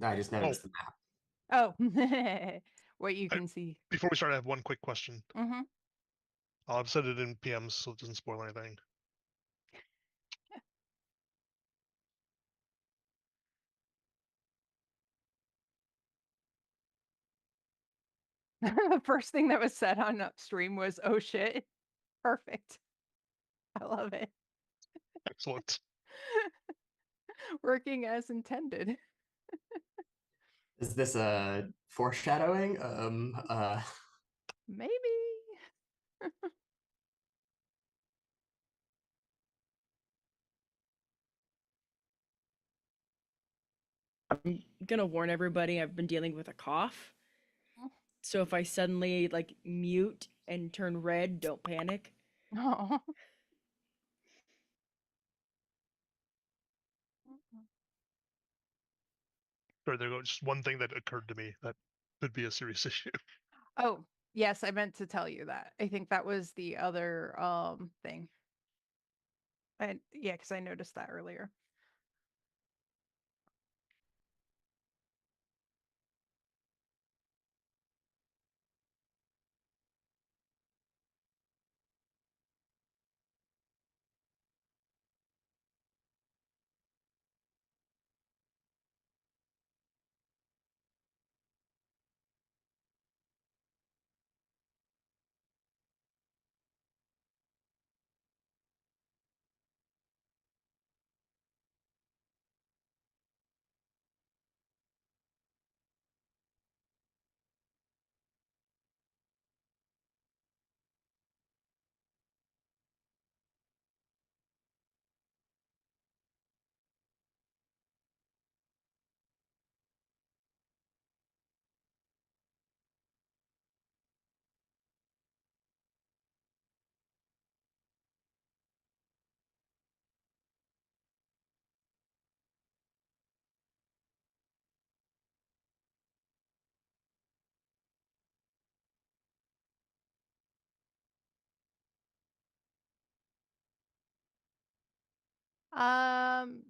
I just Oh, noticed the map. Oh, what you I, can see. before we start, I have one quick question. Mm-hmm. I've said it in PMs, so it doesn't spoil anything. The first thing that was said on upstream was, "Oh shit." Perfect. I love it. Excellent. Working as intended. Is this a foreshadowing? Maybe. I'm gonna warn everybody, I've been dealing with a cough. So if I suddenly like mute and turn red, don't panic. Oh. Sorry, there goes just one thing that occurred to me that could be a serious issue. Oh, yes, I meant to tell you that. I think that was the other thing. And yeah, because I noticed that earlier.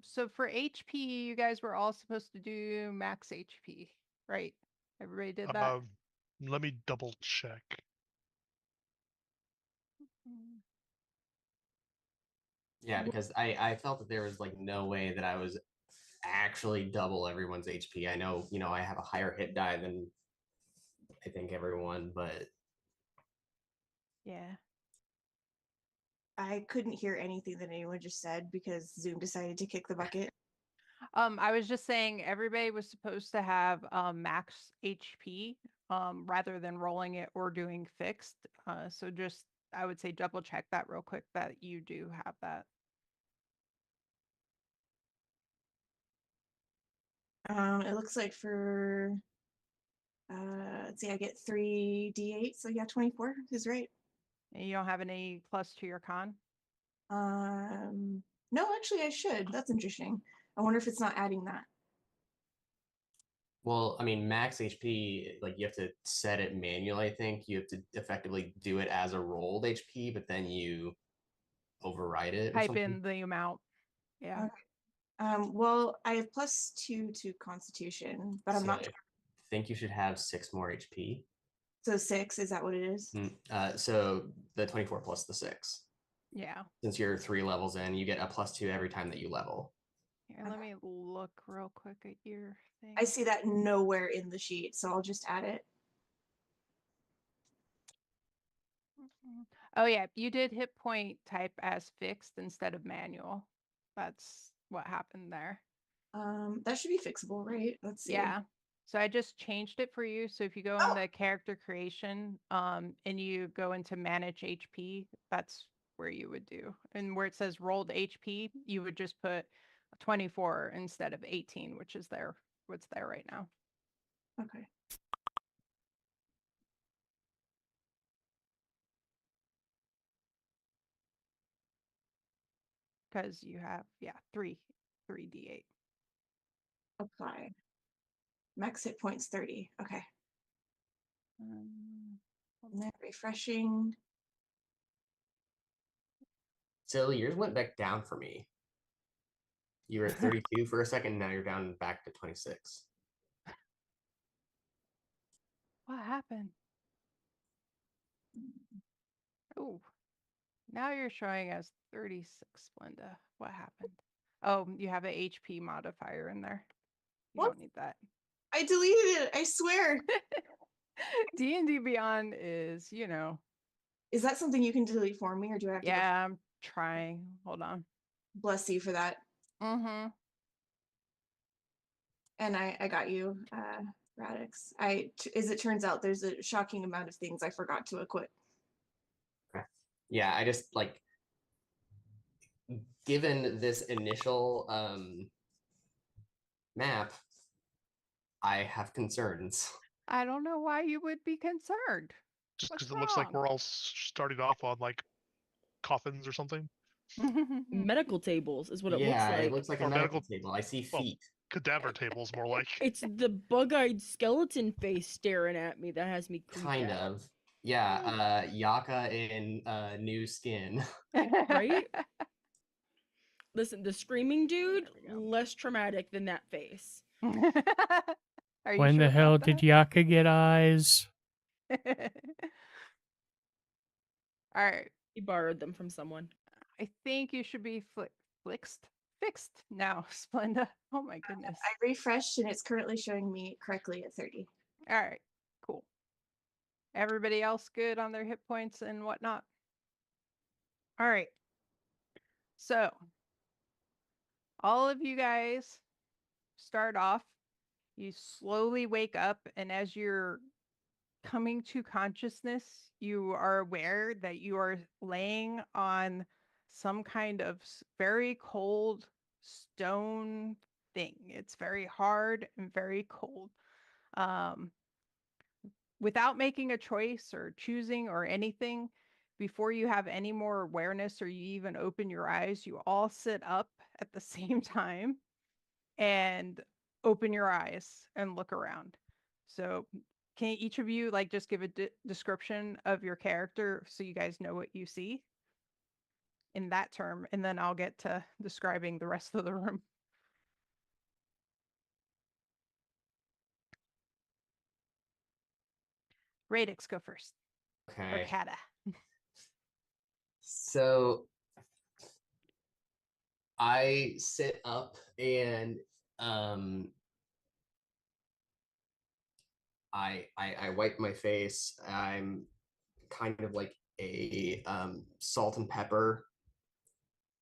So for HP, you guys were all supposed to do max HP, right? Everybody did that? Let me double check. Yeah, because I felt that there was like no way that I was actually double everyone's HP. I know, I have a higher hit die than I think everyone, but Yeah. I couldn't hear anything that anyone just said because Zoom decided to kick the bucket. I was just saying everybody was supposed to have max HP rather than rolling it or doing fixed. So just I would say double check that real quick that you do have that. It looks like for let's see, I get 3d8, so yeah, 24 is right. And you don't have any plus to your con? No, actually I should. That's interesting. I wonder if it's not adding that. well, I mean, max HP, like you have to set it manually. I think you have to effectively do it as a rolled HP, but then you override it or Type something. in the amount. Yeah. Okay. Well, I have +2 to Constitution, but I'm So not I think you should have 6 more HP. So 6, is that what it is? So the 24 plus the 6. Yeah. Since you're 3 levels in, you get a +2 every time that you level. Here, let me look real quick at your thing. I see that nowhere in the sheet, so I'll just add it. Oh yeah, you did hit point type as fixed instead of manual. That's what happened there. That should be fixable, right? Let's see. Yeah. So I just changed it for you. So if you go in the character creation, and you go into manage HP, that's where you would do. And where it says rolled HP, you would just put 24 instead of 18, which is what's there right now. Okay. Because you have, yeah, 3d8. Apply. Max hit points 30. Okay. And then refreshing. So yours went back down for me. You were at 32 for a second, now you're down back to 26. What happened? Oh, now you're showing us 36, Splenda. What happened? Oh, you have an HP modifier in there. You What? don't need that. I deleted it. I swear. D&D Beyond is, you know, Is that something you can delete for me, or do I have to? yeah, I'm trying. Hold on. Bless you for that. Mm-hmm. And I got you, Radix. As it turns out, there's a shocking amount of things I forgot to equip. Yeah, I just like, given this initial map, I have concerns. I don't know why you would be concerned. Just What's because it looks like wrong? we're all starting off on like coffins or something. Medical tables is what it looks Yeah, like. it looks like a Or medical medical- table. I see well, feet. Cadaver tables, more like. It's the bug-eyed skeleton face staring at me that has me creeped Kind out. of. Yeah, Yaka in new skin. Right? Listen, the screaming dude, There we less traumatic than that face. Are you When sure the hell about did that? Yaka get eyes? All right. He borrowed them from someone. I think you should be fixed now, Splenda. Oh my goodness. I refreshed, and it's currently showing me correctly at 30. All right, cool. Everybody else good on their hit points and whatnot? All right. So, all of you guys start off, you slowly wake up, and as you're coming to consciousness, you are aware that you are laying on some kind of very cold stone thing. It's very hard and very cold. Without making a choice or choosing or anything, before you have any more awareness or you even open your eyes, you all sit up at the same time and open your eyes and look around. So can each of you like just give a description of your character so you guys know what you see in that term, and then I'll get to describing the rest of the room. Radix, go first. Or Okay. Kata. So I sit up and I wipe my face. I'm kind of like a salt and pepper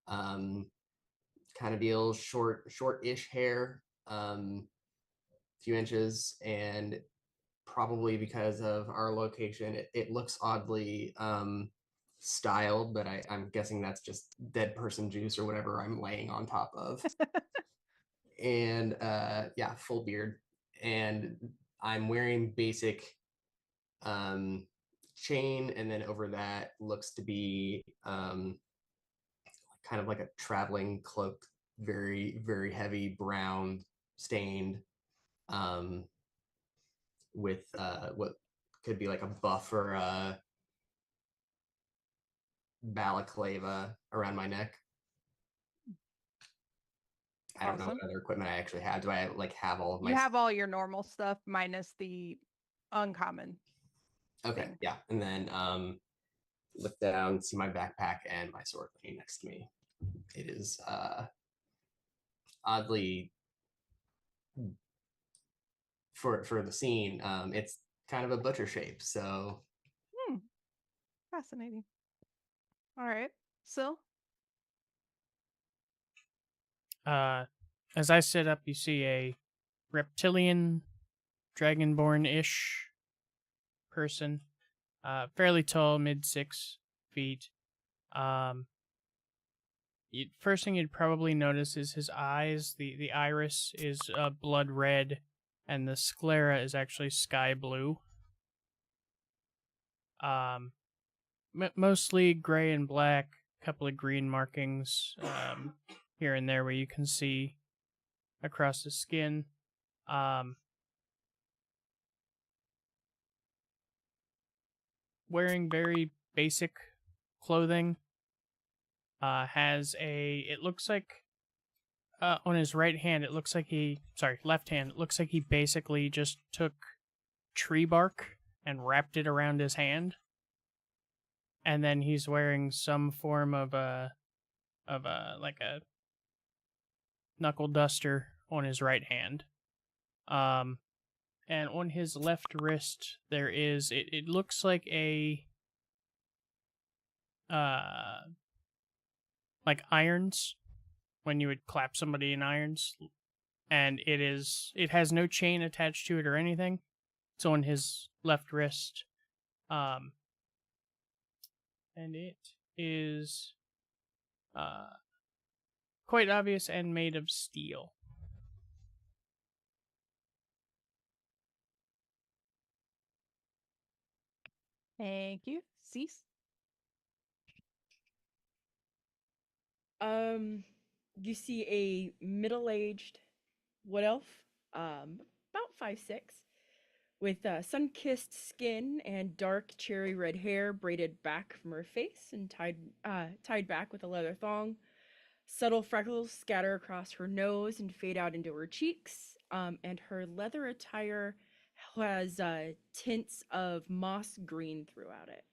kind of deal, short-ish hair, few inches, and probably because of our location, it looks oddly styled, but I'm guessing that's just dead person juice or whatever I'm laying on top of. And yeah, full beard, and I'm wearing basic chain, and then over that looks to be kind of like a traveling cloak, very heavy brown stained, with what could be like a buff or a balaclava around my neck. I don't know Awesome. what other equipment I actually have. Do I like have all of my You have all your normal stuff minus the uncommon. Okay, thing. yeah. And then look down, see my backpack and my sword laying next to me. It is oddly for the scene, it's kind of a butcher shape. So Fascinating. All right. So, As I sit up, you see a reptilian, dragonborn-ish person, fairly tall, mid 6 feet. First thing you'd probably notice is his eyes. The iris is blood red, and the sclera is actually sky blue. Mostly gray and black, a couple of green markings here and there where you can see across the skin. Wearing very basic clothing. Has it looks like on his right hand, left hand, it looks like he basically just took tree bark and wrapped it around his hand. And then he's wearing some form of a like a knuckle duster on his right hand. And on his left wrist there is it looks like a like irons, when you would clap somebody in irons, and it has no chain attached to it or anything. It's on his left wrist. And it is quite obvious and made of steel. Thank you. Cease. You see a middle-aged wood elf, about 5'6", with sun-kissed skin and dark cherry red hair braided back from her face and tied back with a leather thong. Subtle freckles scatter across her nose and fade out into her cheeks. And her leather attire has tints of moss green throughout it.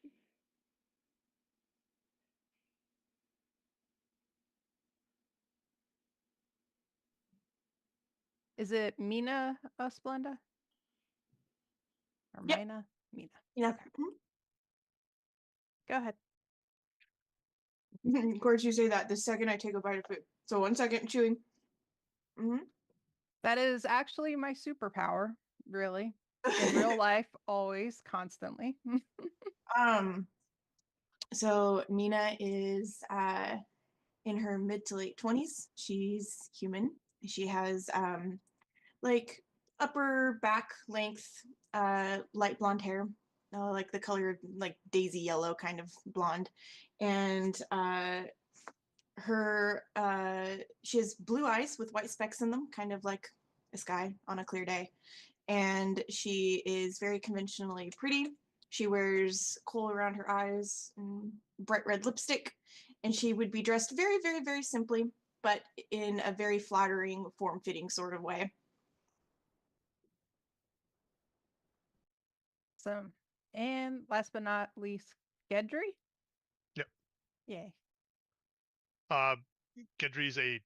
Is it Mina Splenda? Or Yep. Mina? Mina. Yeah. Go ahead. Of course, you say that the second I take a bite of food. So 1 second chewing. That is actually my superpower, really. In real life, always, constantly. So Mina is in her mid to late 20s. She's human. She has like upper back length light blonde hair, like the color like daisy yellow kind of blonde, and her she has blue eyes with white specks in them, kind of like a sky on a clear day, and she is very conventionally pretty. She wears kohl around her eyes and bright red lipstick, and she would be dressed very, very, very simply, but in a very flattering, form-fitting sort of way. So, and last but not least, Gedry? Yep. Yay. Gedry's a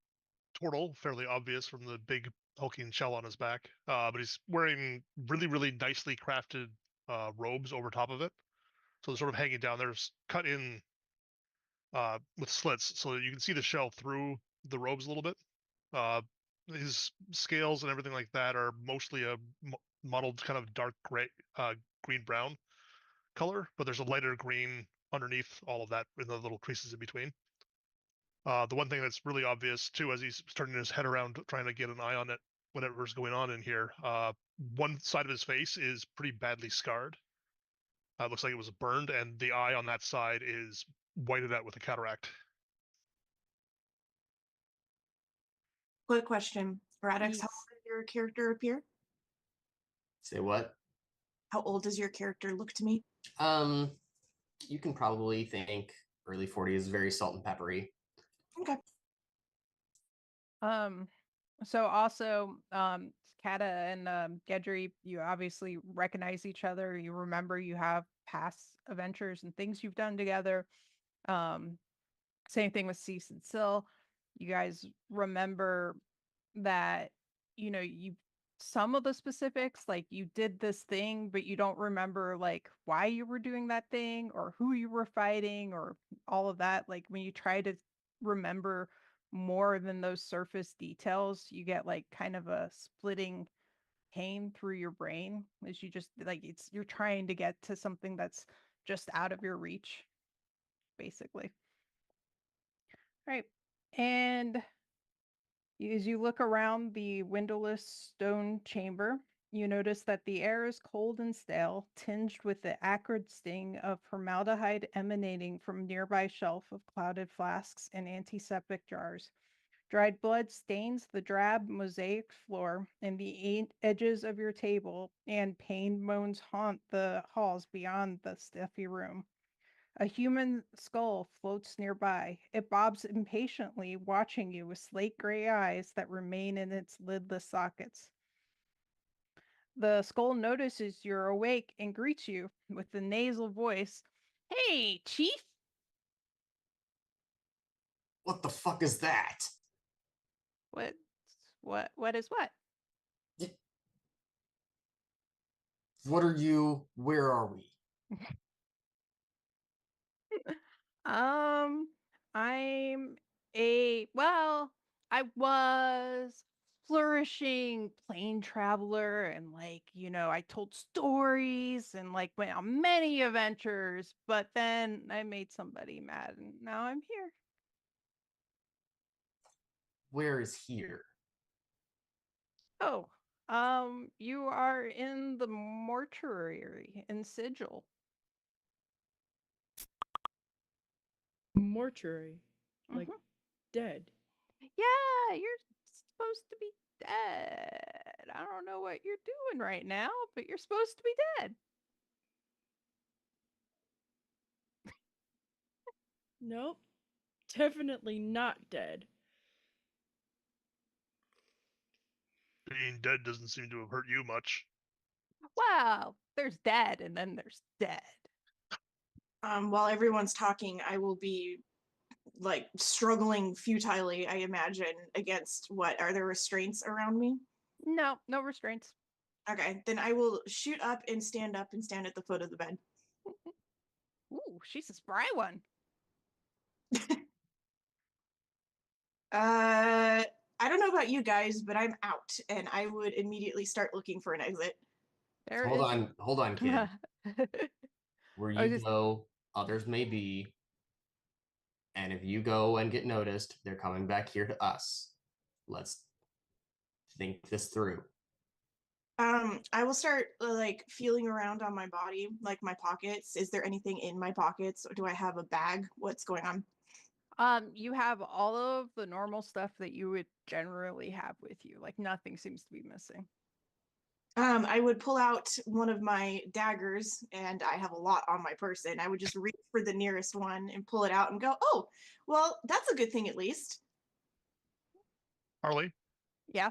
turtle, fairly obvious from the big hulking shell on his back. But he's wearing really, really nicely crafted robes over top of it. So they're sort of hanging down. They're cut in with slits so that you can see the shell through the robes a little bit. His scales and everything like that are mostly a mottled kind of dark gray, green-brown color, but there's a lighter green underneath all of that in the little creases in between. The one thing that's really obvious too, as he's turning his head around trying to get an eye on it, whatever's going on in here, one side of his face is pretty badly scarred. It looks like it was burned, and the eye on that side is whited out with a cataract. Quick question, Radix, Yes. how old does your character appear? Say what? How old does your character look to me? You can probably think early 40s, very salt and peppery. Okay. So also, Kata and Gedry, you obviously recognize each other. You remember you have past adventures and things you've done together. Same thing with Cease and Sill. You guys remember that, you some of the specifics, like you did this thing, but you don't remember like why you were doing that thing or who you were fighting or all of that. Like when you try to remember more than those surface details, you get like kind of a splitting pain through your brain as you just like you're trying to get to something that's just out of your reach, basically. All right. And as you look around the windowless stone chamber, you notice that the air is cold and stale, tinged with the acrid sting of formaldehyde emanating from a nearby shelf of clouded flasks and antiseptic jars. Dried blood stains the drab mosaic floor and the edges of your table, and pained moans haunt the halls beyond the stuffy room. A human skull floats nearby. It bobs impatiently, watching you with slate gray eyes that remain in its lidless sockets. The skull notices you're awake and greets you with the nasal voice. Hey, Chief! What the fuck is that? What is what? What are you? Where are we? I'm I was flourishing plane traveler and I told stories and went on many adventures, but then I made somebody mad and now I'm here. Where is here? Oh, you are in the mortuary in Sigil. Mortuary. Like Mhm. dead. Yeah, you're supposed to be dead. I don't know what you're doing right now, but you're supposed to be dead. Nope. Definitely not dead. Being dead doesn't seem to have hurt you much. Wow, there's dead and then there's dead. While everyone's talking, I will be like struggling futilely, I imagine, against what are there restraints around me? No, no restraints. Okay, then I will shoot up and stand at the foot of the bed. Ooh, she's a spry one. I don't know about you guys, but I'm out, and I would immediately start looking for an exit. There Hold is. on, kid. Where I was you just- go, others may be. And if you go and get noticed, they're coming back here to us. Let's think this through. I will start like feeling around on my body, like my pockets. Is there anything in my pockets, or do I have a bag? What's going on? You have all of the normal stuff that you would generally have with you. Like nothing seems to be missing. I would pull out one of my daggers, and I have a lot on my person. I would just reach for the nearest one and pull it out and go, oh, well, that's a good thing at least. Harley, Yeah.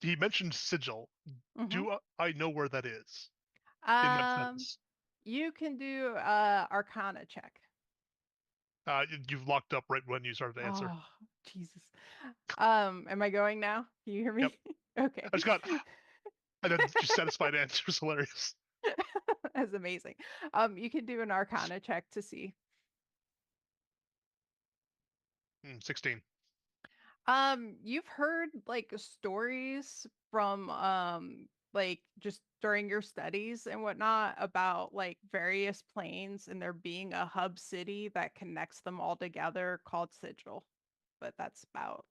he mentioned sigil. Mhm. Do I know where that is? In that sense. You can do Arcana check. You've locked up right when you started to answer. Oh, Jesus. Am I going now? Can you hear me? Okay. I just got, and then just satisfied answer is hilarious. That's amazing. You can do an Arcana check to see. 16. You've heard like stories from like just during your studies and whatnot about like various planes and there being a hub city that connects them all together called Sigil. But that's about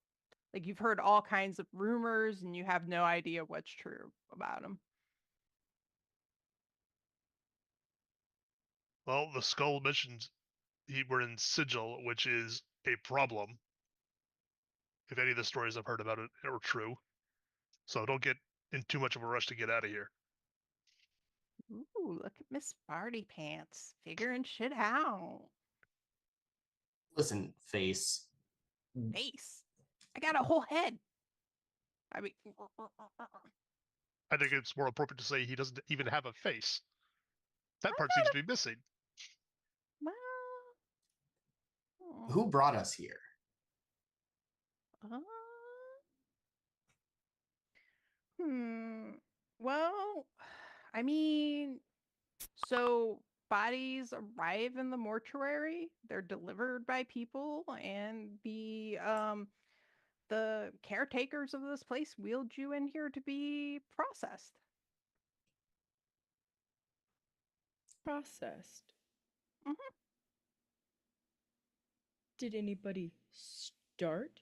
like you've heard all kinds of rumors and you have no idea what's true about them. Well, the skull mentioned we're in sigil, which is a problem. If any of the stories I've heard about it are true, so don't get in too much of a rush to get out of here. Ooh, look at Miss Barty Pants figuring shit out. Listen, face. Face. I got a whole head. I mean, I think it's more appropriate to say he doesn't even have a face. That part seems to be missing. well, Who brought us here? uh, hmm. Well, I mean, so bodies arrive in the mortuary. They're delivered by people, and the caretakers of this place wheeled you in here to be processed. Processed. Mhm. Did anybody start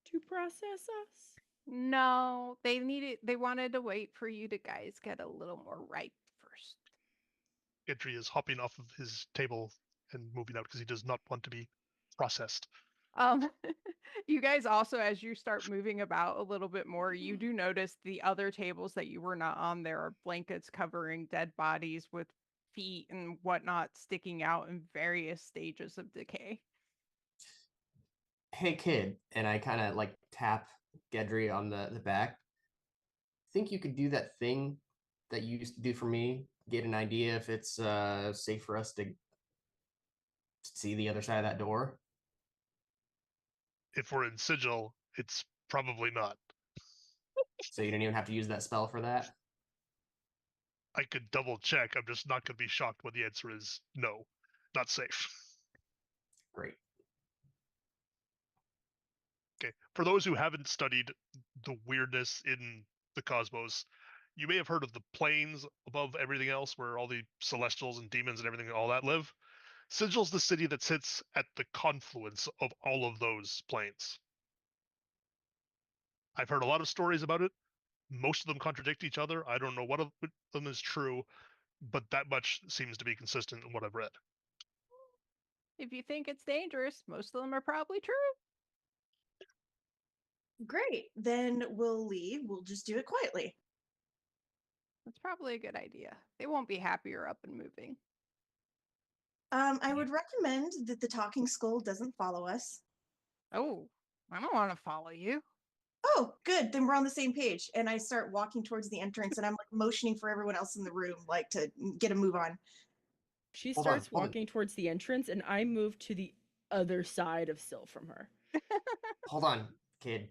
to process us? No, they wanted to wait for you to guys get a little more ripe first. Idri is hopping off of his table and moving out because he does not want to be processed. You guys also, as you start moving about a little bit more, you do notice the other tables that you were not on. There are blankets covering dead bodies with feet and whatnot sticking out in various stages of decay. Hey, kid. And I kind of like tap Gedry on the back. Think you could do that thing that you used to do for me, get an idea if it's safe for us to see the other side of that door? If we're in sigil, it's probably not. So you don't even have to use that spell for that? I could double check. I'm just not going to be shocked when the answer is no, not safe. Great. Okay. For those who haven't studied the weirdness in the cosmos, you may have heard of the planes above everything else where all the celestials and demons and everything, all that live. Sigil's the city that sits at the confluence of all of those planes. I've heard a lot of stories about it. Most of them contradict each other. I don't know what of them is true, but that much seems to be consistent in what I've read. If you think it's dangerous, most of them are probably true. Great. Then we'll leave. We'll just do it quietly. That's probably a good idea. They won't be happy you're up and moving. I would recommend that the talking skull doesn't follow us. Oh, I don't want to follow you. Oh, good. Then we're on the same page. And I start walking towards the entrance and I'm like motioning for everyone else in the room, like to get a move on. She Hold on, starts hold on. walking towards the entrance, and I move to the other side of Syl from her. Hold on, kid.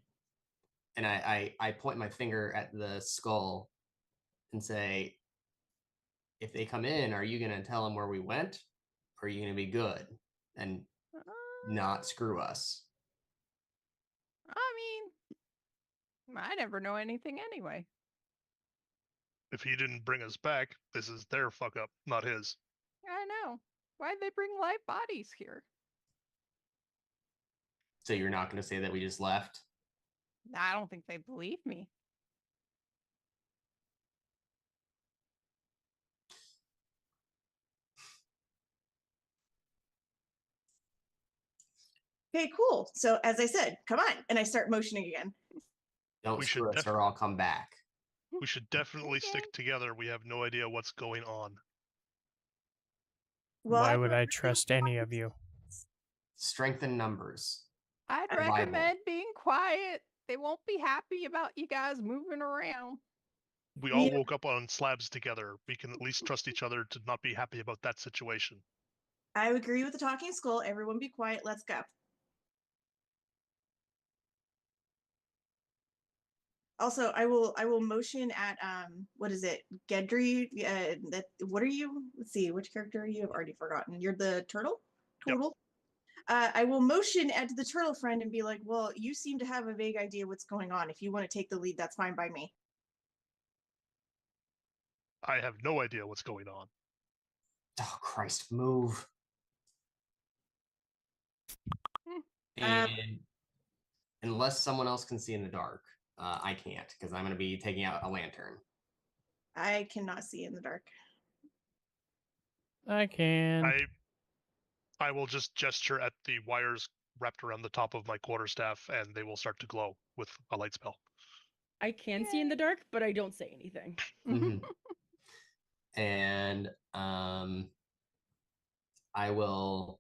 And I point my finger at the skull and say, if they come in, are you going to tell them where we went? Or are you going to be good and not screw us? I mean, I never know anything anyway. If he didn't bring us back, this is their fuck up, not his. I know. Why'd they bring live bodies here? So you're not going to say that we just left? I don't think they believe me. Okay, cool. So as I said, come on. And I start motioning again. Don't We screw should us or I'll come back. We should definitely stick Okay. together. We have no idea what's going on. Well, Why I'd would I rather trust any of you? Strength in numbers. I'd Survival. recommend being quiet. They won't be happy about you guys moving around. We Me all neither. woke up on slabs together. We can at least trust each other to not be happy about that situation. I agree with the talking skull. Everyone be quiet. Let's go. Also, I will motion at what is it? Gedry, that what are you? Let's see, which character are you? I've already forgotten. You're the turtle? Yep. Turtle? I will motion at the turtle friend and be like, well, you seem to have a vague idea what's going on. If you want to take the lead, that's fine by me. I have no idea what's going on. Oh, Christ, move. Um, And unless someone else can see in the dark, I can't because I'm going to be taking out a lantern. I cannot see in the dark. I can. I will just gesture at the wires wrapped around the top of my quarterstaff, and they will start to glow with a light spell. I can see in the dark, but I don't say anything. Mhm. And I will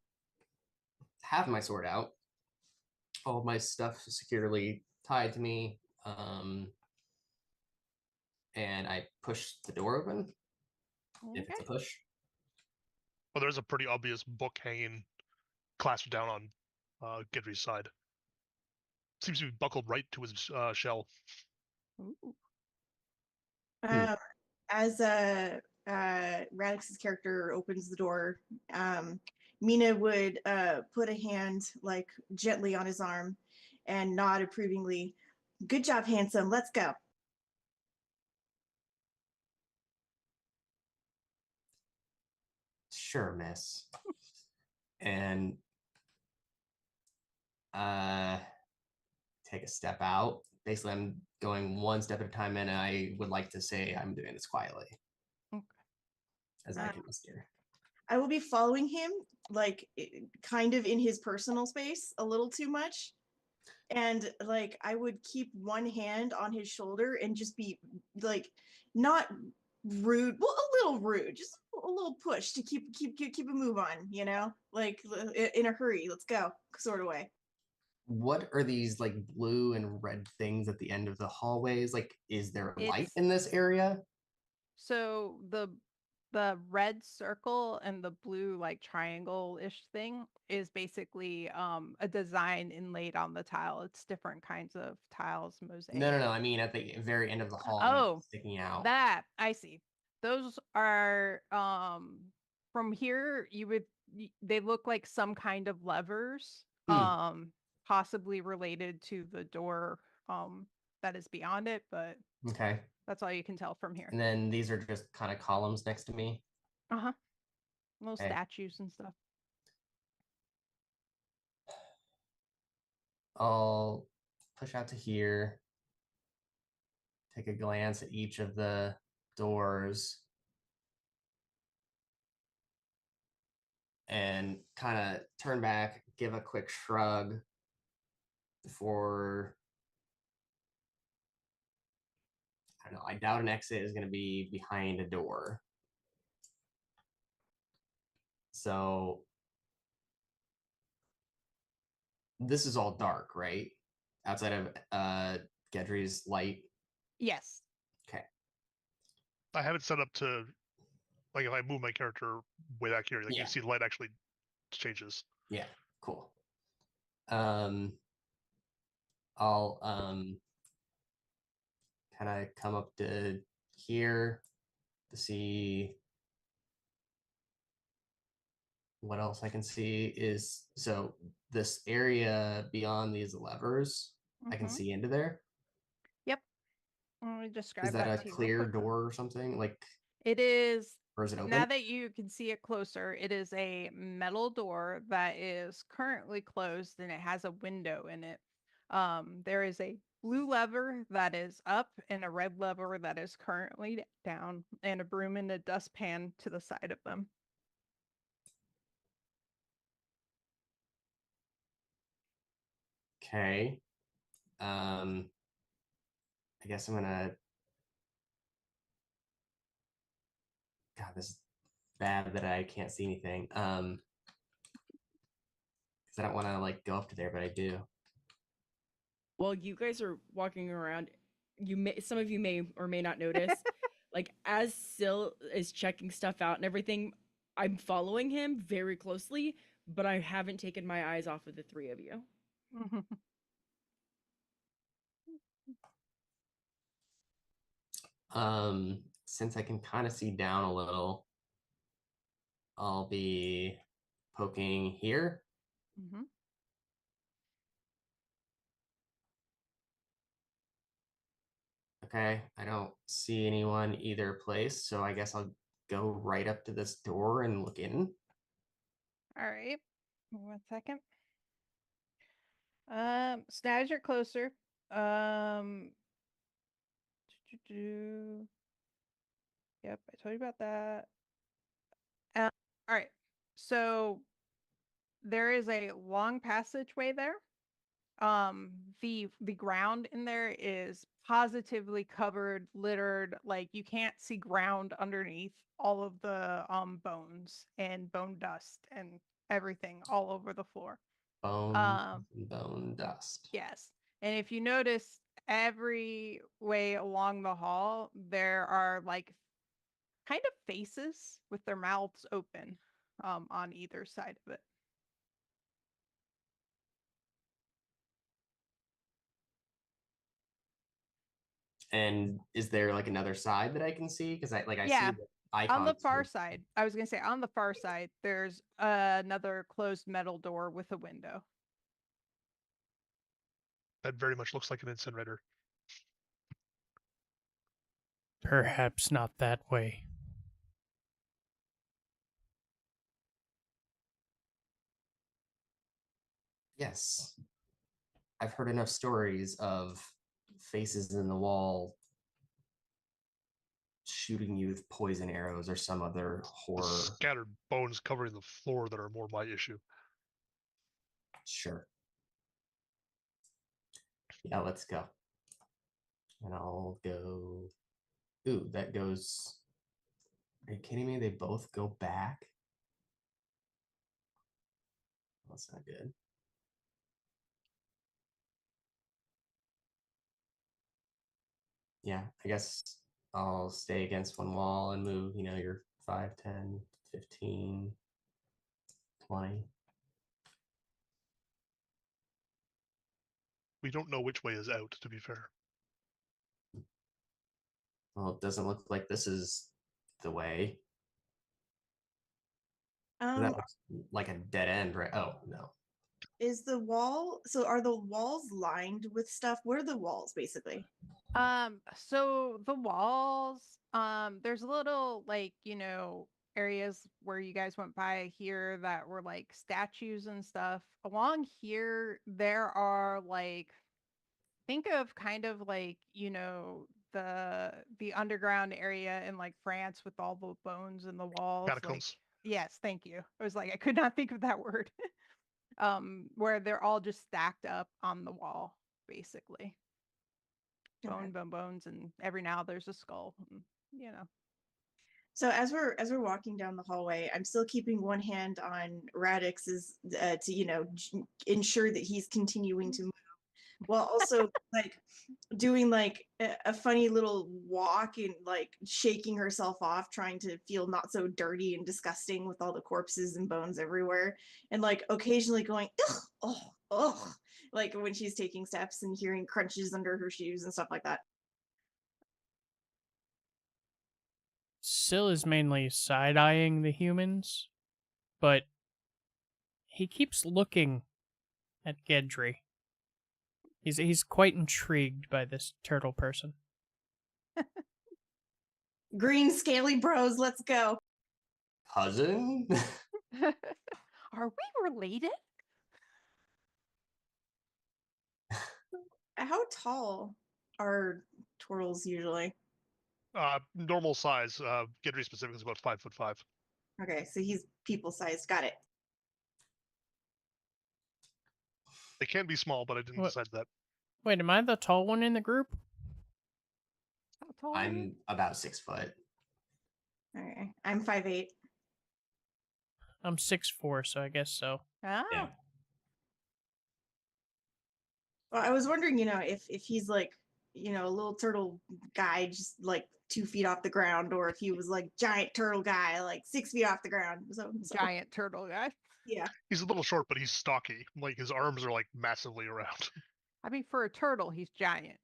have my sword out, all of my stuff securely tied to me, and I push the door open if it's a push. Well, there's a pretty obvious book hanging clasped down on Gedry's side. Seems to be buckled right to his shell. Ooh. As Radix's character opens the door, Mina would put a hand like gently on his arm and nod approvingly. Good job, handsome. Let's go. Sure, miss. And take a step out. Basically, I'm going one step at a time, and I would like to say I'm doing this quietly. Okay. As I can steer. I will be following him, like kind of in his personal space a little too much. And like I would keep one hand on his shoulder and just be like not rude, well, a little rude, just a little push to keep a move on, you know, like in a hurry, let's go, sort of way. What are these like blue and red things at the end of the hallways? Like, is there light It's- in this area? So the red circle and the blue like triangle-ish thing is basically a design inlaid on the tile. It's different kinds of tiles, mosaic. No. I mean, at the very end of the hall, like, Oh, sticking out. that I see. Those are from here they look like some kind of levers, possibly related to the door that is beyond it, but Okay. that's all you can tell from here. And then these are just kind of columns next to me. Uh-huh. Little Okay. statues and stuff. I'll push out to here. Take a glance at each of the doors. And kind of turn back, give a quick shrug before, I don't know, I doubt an exit is going to be behind a door. So this is all dark, right? Outside of Gedry's light. Yes. Okay. I have it set up to, like, if I move my character way back here, like Yeah. you see the light actually changes. Yeah, cool. I'll kind of come up to here to see what else I can see is, so this area beyond these levers, I can Mhm. see into there. Yep. Let me describe Is that a to you real clear quick. door or something? Like, It is. or is it open? Now that you can see it closer, it is a metal door that is currently closed and it has a window in it. There is a blue lever that is up and a red lever that is currently down, and a broom and a dustpan to the side of them. Okay. I guess I'm gonna. God, this is bad that I can't see anything. Because I don't want to like go up to there, but I do. While you guys are walking around, some of you may or may not notice, like as Syl is checking stuff out and everything, I'm following him very closely, but I haven't taken my eyes off of the three of you. Since I can kind of see down a little, I'll be poking here. Mhm. Okay, I don't see anyone either place, so I guess I'll go right up to this door and look in. All right. 1 second. So now as you're closer, yep, I told you about that. All right. So there is a long passageway there. The ground in there is positively covered, littered, like you can't see ground underneath all of the bones and bone dust and everything all over the floor. Bone dust. Yes. And if you notice, every way along the hall, there are like kind of faces with their mouths open on either side of it. And is there like another side that I can see? Because I Yeah. see the icons. On the far side, I was going to say on the far side, there's another closed metal door with a window. That very much looks like an incinerator. Perhaps not that way. Yes. I've heard enough stories of faces in the wall shooting you with poison arrows or some other The horror. scattered bones covering the floor that are more my issue. Sure. Yeah, let's go. And I'll go. Ooh, that goes. Are you kidding me? They both go back? That's not good. Yeah, I guess I'll stay against one wall and move, your 5, 10, 15, 20. We don't know which way is out, to be fair. Well, it doesn't look like this is the way. That looks like a dead end, right? Oh, no. Is the wall, so are the walls lined with stuff? Where are the walls basically? So the walls, there's little like, areas where you guys went by here that were like statues and stuff. Along here, there are like, think of kind of like, the underground area in like France with all the bones in the walls. Like, Catacombs. yes, thank you. I was like, I could not think of that word. Where they're all just stacked up on the wall, basically. Okay. Bones, and every now there's a skull. So as we're walking down the hallway, I'm still keeping one hand on Radix's to ensure that he's continuing to move, while also like doing like a funny little walk and like shaking herself off, trying to feel not so dirty and disgusting with all the corpses and bones everywhere, and like occasionally going ugh, oh, like when she's taking steps and hearing crunches under her shoes and stuff like that. Syl is mainly side-eyeing the humans, but he keeps looking at Gedry. He's quite intrigued by this turtle person. Green scaly bros, let's go. Cousin? Are we related? How tall are turtles usually? Normal size. Gedry specific is about 5'5". Okay, so he's people sized. Got it. They can be small, but I didn't What? decide that. Wait, am I the tall one in the group? How tall are you? I'm about 6 foot. Okay, I'm 5'8". I'm 6'4", so I guess so. Oh. Yeah. Well, I was wondering, if he's like, a little turtle guy, just like 2 feet off the ground, or if he was like giant turtle guy, like 6 feet off the ground. So Giant turtle guy. yeah. He's a little short, but he's stocky. Like his arms are like massively around. I mean, for a turtle, he's giant.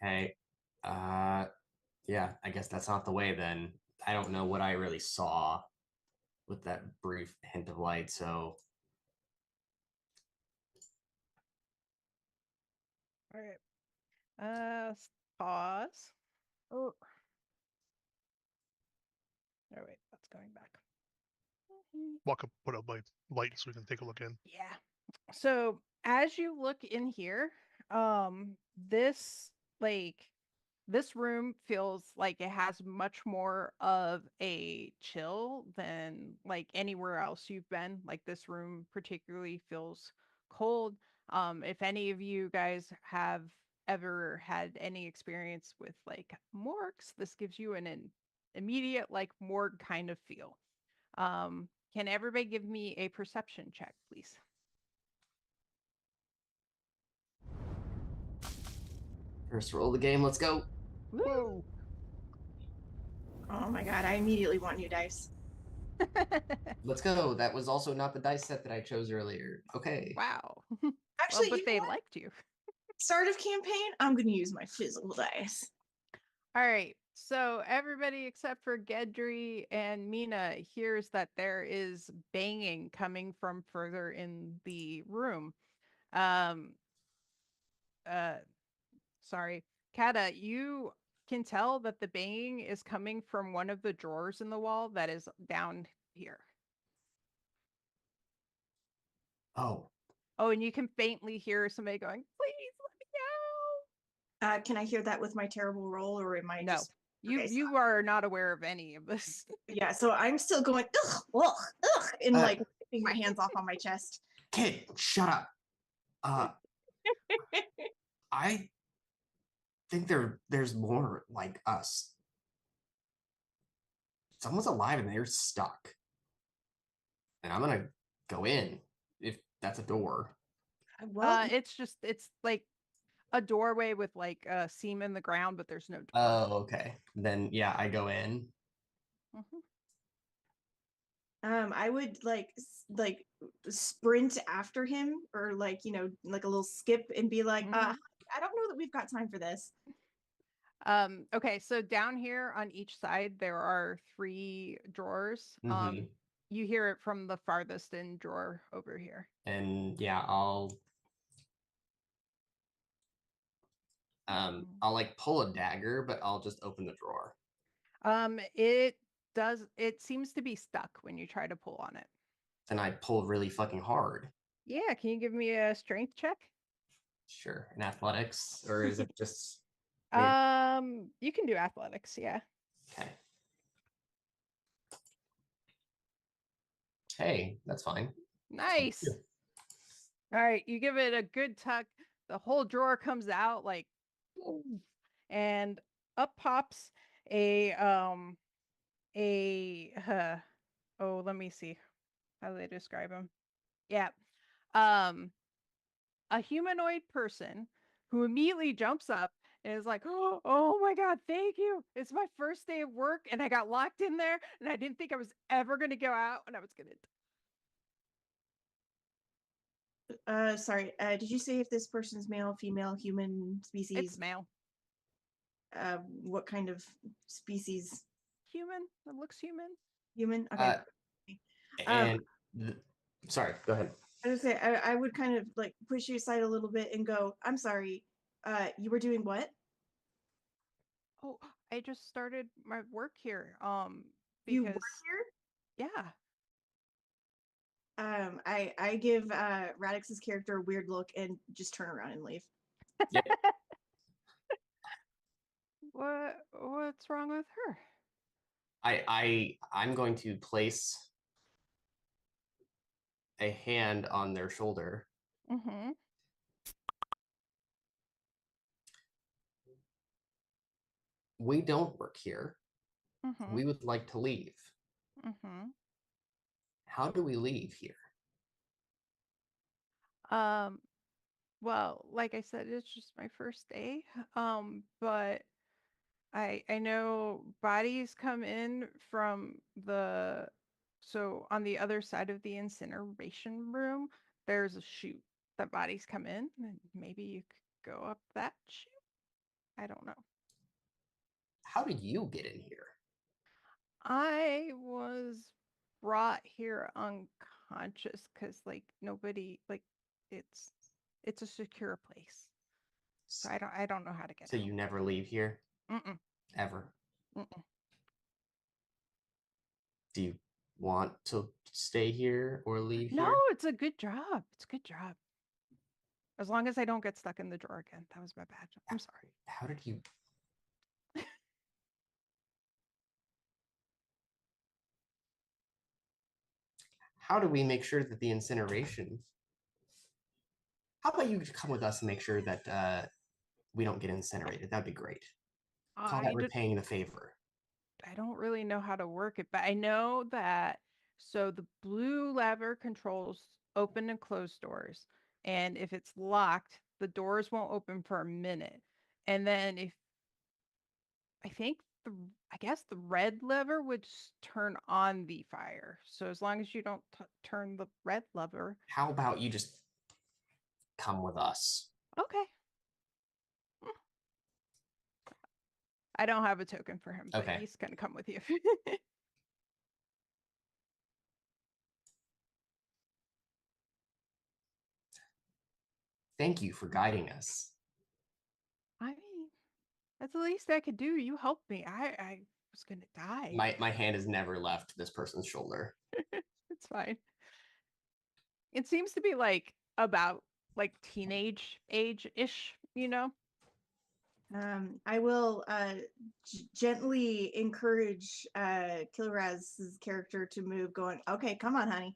Okay. Yeah, I guess that's not the way then. I don't know what I really saw with that brief hint of light, so All right. Pause. Oh. Oh wait, that's going back. Walk up, put up my light so we can take a look in. Yeah. So as you look in here, this this room feels like it has much more of a chill than like anywhere else you've been. Like this room particularly feels cold. If any of you guys have ever had any experience with like morgues, this gives you an immediate like morgue kind of feel. Can everybody give me a perception check, please? first roll of the game, let's go. Woo! Oh my god, I immediately want new dice. Let's go. That was also not the dice set that I chose earlier. Okay. Wow. Actually, Well, but you know they what? liked you. Start of campaign, I'm gonna use my physical dice. All right. So everybody except for Gedry and Mina hears that there is banging coming from further in the room. Sorry. Kata, you can tell that the banging is coming from one of the drawers in the wall that is down here. Oh, Oh, and you can faintly hear somebody going, "Please let me Can I hear that with my terrible roll, or am I No. just You Okay, so- you are not aware of any of this. yeah? So I'm still going ugh, ugh, ugh, and Uh, like putting my hands off on my chest. kid, shut up. I think there's more like us. Someone's alive and they're stuck. And I'm gonna go in if that's a door. Well, It's like a doorway with like a seam in the ground, but there's no door. Oh, okay. Then yeah, I go in. Mhm. I would like sprint after him, or like like a little skip and be like, Mhm. I don't know that we've got time for this. Okay, so down here on each side there are 3 drawers. Mhm. You hear it from the farthest in drawer over here. And yeah, Mhm. I'll like pull a dagger, but I'll just open the drawer. It seems to be stuck when you try to pull on it. And I pull really fucking hard. Yeah, can you give me a strength check? Sure. In athletics, or is it just maybe- You can do athletics, yeah. okay? Hey, that's fine. Nice. Yeah. All right, you give it a good tuck. The whole drawer comes out like, boom, and up pops a oh, let me see how they describe him. Yeah. Um a humanoid person who immediately jumps up and is like, "Oh my god, thank you. It's my first day of work and I got locked in there and I didn't think I was ever going to go out and I was going to." Sorry. Did you say if this person's male, female, human, It's species? male. What kind of species? Human. It looks human. Human. Okay. Uh, Um, and sorry, go ahead. I was gonna say I would kind of like push you aside a little bit and go, I'm sorry. You were doing what? Oh, I just started my work here. You work Because here? yeah. I give Radix's character a weird look and just turn around and leave. Yeah. What's wrong with her? I'm going to place a hand on their shoulder. Mm-hmm. We don't work here. Mm-hmm. We would like to leave. Mm-hmm. How do we leave here? Well, like I said, it's just my first day. But I know bodies come in from so on the other side of the incineration room, there's a chute that bodies come in, and maybe you could go up that chute. I don't know. How did you get in here? I was brought here unconscious because like nobody like it's a secure place. So I don't know how to get So out. you never leave here? Mm-mm, Ever? mm-mm. Do you want to stay here or leave No, here? it's a good job. It's a good job. As long as I don't get stuck in the drawer again. That was my bad. I'm sorry. How did you? How do we make sure that the incineration? How about you come with us and make sure that we don't get incinerated? That'd be great. Call that repaying the favor. I don't really know how to work it, but I know that so the blue lever controls open and close doors. And if it's locked, the doors won't open for a minute. And then if I think I guess the red lever would turn on the fire. So as long as you don't turn the red lever. How about you just come with us? Okay. I don't have a token for him, but Okay. he's gonna come with you. Thank you for guiding us. I mean, that's the least I could do. You helped me. I was gonna die. My hand has never left this person's shoulder. It's fine. It seems to be like about like teenage age-ish, you know? I will gently encourage Kilraz's character to move, going, okay, come on, honey.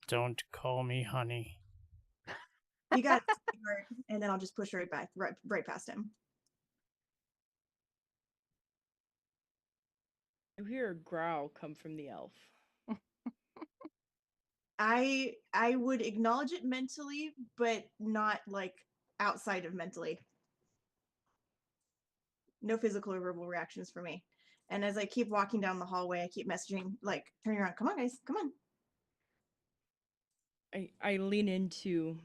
Don't call me honey. You got it, sweetheart. And then I'll just push right back, right past him. You hear a growl come from the elf. I would acknowledge it mentally, but not like outside of mentally. No physical or verbal reactions for me. And as I keep walking down the hallway, I keep messaging, like, turning around, come on, guys, come on. I lean into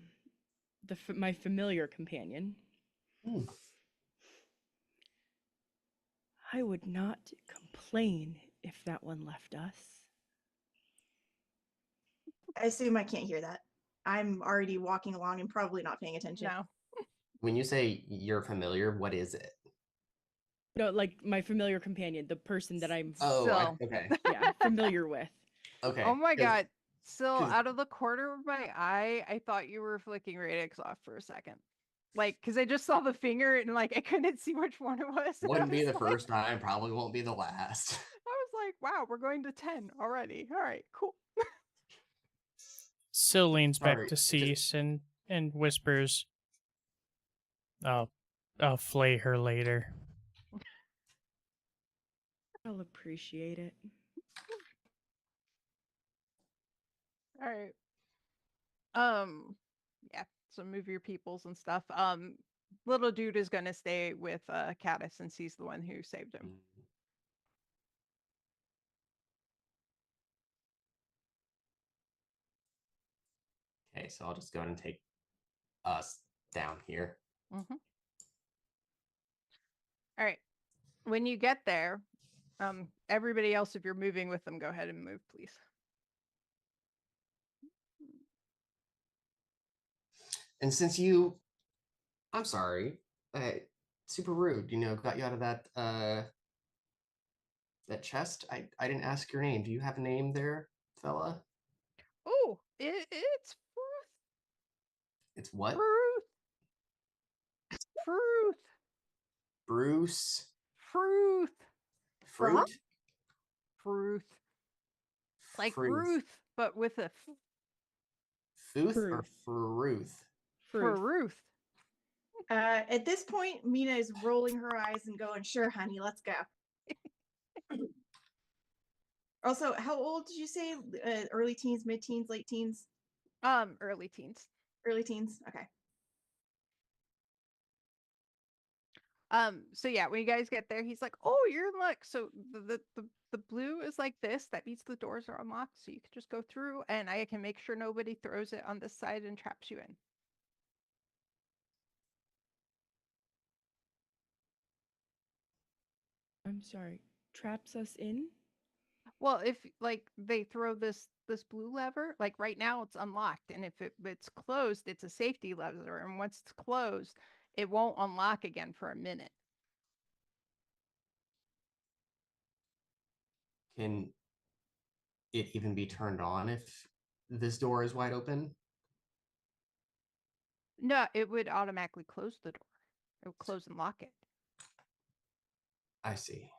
my familiar companion. Hmm. I would not complain if that one left us. I assume I can't hear that. I'm already walking along and probably not paying attention. No. When you say you're familiar, what is it? No, like my familiar companion, the person that I'm Oh, Still. okay. yeah, familiar with. Okay. Oh my 'cause- god. Still, 'cause- out of the corner of my eye, I thought you were flicking Radix off for a second. Like, because I just saw the finger and like I couldn't see which one it was. and I Wouldn't be was the like- first time, probably won't be the last. I was like, wow, we're going to 10 already. All right, cool. Syl leans back Sorry, to just- Cease and whispers, I'll flay her later. I'll appreciate it. All right. Yeah. So move your peoples and stuff. Little dude is gonna stay with Caddis since he's the one who saved him. Okay, so I'll just go ahead and take us down here. Mm-hmm. All right. When you get there, everybody else, if you're moving with them, go ahead and move, please. And since I'm sorry, super rude, got you out of that chest. I didn't ask your name. Do you have a name there, fella? Oh, it's Fruth. It's what? Fruth. Fruth. Bruce? Fruth. Fruit? Fruth. Like Fruth. Ruth, but with a f. Futh or Fruth. Fruth? Fruth. At this point, Mina is rolling her eyes and going, sure, honey, let's go. Also, how old did you say? Early teens, mid-teens, late teens? Early teens. Early teens? Okay. So yeah, when you guys get there, he's like, "Oh, you're in luck." So the blue is like this. That means the doors are unlocked, so you can just go through, and I can make sure nobody throws it on this side and traps you in. I'm sorry. Traps us in? Well, if like they throw this blue lever, like right now it's unlocked, and if it's closed, it's a safety lever, and once it's closed, it won't unlock again for a minute. Can it even be turned on if this door is wide open? No, it would automatically close the door. It would close and lock it. I see.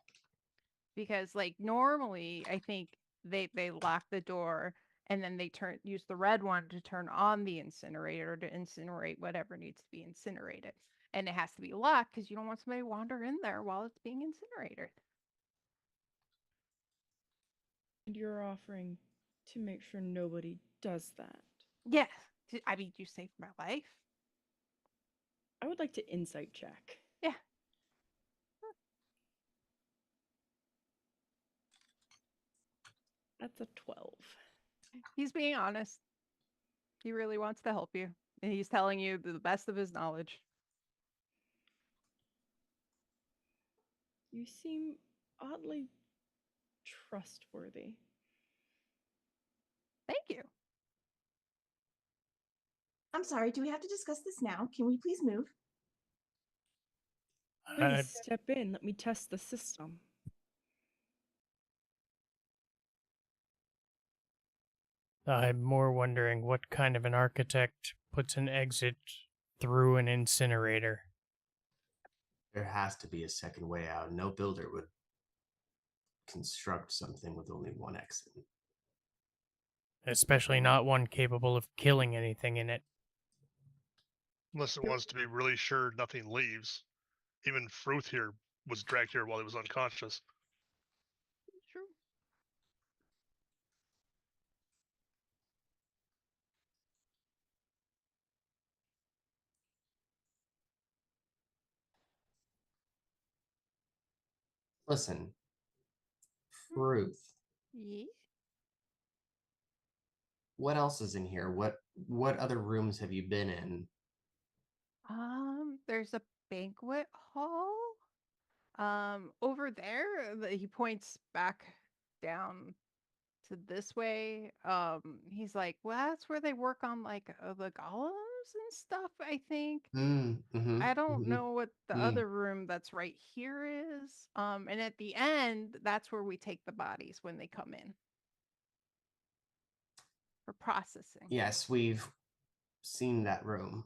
Because like normally I think they lock the door and then they use the red one to turn on the incinerator to incinerate whatever needs to be incinerated. And it has to be locked because you don't want somebody to wander in there while it's being incinerated. And you're offering to make sure nobody does that. Yes. I mean, you saved my life. I would like to insight check. Yeah. That's a 12. He's being honest. He really wants to help you. And he's telling you the best of his knowledge. You seem oddly trustworthy. Thank you. I'm sorry, do we have to discuss this now? Can we please move? Please step in. Let me test the system. I'm more wondering what kind of an architect puts an exit through an incinerator. There has to be a second way out. No builder would construct something with only one exit. Especially not one capable of killing anything in it. Unless it wants to be really sure nothing leaves. Even Fruth here was dragged here while he was unconscious. True. Listen, Ruth, Yeah. what else is in here? What other rooms have you been in? There's a banquet hall. Over there, he points back down to this way. He's like, well, that's where they work on like the golems and stuff, I think. I don't know what the other room that's right here is. And at the end, that's where we take the bodies when they come in for processing. Yes, we've seen that room.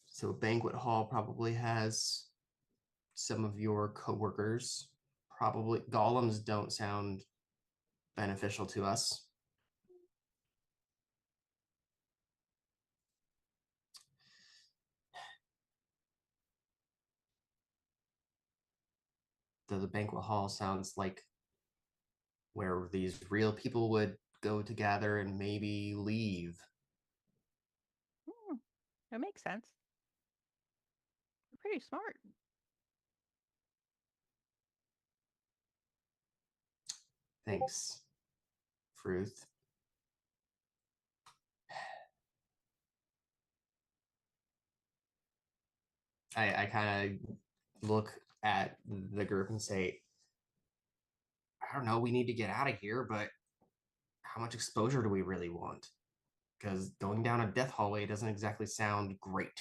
So banquet hall probably has some of your coworkers. Probably golems don't sound beneficial to us. The banquet hall sounds like where these real people would go to gather and maybe leave. That makes sense. You're pretty smart. Thanks, Ruth. I kind of look at the group and say, I don't know, we need to get out of here, but how much exposure do we really want? Because going down a death hallway doesn't exactly sound great.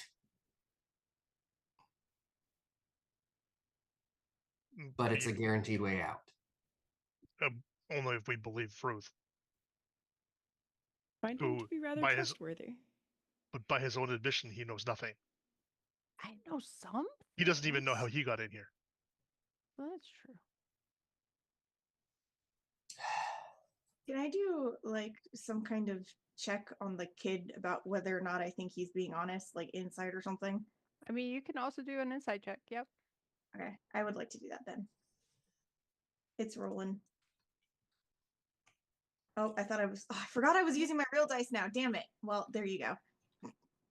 But it's a guaranteed way out. Only if we believe Ruth. Find him to Who, be rather by his- trustworthy. But by his own admission, he knows nothing. I know some. He doesn't even know things. how he got in here. Well, that's true. Can I do like some kind of check on the kid about whether or not I think he's being honest, like insight or something? I mean, you can also do an insight check. Yep. Okay, I would like to do that then. It's rolling. Oh, I forgot I was using my real dice now. Damn it. Well, there you go.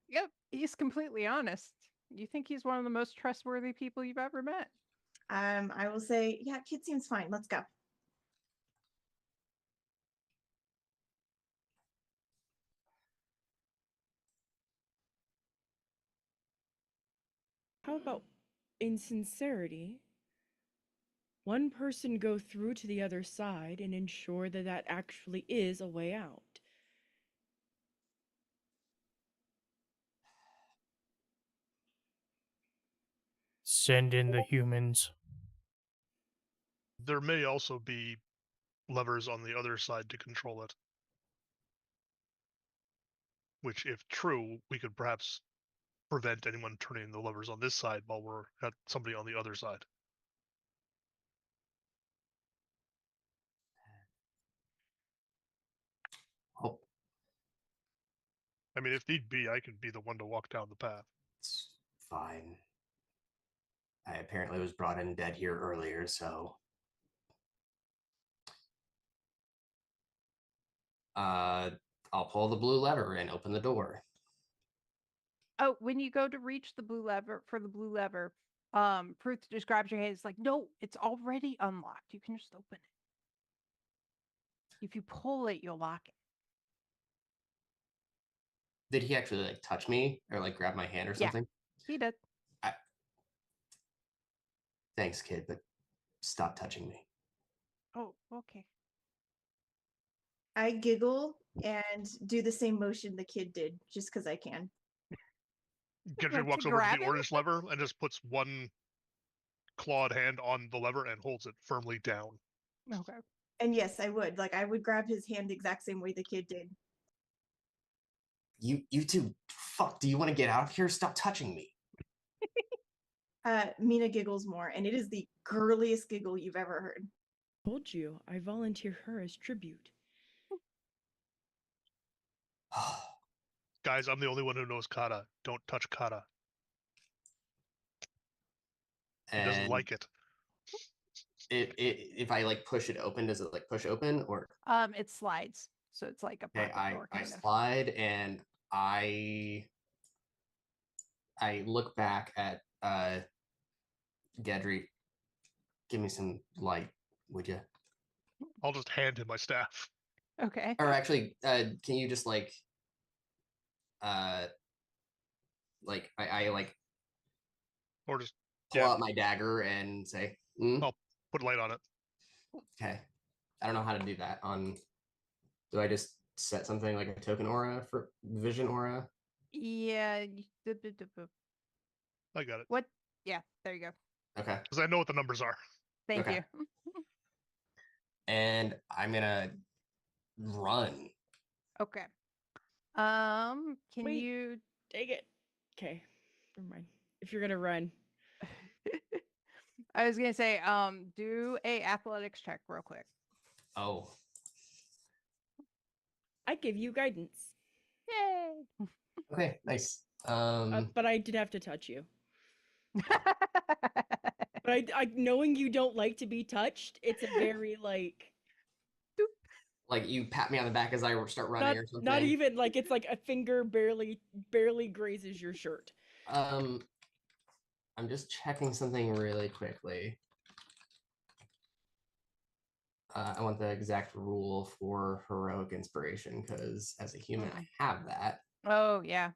Yep. He's completely honest. You think he's one of the most trustworthy people you've ever met. I will say, yeah, kid seems fine. Let's go. How about insincerity? One person go through to the other side and ensure that that actually is a way out. Send in the humans. There may also be levers on the other side to control it. Which, if true, we could perhaps prevent anyone turning the levers on this side while we're at somebody on the other side. Oh, I mean, if need be, I could be the one to walk down the path. it's fine. I apparently was brought in dead here earlier, so I'll pull the blue lever and open the door. Oh, when you go to reach the blue lever Fruth just grabs your hand. It's like, no, it's already unlocked. You can just open it. If you pull it, you'll lock it. Did he actually like touch me or like grab my hand or Yeah. something? He did. Thanks, kid, but stop touching me. Oh, okay. I giggle and do the same motion the kid did, just because I can. Gendry Like, walks to over to grab the him? orange lever and just puts one clawed hand on the lever and holds it firmly down. Okay. And yes, I would. Like, I would grab his hand the exact same way the kid did. You two, fuck, do you want to get out of here? Stop touching me. Mina giggles more, and it is the girliest giggle you've ever heard. Told you, I volunteer her as tribute. Guys, I'm the only one who knows kata. Don't touch kata. He doesn't And like it. if I like push it open, does it like push open or It slides. So it's like a okay, pocket door I kind of. slide and I I look back at Gedry. Give me some light, would you? I'll just hand him my staff. Okay. Or actually, can you just like I like Or just pull Yeah. out my dagger and say, "Mm, Oh. put light on it. okay." I don't know how to do that. Do I just set something like a token aura for vision aura? Yeah. I got it. What? Yeah, there you go. Okay. Because I know what the numbers are. Thank Okay. you. And I'm gonna run. Okay. Can Wait. you Dang it. Okay. Never mind. If you're gonna run. I was gonna say, do a athletics check real quick. Oh, I give you guidance. Yay! okay, nice. But I did have to touch you. But I knowing you don't like to be touched, it's a very like like you pat me on the back as I start running or something. not even like it's like a finger barely grazes your shirt. I'm just checking something really quickly. I want the exact rule for heroic inspiration because as a human, I have that. Oh yeah.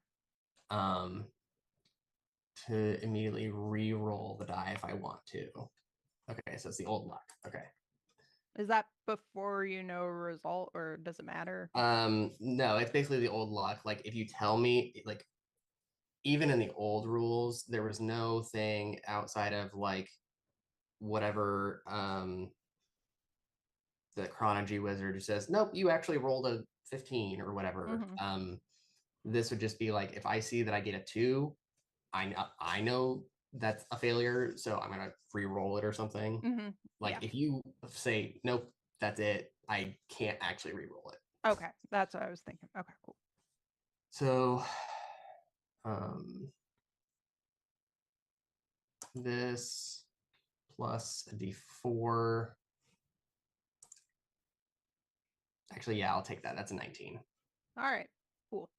To immediately re-roll the die if I want to. Okay, so it's the old luck. Okay. Is that before you know a result, or does it matter? No, it's basically the old luck. Like if you tell me, like even in the old rules, there was no thing outside of like whatever the chronology wizard who says, nope, you actually rolled a 15 or whatever. This would just be like if I see that I get a 2, I know that's a failure, so I'm gonna re-roll it or something. Like Yeah. if you say nope, that's it, I can't actually re-roll it. Okay, that's what I was thinking. Okay, cool. So this plus a d4. Actually, yeah, I'll take that. That's a 19. All right, cool.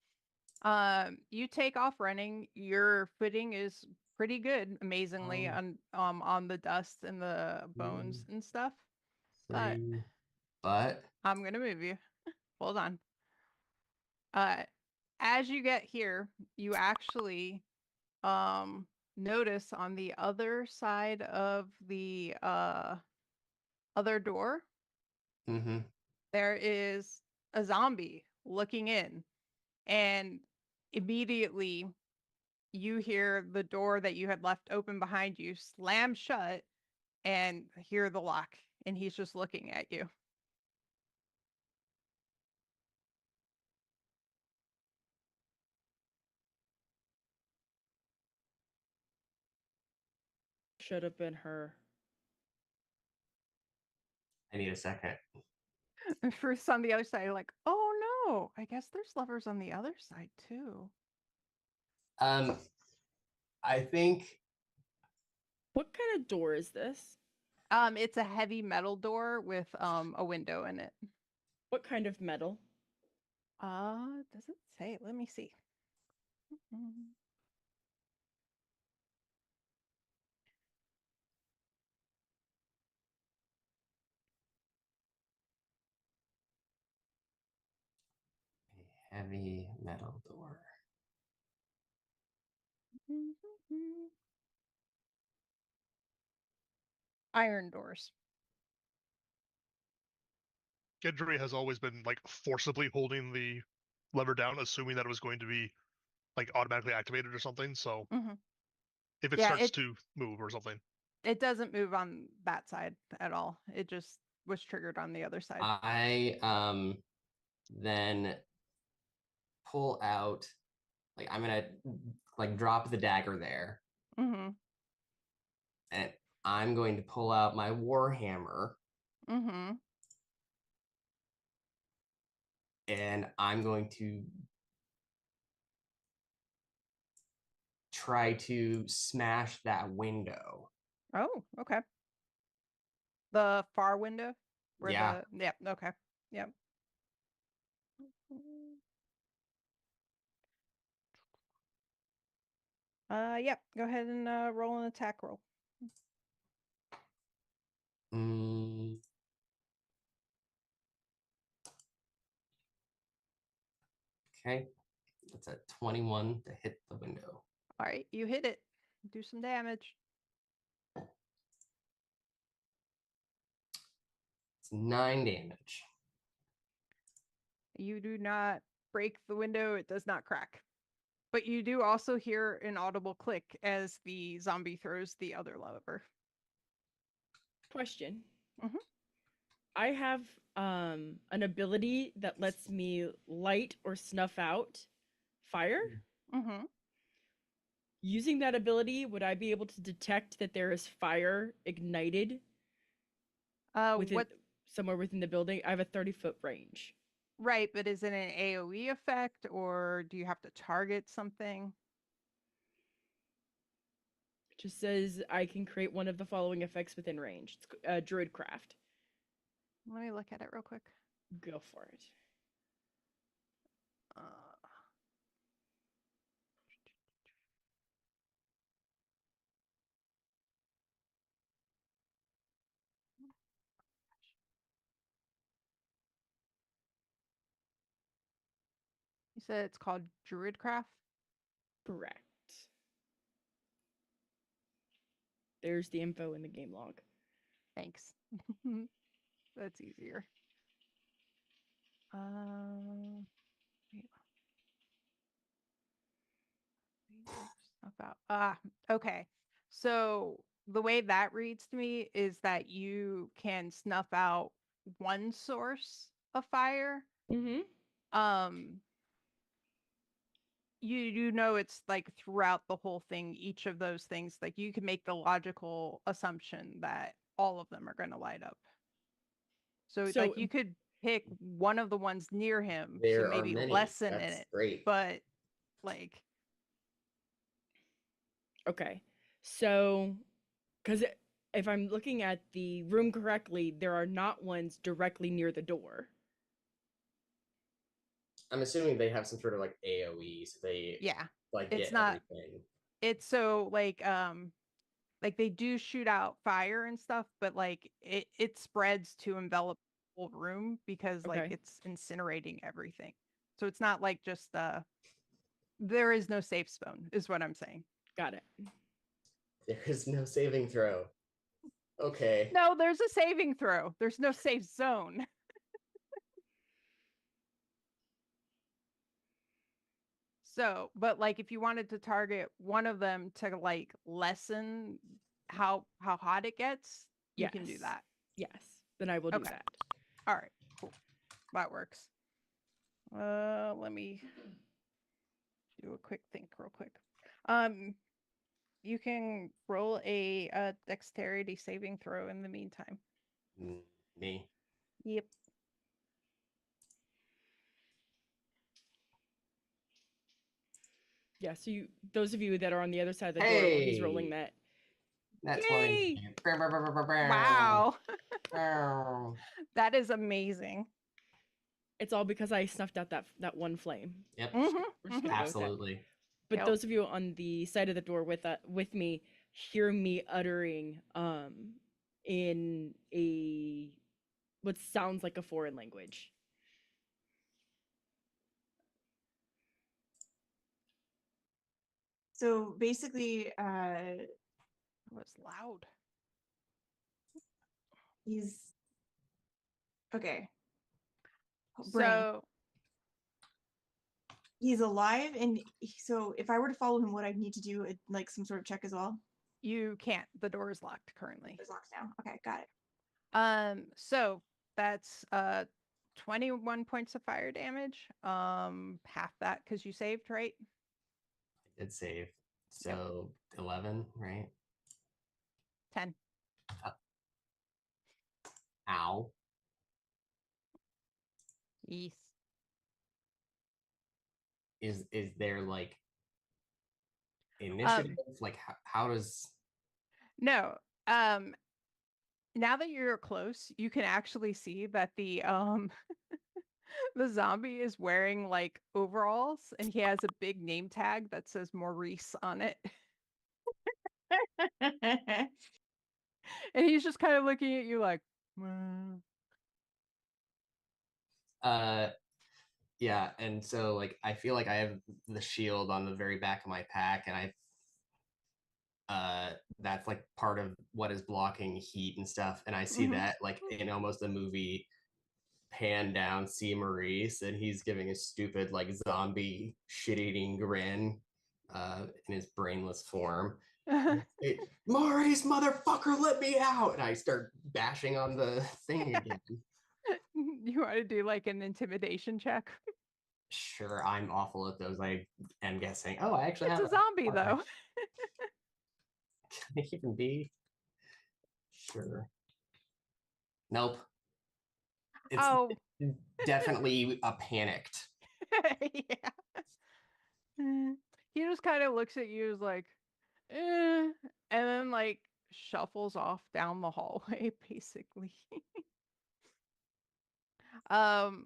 You take off running. Your footing is pretty good, amazingly, on the dust and the bones and stuff. But 3, but I'm gonna move you. Hold on. As you get here, you actually notice on the other side of the other door, there is a zombie looking in, and immediately you hear the door that you had left open behind you slam shut and hear the lock, and he's just looking at you. Should have been her. I need a second. And Fruith's on the other side, like, oh no, I guess there's lovers on the other side too. I think What kind of door is this? It's a heavy metal door with a window in it. What kind of metal? Does it say? Let me see. a heavy metal door. Iron doors. Gendry has always been like forcibly holding the lever down, assuming that it was going to be like automatically activated or something. So if it starts to move or something, it doesn't move on that side at all. It just was triggered on the other side. I then pull out, like I'm gonna like drop the dagger there, and I'm going to pull out my warhammer, and I'm going to try to smash that window. Oh, okay. The far window? Where Yeah. Yeah, okay. Yep. Yep. Go ahead and roll an attack roll. Mm. Okay, that's a 21 to hit the window. All right, you hit it. Do some damage. It's 9 damage. You do not break the window. It does not crack. But you do also hear an audible click as the zombie throws the other lever. Question. Mhm. I have an ability that lets me light or snuff out fire. Mm-hmm. Using that ability, would I be able to detect that there is fire ignited within What? somewhere within the building? I have a 30-foot range. Right, but is it an AOE effect, or do you have to target something? It just says I can create one of the following effects within range. It's Druidcraft. Let me look at it real quick. Go for it. Uh, you said it's called Druidcraft? Correct. There's the info in the game log. Thanks. That's easier. Wait. About okay. So the way that reads to me is that you can snuff out one source of fire. Mm-hmm. You know it's like throughout the whole thing, each of those things, like you can make the logical assumption that all of them are going to light up. So like you could pick one of the ones near him There to are maybe many. lessen in That's it, great. but like Okay. So, because if I'm looking at the room correctly, there are not ones directly near the door. I'm assuming they have some sort of like AoE, so they yeah, like it's get not everything. it's so like they do shoot out fire and stuff, but like it spreads to envelop the whole room because like Okay. it's incinerating everything. So it's not like just there is no safe zone is what I'm saying. Got it. There is no saving throw. Okay. No, there's a saving throw. There's no safe zone. So, but like if you wanted to target one of them to like lessen how hot it gets, you can do Yes. that. Yes. Then I will do Okay. that. All right, cool. That works. Let me do a quick think real quick. You can roll a dexterity saving throw in the meantime. Me. Yep. Yeah, so those of you that are on the other side of the door, while he's rolling Hey! that. That's Yay! Wow. That is amazing. It's all because I snuffed out that one flame. Yep. Mhm, We're just gonna go with that. Absolutely. But Yep. those of you on the side of the door with me hear me uttering in a what sounds like a foreign language. So basically, It was loud. he's okay. Brain. So He's alive, and so if I were to follow him, what I need to do, like some sort of check as well. you can't. The door is locked currently. It's locked now. Okay, got it. So that's 21 points of fire damage. Half that because you saved, right? I did save. So 11, right? 10. Ow. Yes. Is there like initiative? Like how does No. Now that you're close, you can actually see that the The zombie is wearing like overalls and he has a big name tag that says Maurice on it. And he's just kind of looking at you like, "Mm." Yeah, and so like I feel like I have the shield on the very back of my pack, and that's like part of what is blocking heat and stuff. And I see Mhm. that like in almost a movie pan down, see Maurice, and he's giving a stupid like zombie shit-eating grin in his brainless form. Maurice, motherfucker, let me out! And I start bashing on the thing again. You want to do like an intimidation check? Sure, I'm awful at those. I am guessing. Oh, I actually It's have a zombie partner. though. Can it even be? Sure. Nope. It's Oh, definitely a panicked. yeah. He just kind of looks at you as like, and then like shuffles off down the hallway, basically. All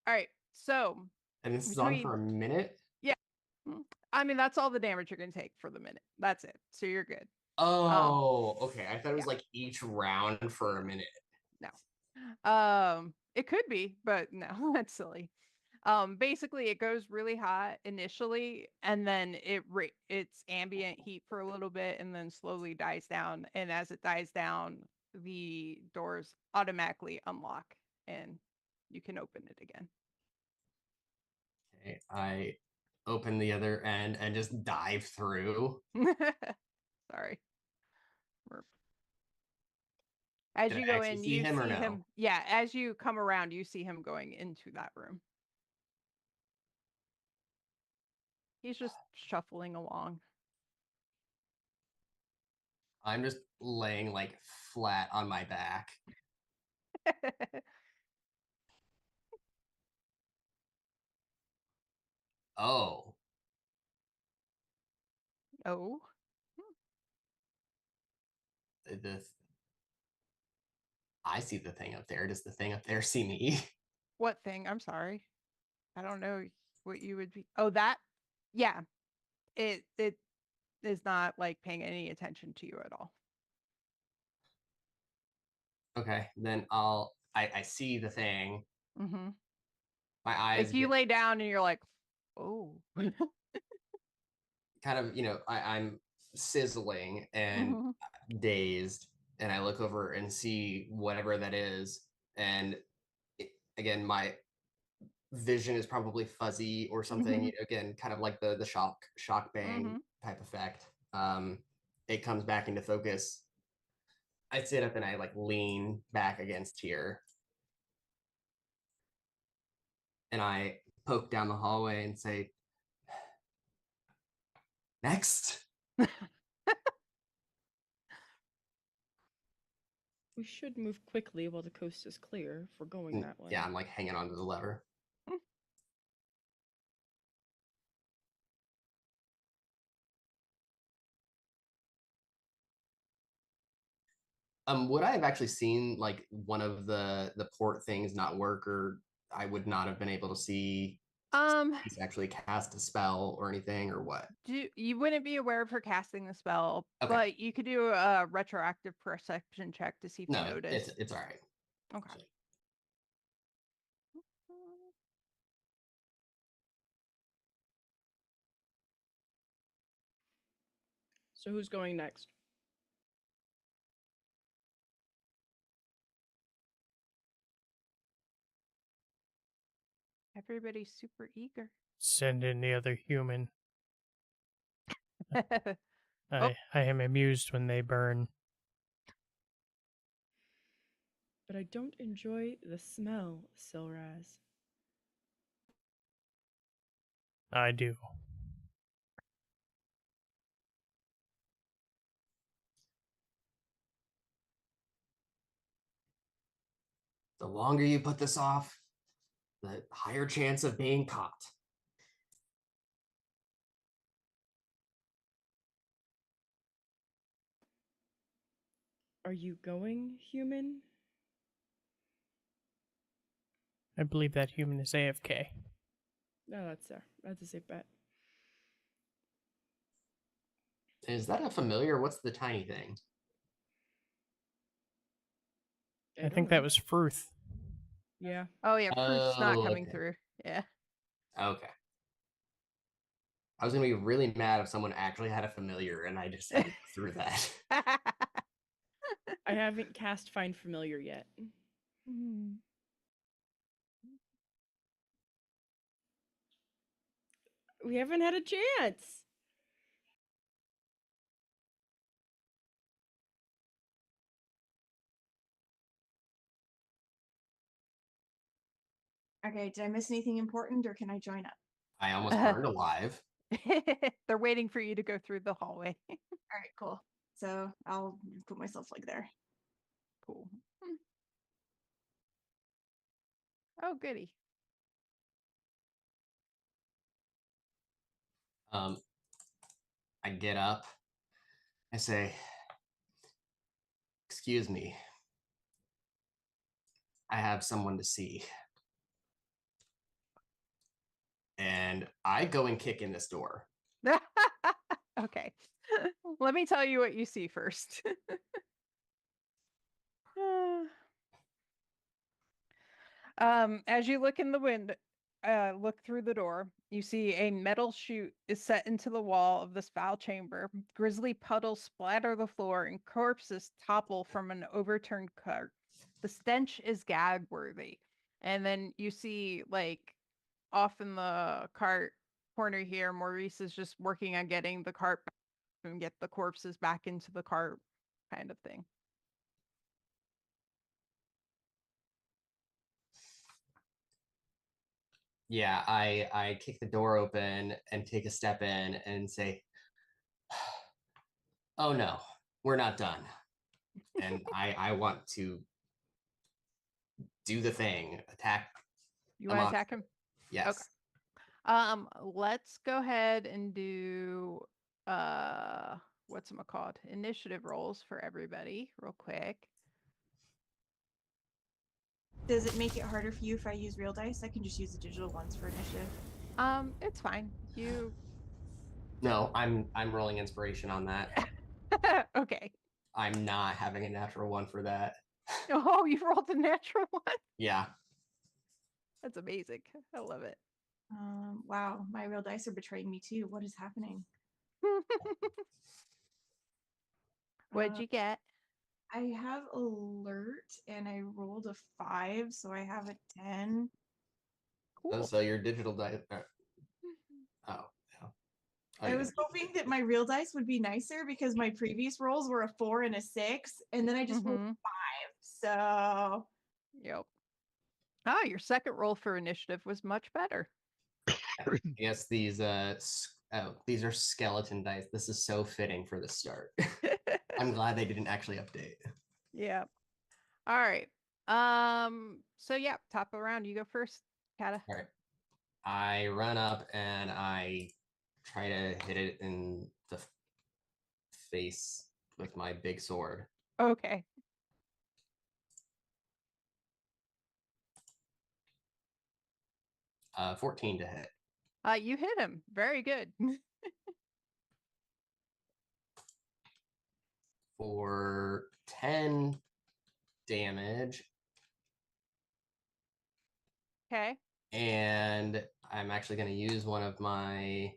right. So And this is on for a between, minute. I mean, that's all the damage you're gonna take for the minute. That's it. So you're good. Oh, okay. I thought it was yeah. like each round for a minute. It could be, but no, that's silly. Basically it goes really hot initially and then it's ambient heat for a little bit and then slowly dies down, and as it dies down the doors automatically unlock and you can open it again. Okay, I open the other end and just dive through. Sorry. Merp. As Did you I go actually in see you him or see no? him, yeah, as you come around you see him going into that room. He's just shuffling along. I'm just laying like flat on my back. Oh, Oh, the I see the thing up there. Does the thing up there see me? what thing? I'm sorry. I don't know what you would be. Oh, that? Yeah. It is not like paying any attention to you at all. Okay, then I see the thing. Mm-hmm. My eyes Like you get lay down and you're like, oh. kind of, I'm sizzling and Mhm. dazed, and I look over and see whatever that is, and again, my vision is probably fuzzy or something. Mhm. Again, kind of like the shock bang Mhm. type effect. It comes back into focus. I sit up and I like lean back against here, and I poke down the hallway and say, "Next." We should move quickly while the coast is clear if we're going that way. Yeah, I'm like hanging onto the lever. Would I have actually seen like one of the port things not work, or I would not have been able to see Um, he's actually cast a spell or anything, or what? you wouldn't be aware of her casting the spell, Okay. but you could do a retroactive perception check to see if you No, notice. it's all right. Okay. So who's going next? Everybody's super eager. Send in the other human. Oh. I am amused when they burn. But I don't enjoy the smell, Silraz. I do. The longer you put this off, the higher chance of being caught. Are you going, human? I believe that human is AFK. No, that's a safe bet. Is that a familiar? What's the tiny thing? I don't think know. that was Fruth. Yeah. Oh yeah, Fruit's not Oh, coming okay. through. Yeah. Okay. I was gonna be really mad if someone actually had a familiar and I just had to go through that. I haven't cast Find Familiar yet. Hmm. We haven't had a chance. Okay, did I miss anything important or can I join up? I almost burned alive. They're waiting for you to go through the hallway. All right, cool. So I'll put myself like there. Cool. Hmm. Oh, goody. I get up. I say, "Excuse me. I have someone to see." And I go and kick in this door. Okay. Let me tell you what you see first. As you look in the window, look through the door, you see a metal chute is set into the wall of this foul chamber. Grisly puddles splatter the floor and corpses topple from an overturned cart. The stench is gag worthy. And then you see, like, off in the cart corner here, Maurice is just working on getting the cart back and get the corpses back into the cart, kind of thing. Yeah, I kick the door open and take a step in and say, "Oh no, we're not done." And I want to do the thing, attack You the want to attack monster. him? Yes. Let's go ahead and do what's it called? Initiative rolls for everybody, real quick. Does it make it harder for you if I use real dice? I can just use the digital ones for initiative. It's fine. You No, I'm rolling inspiration on that. okay. I'm not having a natural one for that. Oh, you rolled a natural one. Yeah. That's amazing. I love it. Wow, my real dice are betraying me too. What is happening? What'd Uh, you get? I have alert and I rolled a 5, so I have a 10. Cool. So your digital dice. Oh, yeah. Oh, I you was didn't- hoping that my real dice would be nicer because my previous rolls were a 4 and a 6, and then I just rolled Mhm. 5. So Yep. Oh, your second roll for initiative was much better. Yes, these these are skeleton dice. This is so fitting for the start. I'm glad they didn't actually update. Yeah. All right. So yeah, top of round, you go first, Kata. All right. I run up and I try to hit it in the face with my big sword. Okay. 14 to hit. You hit him. Very good. For 10 damage. Okay. And I'm actually going to use one of my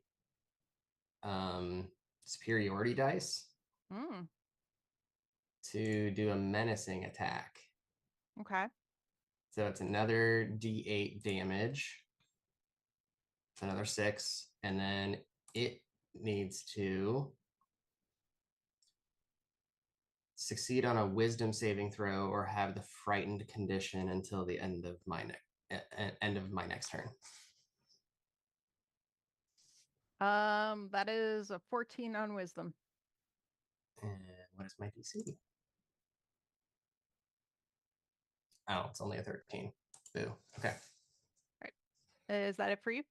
superiority dice Mm, to do a menacing attack. okay. So it's another d8 damage. It's another 6. And then it needs to succeed on a wisdom saving throw or have the frightened condition until the end of my next turn. That is a 14 on wisdom. And what is my DC? Oh, it's only a 13. Boo. Okay. Is that it for you?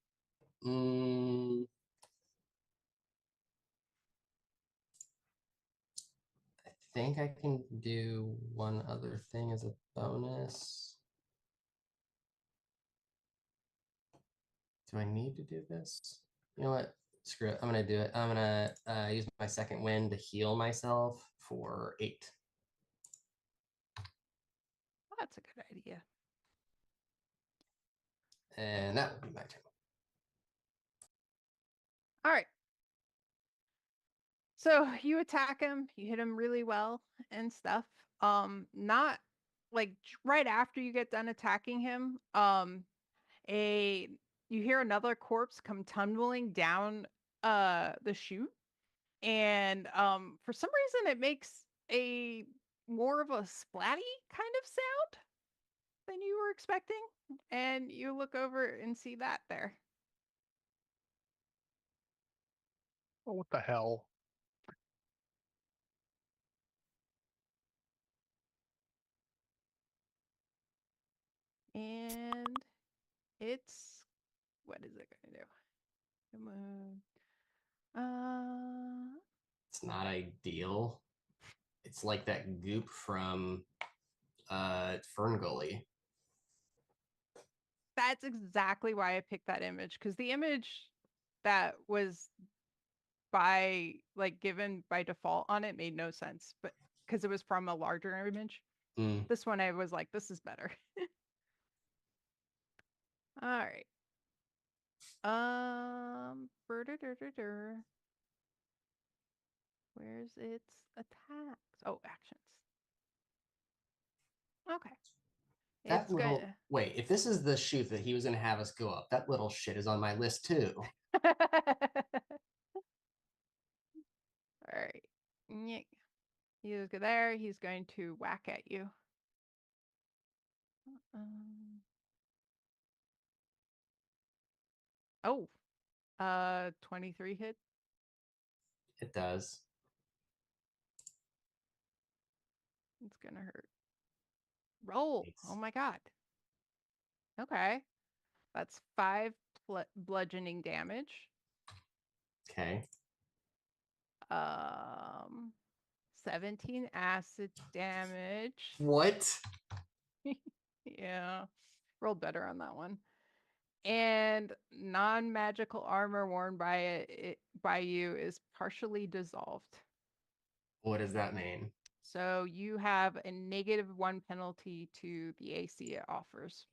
I think I can do one other thing as a bonus. Do I need to do this? You know what? Screw it. I'm gonna do it. I'm gonna use my second wind to heal myself for 8. That's a good idea. And that will be my turn. All right. So you attack him, you hit him really well and stuff. Not like right after you get done attacking him, you hear another corpse come tumbling down the chute, and for some reason it makes a more of a splatty kind of sound than you were expecting, and you look over and see that there. Oh, what the hell? And it's, what is it gonna do? Come on. It's not ideal. It's like that goop from Fern Gully. That's exactly why I picked that image, because the image that was given by default on it made no sense, but because it was from a larger image. Mm. This one I was like, this is better. All right. Where's its attacks? Oh, actions. Okay. That It's little gonna wait, if this is the chute that he was gonna have us go up, that little shit is on my list too. All right. Nyeh. He's there. He's going to whack at you. Oh, 23 hit. It does. It's gonna hurt. Roll. Oh Yikes. my god. Okay. That's 5 bludgeoning damage. Okay. 17 acid damage. What? Yeah. Rolled better on that one. And non-magical armor worn by you is partially dissolved. What does that mean? So you have a -1 penalty to the AC it offers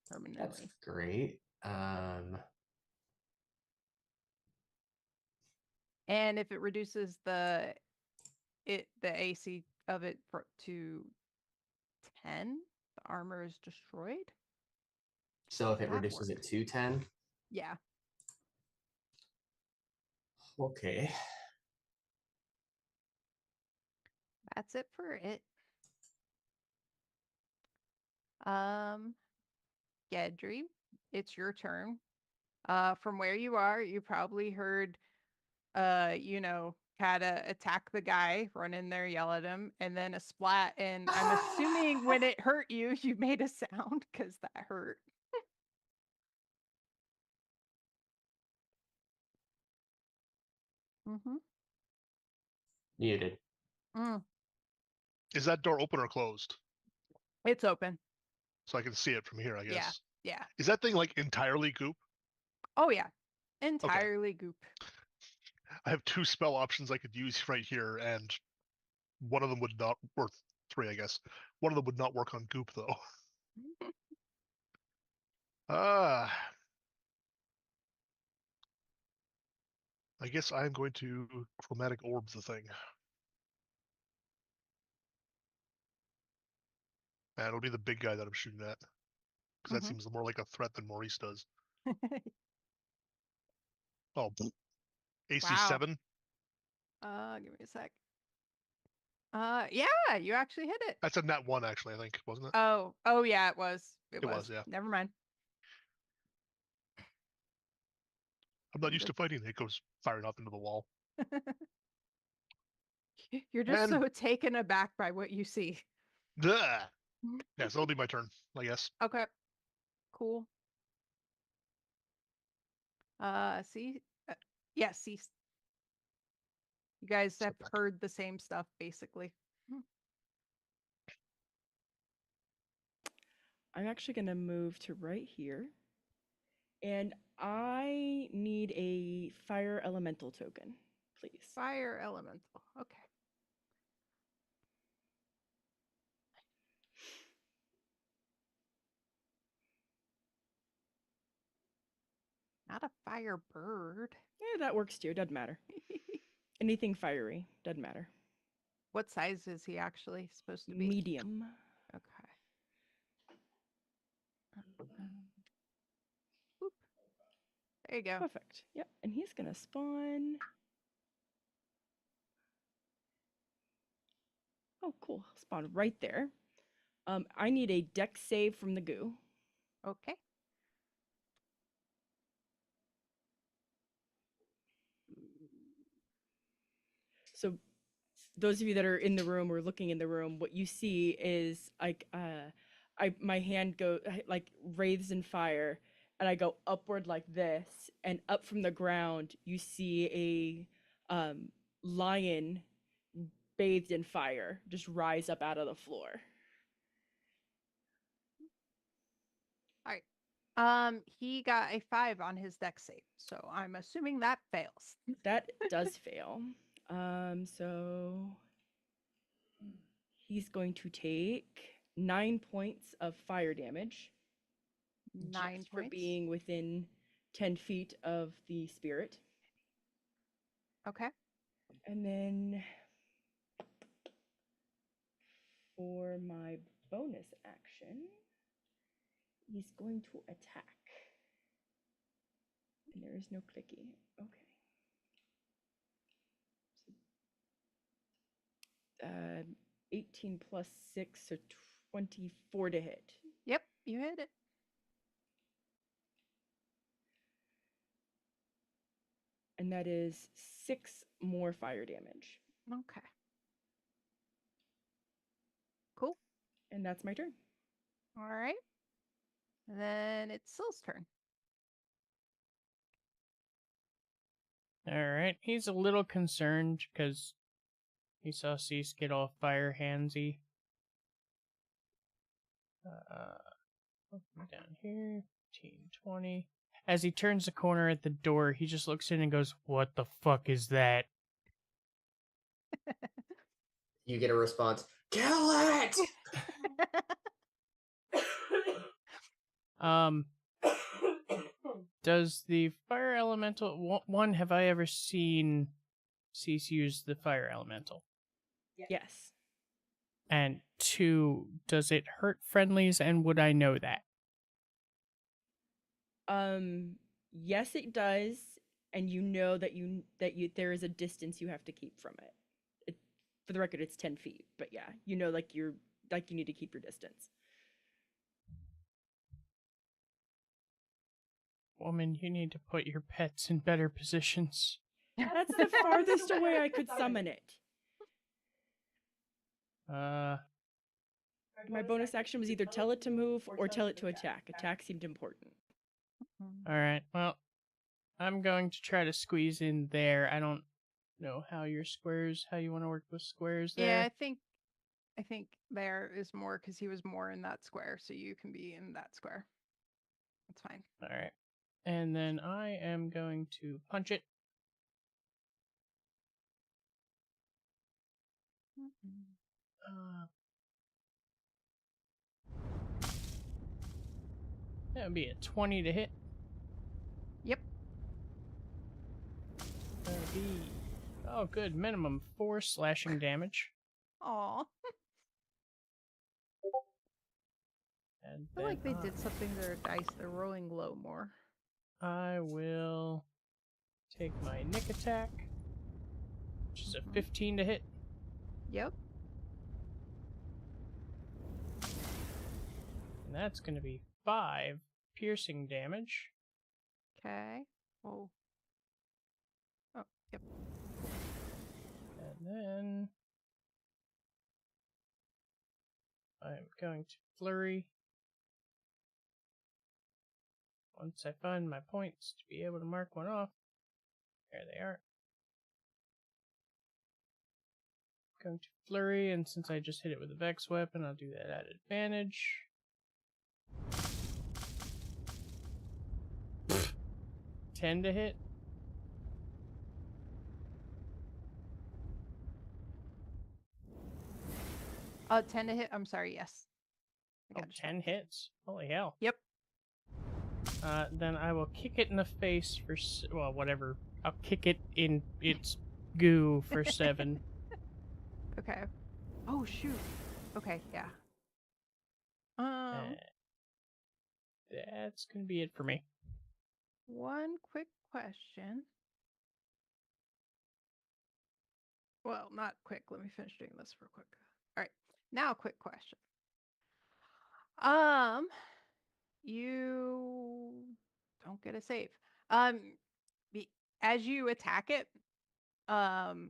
That's permanently. great. And if it reduces the AC of it to 10, the armor is destroyed. So if it That reduces it works. to 10, Yeah. okay. That's it for it. Gedry, it's your turn. From where you are, you probably heard Kata attack the guy, run in there, yell at him, and then a splat. And I'm assuming when it hurt you, you made a sound because that hurt. Mm-hmm. Muted. Is that door open or closed? It's open. So I can see it from here, I guess. Yeah. Is that thing like entirely goop? Oh yeah. Entirely goop. I have 2 spell options I could use right here, and one of them would not, or 3, I guess. One of them would not work on goop, though. I guess I'm going to chromatic orb the thing. And it'll be the big guy that I'm shooting at. Because that seems more like a threat than Maurice does. Oh, AC Wow. 7? Give me a sec. Yeah, you actually hit it. That's a nat 1, actually, I think, wasn't it? Oh yeah, it was. It was, yeah. Never mind. I'm not used to fighting. It goes firing off into the wall. You're just And- so taken aback by what you see. Duh! Yeah, so it'll be my turn, I guess. Okay. Cool. See? Yeah, see. You guys have heard the same stuff, basically. I'm actually going to move to right here. And I need a fire elemental token, please. Fire elemental. Okay. Not a fire bird. Yeah, that works too. Doesn't matter. Anything fiery, doesn't matter. What size is he actually supposed to be? Medium. Okay. Boop. There you go. Perfect. Yep. And he's gonna spawn. Oh, cool. Spawn right there. I need a deck save from the goo. Okay. So those of you that are in the room or looking in the room, what you see is like my hand go like wraiths in fire, and I go upward like this, and up from the ground you see a lion bathed in fire just rise up out of the floor. He got a 5 on his deck save, so I'm assuming that fails. That does fail. So he's going to take 9 points of fire damage. 9 just for points. being within 10 feet of the spirit. Okay. And then for my bonus action, he's going to attack. And there is no clicky. Okay. So, 18 plus 6, so 24 to hit. Yep, you hit it. And that is 6 more fire damage. Okay. Cool. And that's my turn. All right. And then it's Syl's turn. All right. He's a little concerned because he saw Cease get all fire handsy. Looking down here, 15, 20. As he turns the corner at the door, he just looks in and goes, "What the fuck is that?" You get a response. Kill it! Does the fire elemental one, have I ever seen Cease use the fire elemental? Yes. And 2, does it hurt friendlies, and would I know that? Yes, it does, and you know that there is a distance you have to keep from it. For the record, it's 10 feet, but yeah, you know, you need to keep your distance. Woman, you need to put your pets in better positions. That's the farthest away I could summon it. My bonus action was either tell it to move or tell it to attack. Attack seemed important. Alright, well, I'm going to try to squeeze in there. I don't know how you want to work with squares there. Yeah, I think there is more because he was more in that square, so you can be in that square. That's fine. Alright. And then I am going to punch it. That would be a 20 to hit. Yep. That would be... Oh, good. Minimum 4 slashing damage. Aw. And I feel like they then did something to their dice. They're rolling low more. I will take my Nick attack, which is a 15 to hit. Yep. And that's going to be 5 piercing damage. Okay. Oh. Oh, yep. And then I'm going to flurry. Once I find my points to be able to mark one off. There they are. Going to flurry, and since I just hit it with a Vex weapon, I'll do that at advantage. 10 to hit. 10 to hit. I'm sorry. Yes. I Oh, got you. 10 hits. Holy hell. Yep. Then I will kick it in the face for well, whatever. I'll kick it in its goo for 7. Okay. Oh shoot. Okay. Yeah. That's gonna be it for me. One quick question. Well, not quick. Let me finish doing this real quick. All right. Now, a quick question. You don't get a save. As you attack it, flashes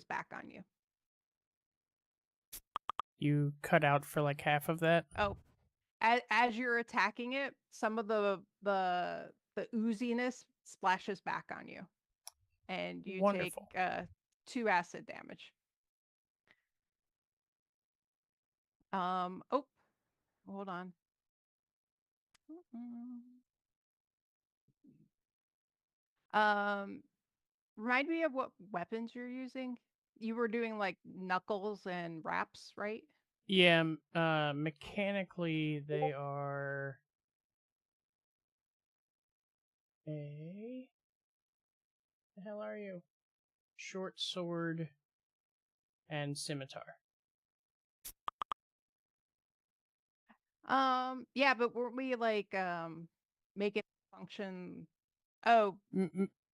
back on you. You cut out for like half of that. Oh, as you're attacking it, some of the ooziness splashes back on you, and you Wonderful. take 2 acid damage. Oh, hold on. Remind me of what weapons you're using. You were doing like knuckles and wraps, right? Yeah, mechanically they are a... The hell are you? Short sword and scimitar. Yeah, but weren't we like make it function? Oh,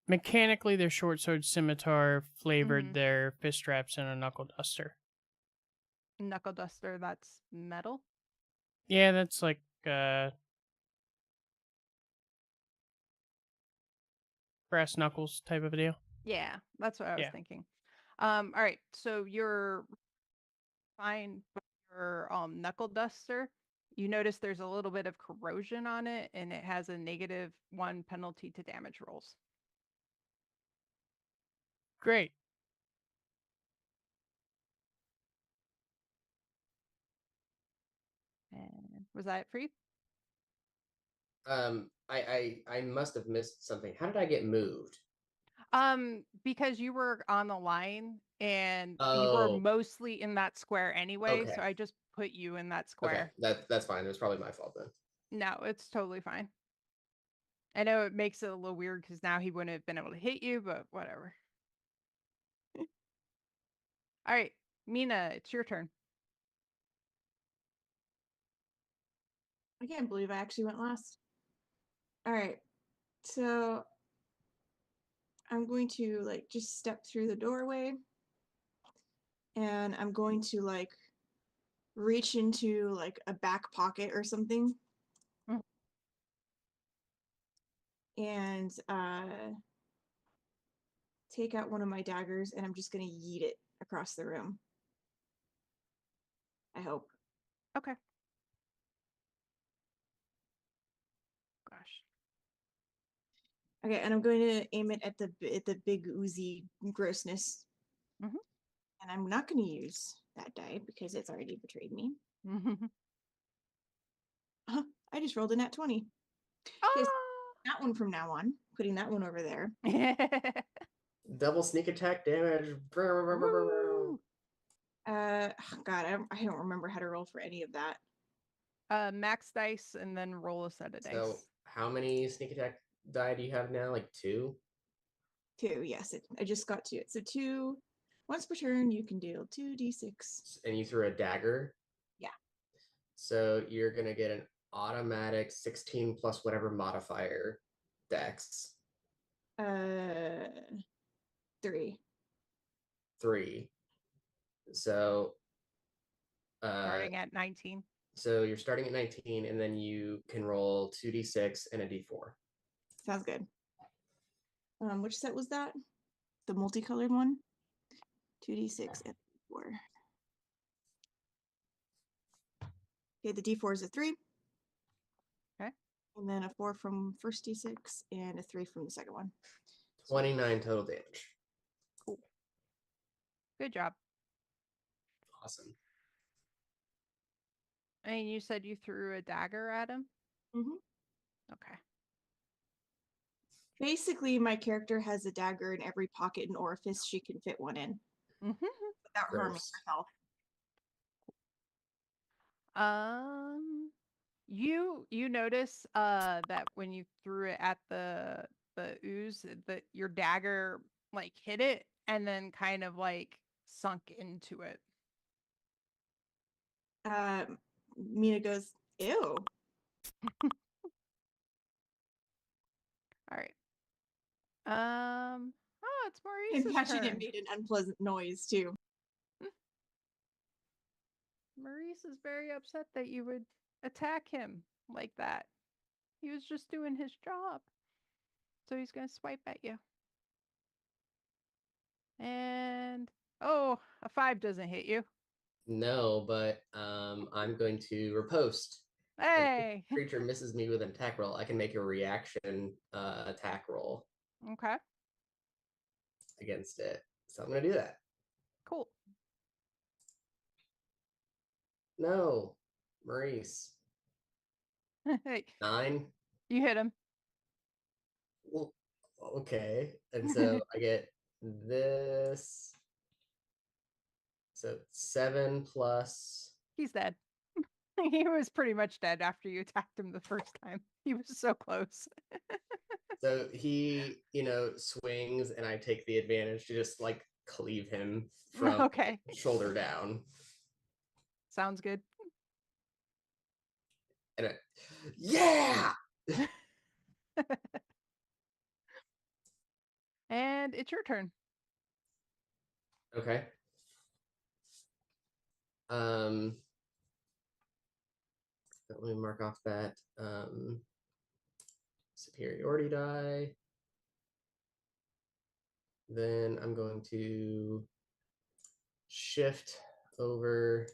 Mechanically, they're short sword scimitar flavored. Mhm. Their fist straps and a knuckle duster. knuckle duster. That's metal. Yeah, that's like brass knuckles type of a deal. Yeah, that's what I was Yeah. thinking. All right, so you're fine with your knuckle duster. You notice there's a little bit of corrosion on it, and it has a -1 penalty to damage rolls. Great. And was that it for you? I must have missed something. How did I get moved? Because you were on the line and you were Oh, mostly in that square anyway, okay. so I just put you in that Okay, square. that's fine. It was probably my fault then. No, it's totally fine. I know it makes it a little weird because now he wouldn't have been able to hit you, but whatever. All right, Mina, it's your turn. I can't believe I actually went last. All right. So I'm going to like just step through the doorway and I'm going to like reach into like a back pocket or something. Mhm. And take out one of my daggers and I'm just going to yeet it across the room. I hope. Okay. Gosh. Okay, and I'm going to aim it at the big oozy grossness. Mhm. And I'm not going to use that die because it's already betrayed me. I just rolled a nat 20. Okay, so that one from now on, putting that one over there. Double sneak attack damage. Woo! God, I don't remember how to roll for any of that. Max dice and then roll a set of dice. So how many sneak attack die do you have now? Like 2? 2, yes. I just got to it. So 2, once per turn, you can deal 2d6. And you threw a dagger? Yeah. So you're gonna get an automatic 16 plus whatever modifier dex. 3. 3. So Starting at 19. so you're starting at 19 and then you can roll 2d6 and a d4. Sounds good. Which set was that? The multicolored one? 2d6 and 4. Okay, the d4 is a 3. Okay. And then a 4 from first d6 and a 3 from the second one. 29 total damage. Cool. Good job. Awesome. And you said you threw a dagger at him? Mm-hmm. Okay. Basically, my character has a dagger in every pocket and orifice she can fit one in Mhm. without harming Gross. herself. You notice that when you threw it at the ooze, that your dagger like hit it and then kind of like sunk into it. Mina goes, ew. All right. Oh, it's Maurice's Imagine turn. it made an unpleasant noise too. Maurice is very upset that you would attack him like that. He was just doing his job. So he's going to swipe at you. And oh, a 5 doesn't hit you. No, but I'm going to riposte. And if Hey. the creature misses me with an attack roll, I can make a reaction attack roll Okay. against it. So I'm gonna do that. Cool. No, Maurice. Hey, 9. you hit him. Well, okay. And so I get this. So 7 plus. He's dead. He was pretty much dead after you attacked him the first time. He was so close. So he, swings, and I take the advantage to just like cleave him from Okay. shoulder down. Sounds good. And yeah. And it's your turn. Okay. Let me mark off that superiority die. Then I'm going to shift over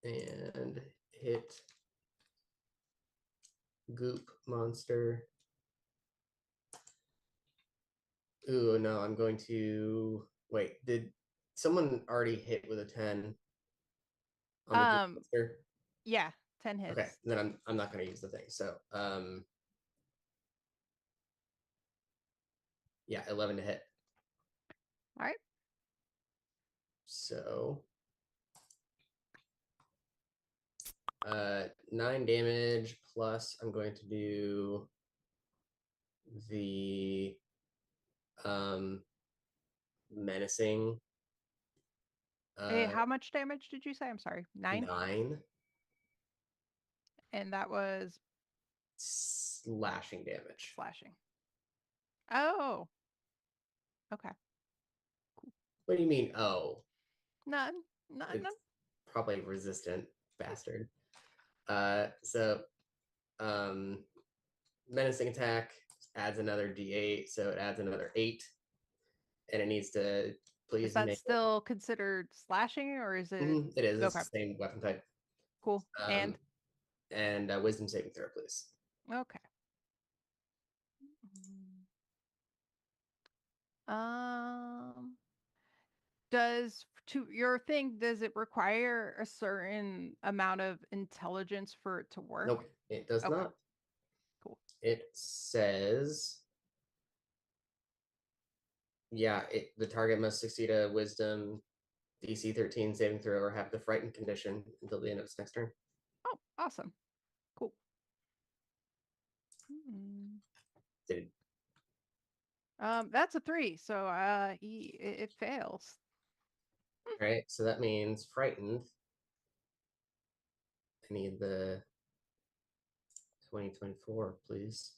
and hit goop monster. Ooh, no, I'm going to wait. Did someone already hit with a 10 on the goop monster? Yeah, 10 hits. Okay, then I'm not going to use the thing. So yeah, 11 to hit. All right. So 9 damage plus I'm going to do the menacing. Hey, how much damage did you say? I'm sorry. 9? 9 And that was slashing damage. slashing. Oh. Okay. What do you mean? Oh, None. it's probably resistant bastard. So menacing attack adds another d8, so it adds another 8, and it needs to please Is that make still considered slashing, or is it? Mhm, it is. It's Okay. the same weapon type. Cool. And Wisdom saving throw, please. okay. Does it require a certain amount of intelligence for it to work? Nope, it does Okay. not. Cool. It says, yeah, the target must succeed a Wisdom DC 13 saving throw or have the frightened condition until the end of its next turn. Oh, awesome. Cool. Did That's a 3, so it fails. All right, so that means frightened. I need the 2024, please.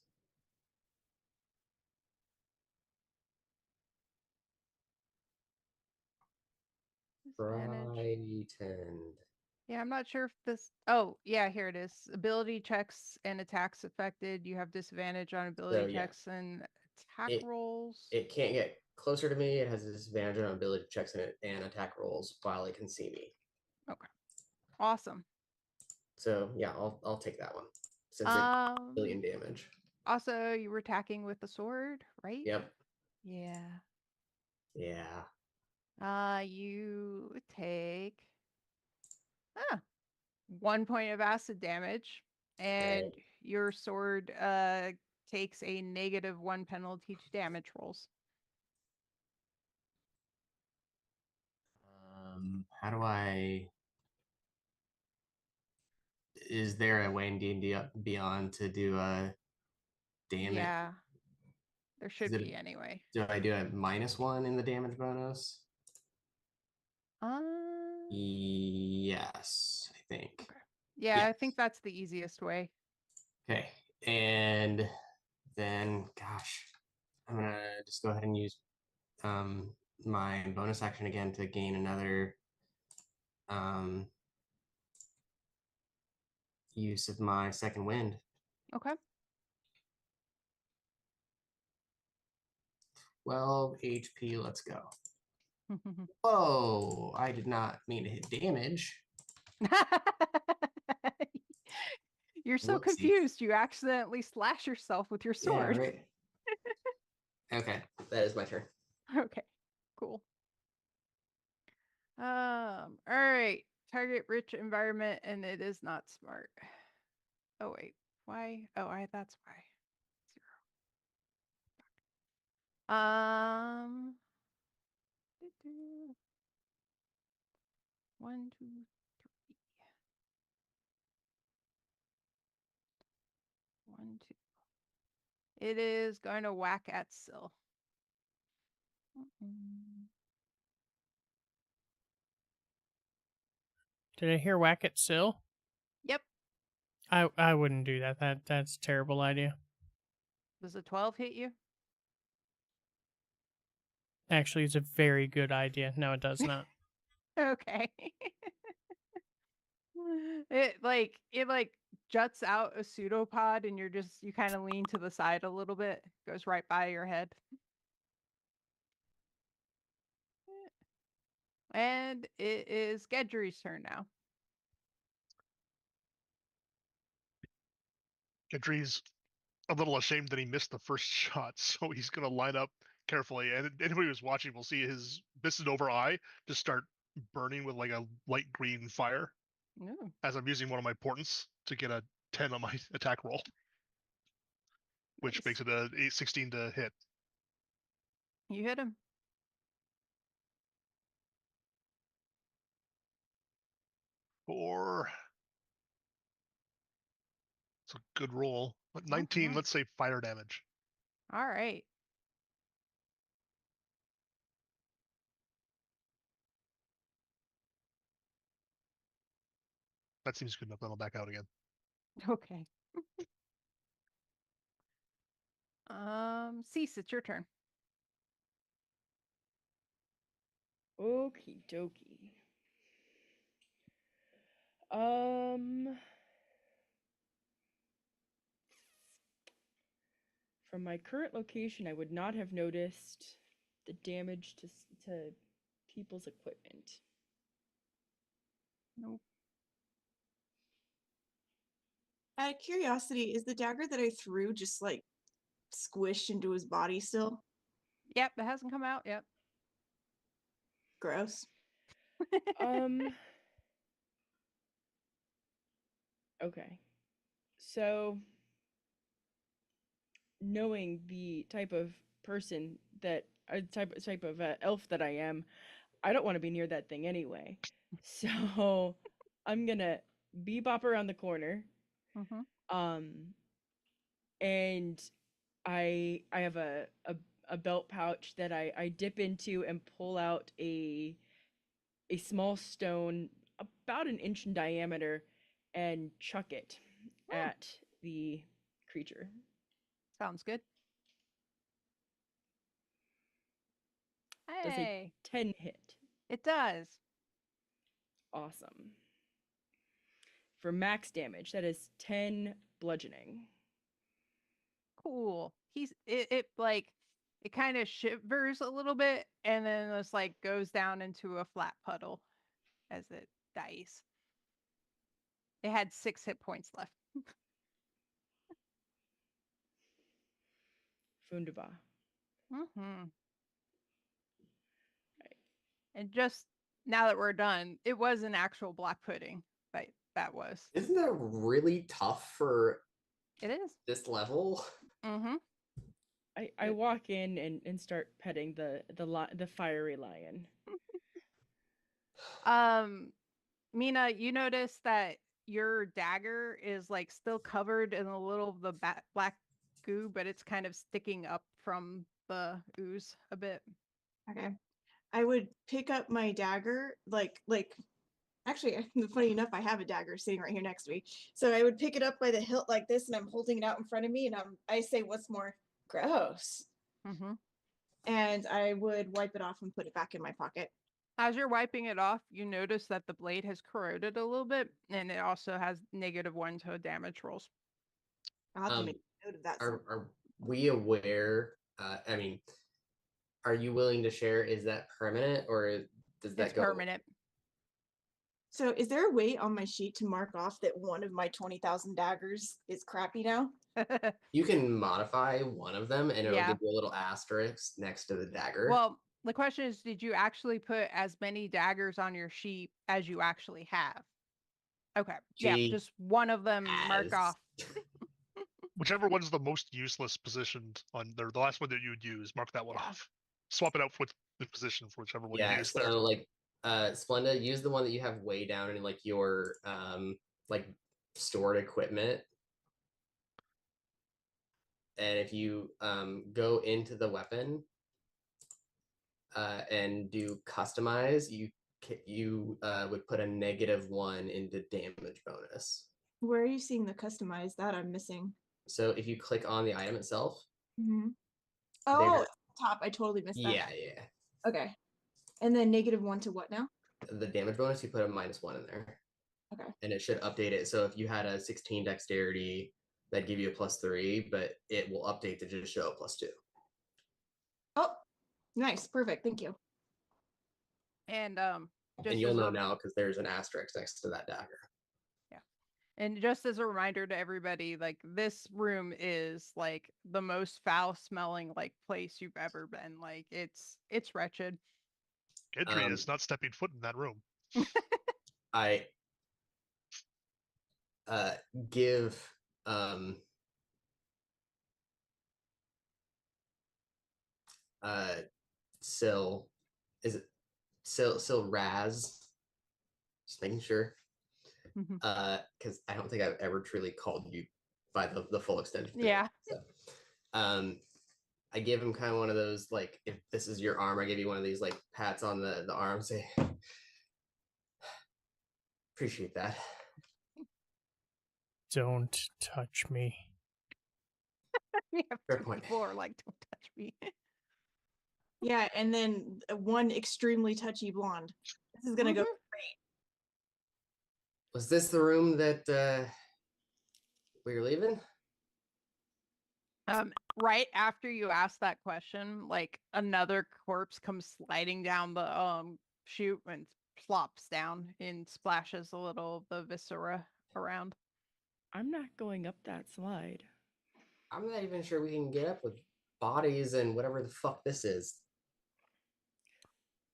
Disadvantage. Frightened. Yeah, I'm not sure if this. Oh, yeah, here it is. Ability checks and attacks affected. You have disadvantage on ability yeah. checks and attack rolls. It can't get closer to me. It has a disadvantage on ability checks and attack rolls while it can see me. Okay. Awesome. So yeah, I'll take that one since it's a billion damage. Also, you were attacking with the sword, right? Yep. Yeah. Yeah. You take 1 point of acid damage, and Your sword takes a -1 penalty to damage rolls. How do I? Is there a way in D&D Beyond to do a damage? Yeah, there should it- be anyway. Do I do a -1 in the damage bonus? Yes, I think. Okay. Yeah, I think that's the easiest way. Okay, and then, gosh, I'm gonna just go ahead and use my bonus action again to gain another use of my second wind. Okay. 12 HP. Let's go. Whoa! I did not mean to hit damage. You're so Whoopsie. confused. You accidentally slash yourself with your sword. Yeah, right. Okay, that is my turn. Okay, cool. All right. Target rich environment, and it is not smart. Oh wait, why? Oh, that's why. 0. doo-doo. 1, 2, 3. 1, 2. It is going to whack at Syl. Did I hear whack at Syl? Yep. I wouldn't do that. That's a terrible idea. Does a 12 hit you? Actually, it's a very good idea. No, it does not. Okay. it juts out a pseudopod, and you kind of lean to the side a little bit. Goes right by your head. And it is Gedry's turn now. Gedry's a little ashamed that he missed the first shot, so he's going to line up carefully. And anybody who's watching will see his misted over eye just start burning with like a light green fire Ooh, as I'm using one of my portents to get a 10 on my attack roll, which nice. makes it a 16 to hit. You hit him. It's a good roll. But 19, nice. let's say fire damage. All right. That seems good enough. Then I'll back out again. Okay. Cease, it's your turn. Okie dokie. From my current location, I would not have noticed the damage to people's equipment. Nope. Out of curiosity, is the dagger that I threw just like squished into his body still? Yep, it hasn't come out yet. Gross. Okay. So, knowing the type of person that type of elf that I am, I don't want to be near that thing anyway. So, I'm gonna bebop around the corner. And I have a belt pouch that I dip into and pull out a small stone about an inch in diameter and chuck it at the creature. Sounds good. Does Hey, a 10 hit? it does. Awesome. For max damage, that is 10 bludgeoning. Cool. It kind of shivers a little bit, and then just like goes down into a flat puddle as it dies. It had 6 hit points left. Fundaba. Right. And just now that we're done, it was an actual black pudding. That was. Isn't that really tough for It is. this level. Mm-hmm. I walk in and start petting the fiery lion. Mina, you notice that your dagger is like still covered in a little of the black goo, but it's kind of sticking up from the ooze a bit. Okay. I would pick up my dagger, actually, funny enough, I have a dagger sitting right here next to me. So I would pick it up by the hilt like this, and I'm holding it out in front of me, and I say, "What's more gross?" Mm-hmm. And I would wipe it off and put it back in my pocket. As you're wiping it off, you notice that the blade has corroded a little bit, and it also has -1 to damage rolls. I'll have to Um, make note of that. Are we aware? I mean, are you willing to share? Is that permanent or does that It's go? permanent. So, is there a way on my sheet to mark off that one of my 20,000 daggers is crappy now? You can modify one of them, and it'll Yeah. give you a little asterisk next to the dagger. Well, the question is, did you actually put as many daggers on your sheet as you actually have? Okay. Yeah, She just one of them mark has. off. Whichever one's the most useless positioned on there, the last one that you would use, mark that one Yeah. off. Swap it out with the position for whichever one you Yeah, use so there. like Splenda, use the one that you have way down in like your like stored equipment. And if you go into the weapon and do customize, you would put a -1 into damage bonus. Where are you seeing the customized? That I'm missing. So if you click on the item itself, Mm-hmm. Oh, top. I totally missed that. yeah. Okay. And then -1 to what now? The damage bonus, you put a -1 in there. Okay. And it should update it. So if you had a 16 dexterity, that'd give you a +3, but it will update to just show a +2. Oh, nice. Perfect. Thank you. And just And you'll as a know now because there's an asterisk next to that dagger. And just as a reminder to everybody, like this room is like the most foul smelling like place you've ever been. Like it's wretched. Gendry is not stepping foot in that room. I give Sil, is it Sil Raz? Just making sure. Mhm. Because I don't think I've ever truly called you by the full extent of the Yeah. name, so I give him kind of one of those, like, if this is your arm, I give you one of these like pats on the arm, say appreciate that. Don't touch me. We have Fair two point. people who are like, don't touch me. Yeah, and then one extremely touchy blonde. This is gonna go great. Was this the room that we were leaving? Right after you ask that question, like another corpse comes sliding down the chute and plops down and splashes a little of the viscera around. I'm not going up that slide. I'm not even sure we can get up with bodies and whatever the fuck this is.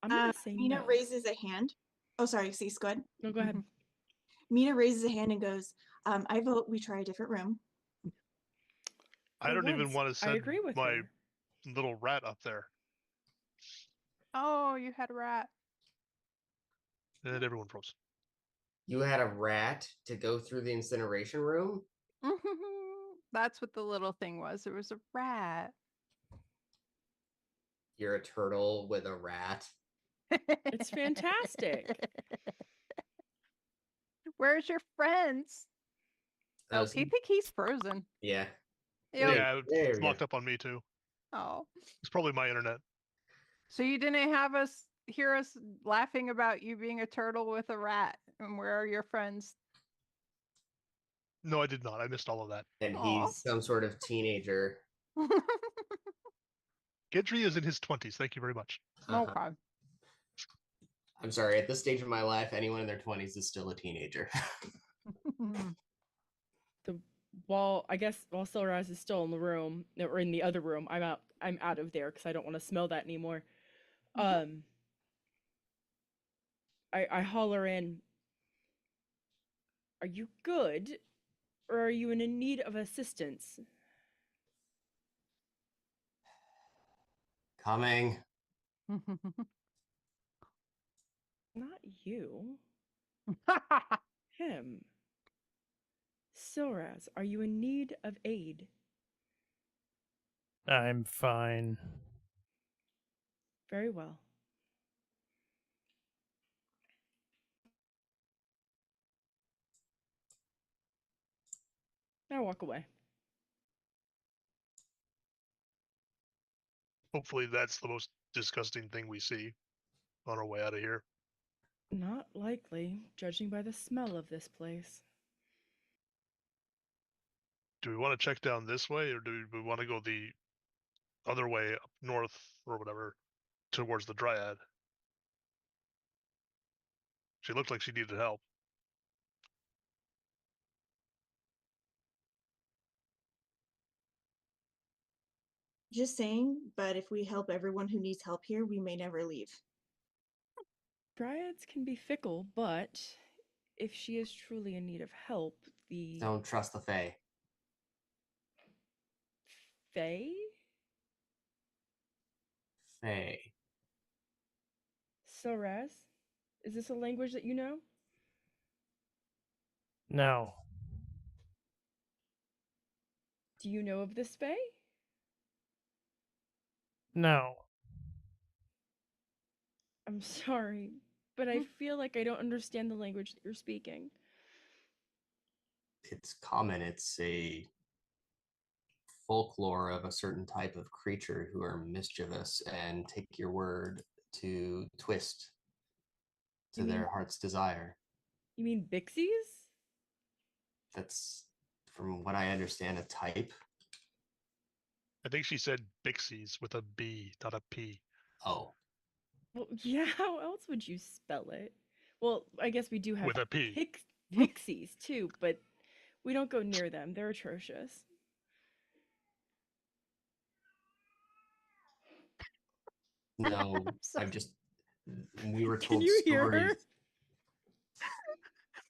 I'm gonna say Mina no. raises a hand. Oh, sorry, Cease, go ahead. No, go ahead. Mina raises a hand and goes, I vote we try a different room. I For don't even once, want to I send agree with my her. little rat up there. Oh, you had a rat. And everyone froze. You had a rat to go through the incineration room? That's what the little thing was. It was a rat. You're a turtle with a rat. It's fantastic. Where's your friends? That Oh, was- he think he's frozen. yeah. Yep. Yeah, There it's we locked go. up on me too. Oh. It's probably my internet. So you didn't have us hear us laughing about you being a turtle with a rat. And where are your friends? No, I did not. I missed all of that. And Aw. he's some sort of teenager. Gendry is in his 20s. Thank you very much. Okay. I'm sorry, at this stage of my life, anyone in their 20s is still a teenager. While Silraz is still in the room or in the other room, I'm out of there because I don't want to smell that anymore. I holler in, "Are you good?" or are you in need of assistance? Coming. Not you. Him. Silraz, are you in need of aid? I'm fine. Very well. Now walk away. Hopefully, that's the most disgusting thing we see on our way out of here. Not likely, judging by the smell of this place. Do we want to check down this way, or do we want to go the other way up north or whatever towards the Dryad? She looked like she needed help. Just saying, but if we help everyone who needs help here, we may never leave. Dryads can be fickle, but if she is truly in need of help, the Don't trust the Fae. Fae? Fae. Silraz, is this a language that you know? No. Do you know of this Fae? No. I'm sorry, but I feel like I don't understand the language that you're speaking. It's common. It's a folklore of a certain type of creature who are mischievous and take your word to twist to You their mean- heart's desire. You mean Bixies? That's, from what I understand, a type. I think she said Bixies with a B, not a P. Oh, Well, yeah, how else would you spell it? Well, I guess we do have With a P. pixies too, but we don't go near them. They're atrocious. no, sorry. I'm just. We were Can told you hear stories. her?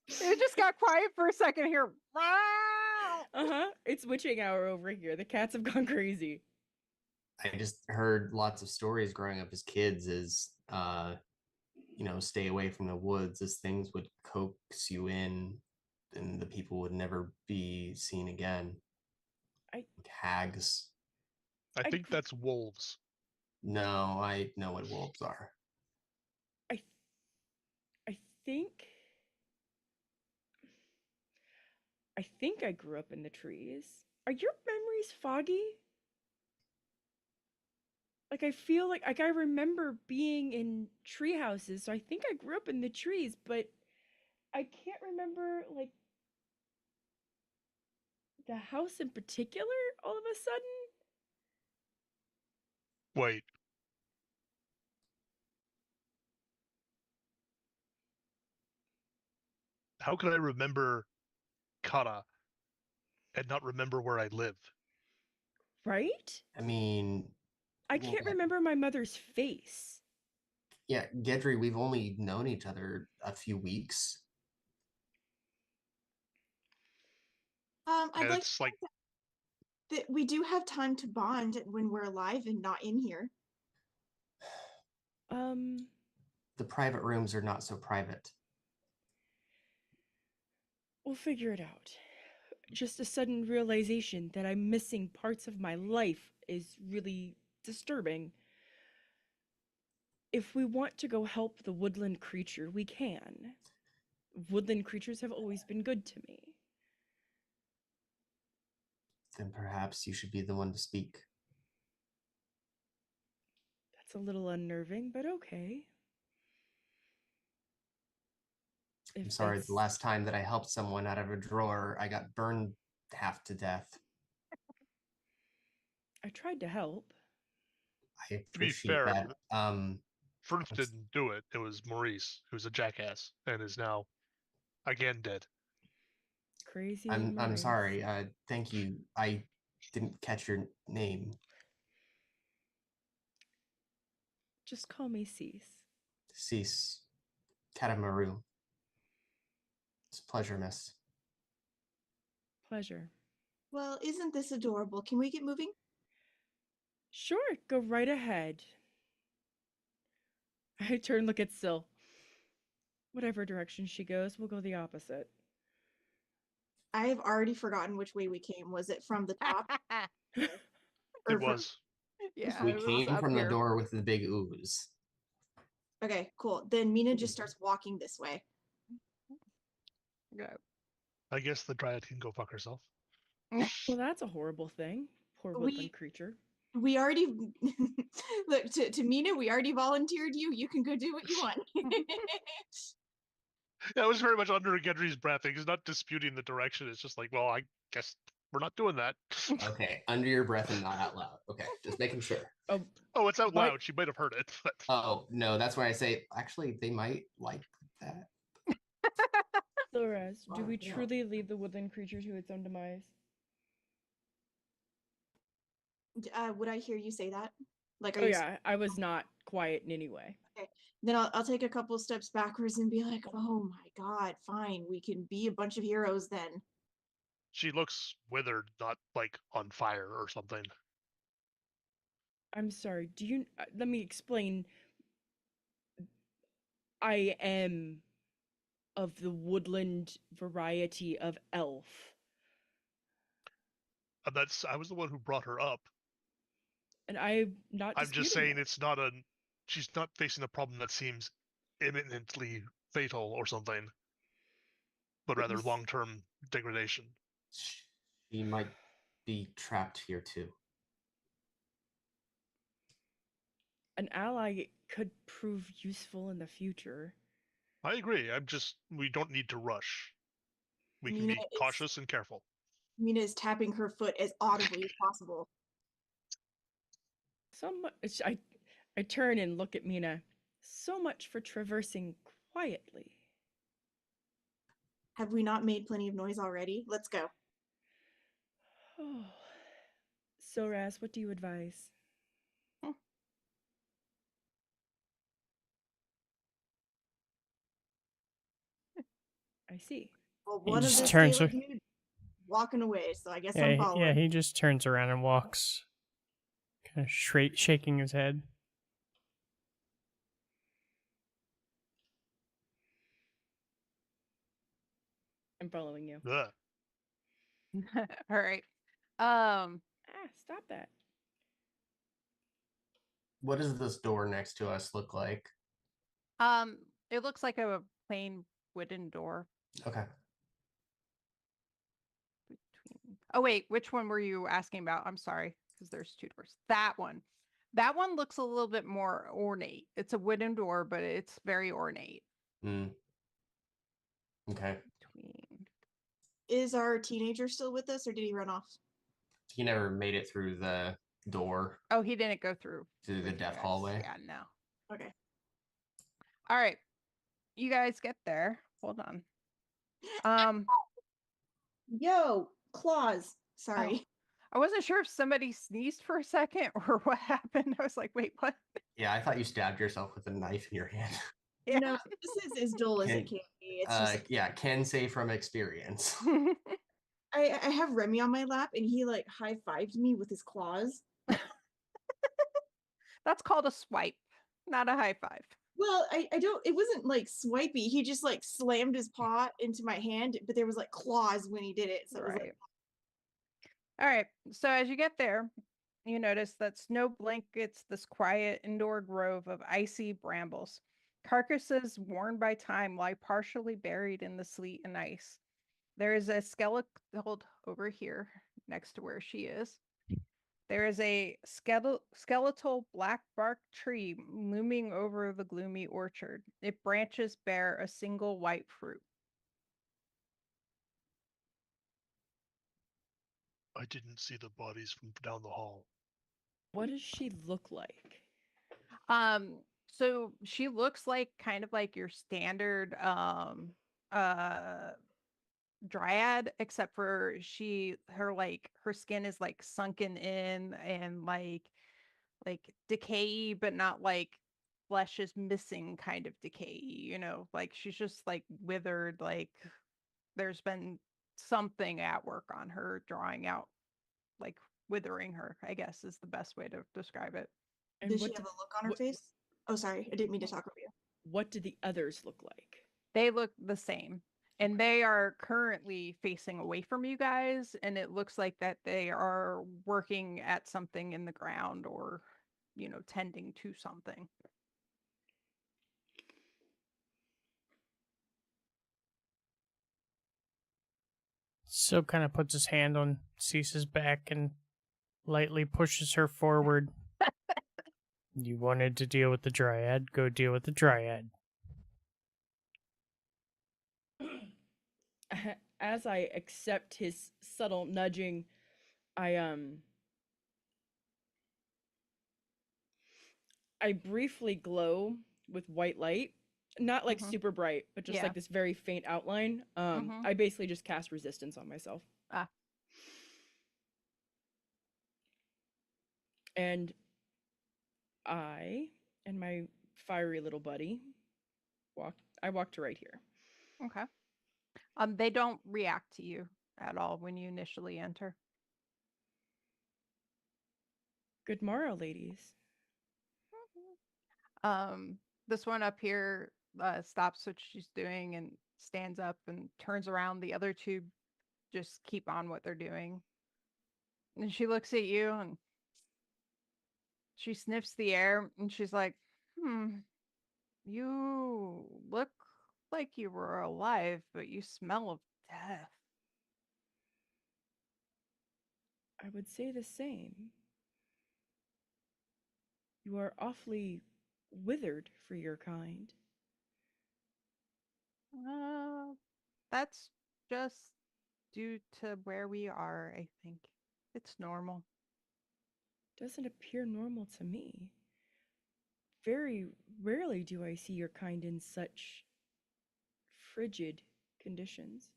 It just got quiet for a second here. Wow. Uh-huh. It's witching hour over here. The cats have gone crazy. I just heard lots of stories growing up as kids as stay away from the woods, as things would coax you in and the people would never be seen again. I- Like hags. I I think gr- that's wolves. No, I know what wolves are. I I think I think I grew up in the trees. Are your memories foggy? Like I feel like I remember being in tree houses, so I think I grew up in the trees, but I can't remember like the house in particular all of a sudden. Wait. How can I remember Kata and not remember where I live? Right? I mean, I well, can't remember my mother's face. yeah, Gedry, we've only known each other a few weeks. I'd And like it's like, that we do have time to bond when we're alive and not in here. The private rooms are not so private. We'll figure it out. Just a sudden realization that I'm missing parts of my life is really disturbing. If we want to go help the woodland creature, we can. Woodland creatures have always been good to me. Then perhaps you should be the one to speak. That's a little unnerving, but okay. I'm If sorry, that's- the last time that I helped someone out of a drawer, I got burned half to death. I tried to help. I be appreciate fair, that. Fernth That's- didn't do it. It was Maurice, who's a jackass and is now again dead. Crazy. I'm Maurice. sorry. Thank you. I didn't catch your name. Just call me Cease. Cease. Katamaru. It's a pleasure, miss. Pleasure. Well, isn't this adorable? Can we get moving? Sure, go right ahead. I turn, look at Syl. Whatever direction she goes, we'll go the opposite. I have already forgotten which way we came. Was it from the top? or It from- was. Yeah, We it was came up from the here. door with the big ooze. Okay, cool. Then Mina just starts walking this way. Go. I guess the dryad can go fuck herself. Well, that's a horrible thing. Poor We- woodland creature. We already look to Mina. We already volunteered you. You can go do what you want. That was very much under Gendry's breath. He's not disputing the direction. It's just like, well, I guess we're not doing that. Okay, under your breath and not out loud. Okay, just making sure. Oh, Oh, it's out What? loud. She might have heard it. But Oh no, that's why I say actually they might like that. Thoraz, do Wow, we yeah. truly leave the woodland creature to its own demise? Would I hear you say that? Like, are Oh you? yeah, I was not quiet in any way. Then I'll take a couple steps backwards and be like, oh my god, fine, we can be a bunch of heroes then. she looks withered, not like on fire or something. I'm sorry. Do you? Let me explain. I am of the woodland variety of elf. And that's I was the one who brought her up. And I'm not. I'm just disputing saying that. it's not a. She's not facing a problem that seems imminently fatal or something, but But rather you s- long-term degradation. She might be trapped here too. An ally could prove useful in the future. I agree. We don't need to rush. We can Mina be is- cautious and careful. Mina is tapping her foot as audibly as possible. I turn and look at Mina. So much for traversing quietly. Have we not made plenty of noise already? Let's go. Oh. Soras, what do you advise? I see. Well, He one of just the turns Sailor her- dude walking away, so I guess Yeah, I'm following. he just turns around and walks, kind of shaking his head. I'm following you. Ugh. All right. Stop that. What does this door next to us look like? It looks like a plain wooden door. Okay. Oh wait, which one were you asking about? I'm sorry, because there's two doors. That one. That one looks a little bit more ornate. It's a wooden door, but it's very ornate. Mm. Okay. Between Is our teenager still with us, or did he run off? He never made it through the door Oh, he didn't go through to the with you death guys. hallway. Yeah, no. Okay. All right. You guys get there. Hold on. Yo, claws. Sorry. I wasn't sure if somebody sneezed for a second or what happened. I was like, wait, what? Yeah, I thought you stabbed yourself with a knife in your hand. Yeah. No, this is as dull as it Can- can be. It's just Yeah, can say from experience. I have Remy on my lap, and he like high-fived me with his claws. That's called a swipe, not a high five. Well, I don't. It wasn't like swipey. He just like slammed his paw into my hand, but there was like claws when he did it. So it was like, Right. All right. So as you get there, you notice that snow blankets this quiet indoor grove of icy brambles. Carcasses worn by time lie partially buried in the sleet and ice. There is a skeletal over here next to where she is. There is a skeletal black bark tree looming over the gloomy orchard. Its branches bear a single white fruit. I didn't see the bodies from down the hall. What does she look like? So she looks like kind of like your standard dryad, except for her skin is like sunken in and like decay, but not like flesh is missing kind of decay, like she's just like withered, like there's been something at work on her, drawing out, like withering her, I guess is the best way to describe it. And Does she what have did, a look on her what- face? Oh, sorry. I didn't mean to talk over you. what did the others look like? They look the same. And they are currently facing away from you guys, and it looks like that they are working at something in the ground or, tending to something. So kind of puts his hand on Cease's back and lightly pushes her forward. You wanted to deal with the Dryad, go deal with the Dryad. As I accept his subtle nudging, I briefly glow with white light. Not like Mhm. super bright, but just Yeah. like this very faint outline. Mhm. I basically just cast resistance on myself. Ah. And I and my fiery little buddy walk to right here. Okay. They don't react to you at all when you initially enter. Good morrow, ladies. This one up here stops what she's doing and stands up and turns around. The other two just keep on what they're doing. And she looks at you and she sniffs the air and she's like, you look like you were alive, but you smell of death. I would say the same. You are awfully withered for your kind. That's just due to where we are, I think. It's normal. Doesn't appear normal to me. Very rarely do I see your kind in such frigid conditions.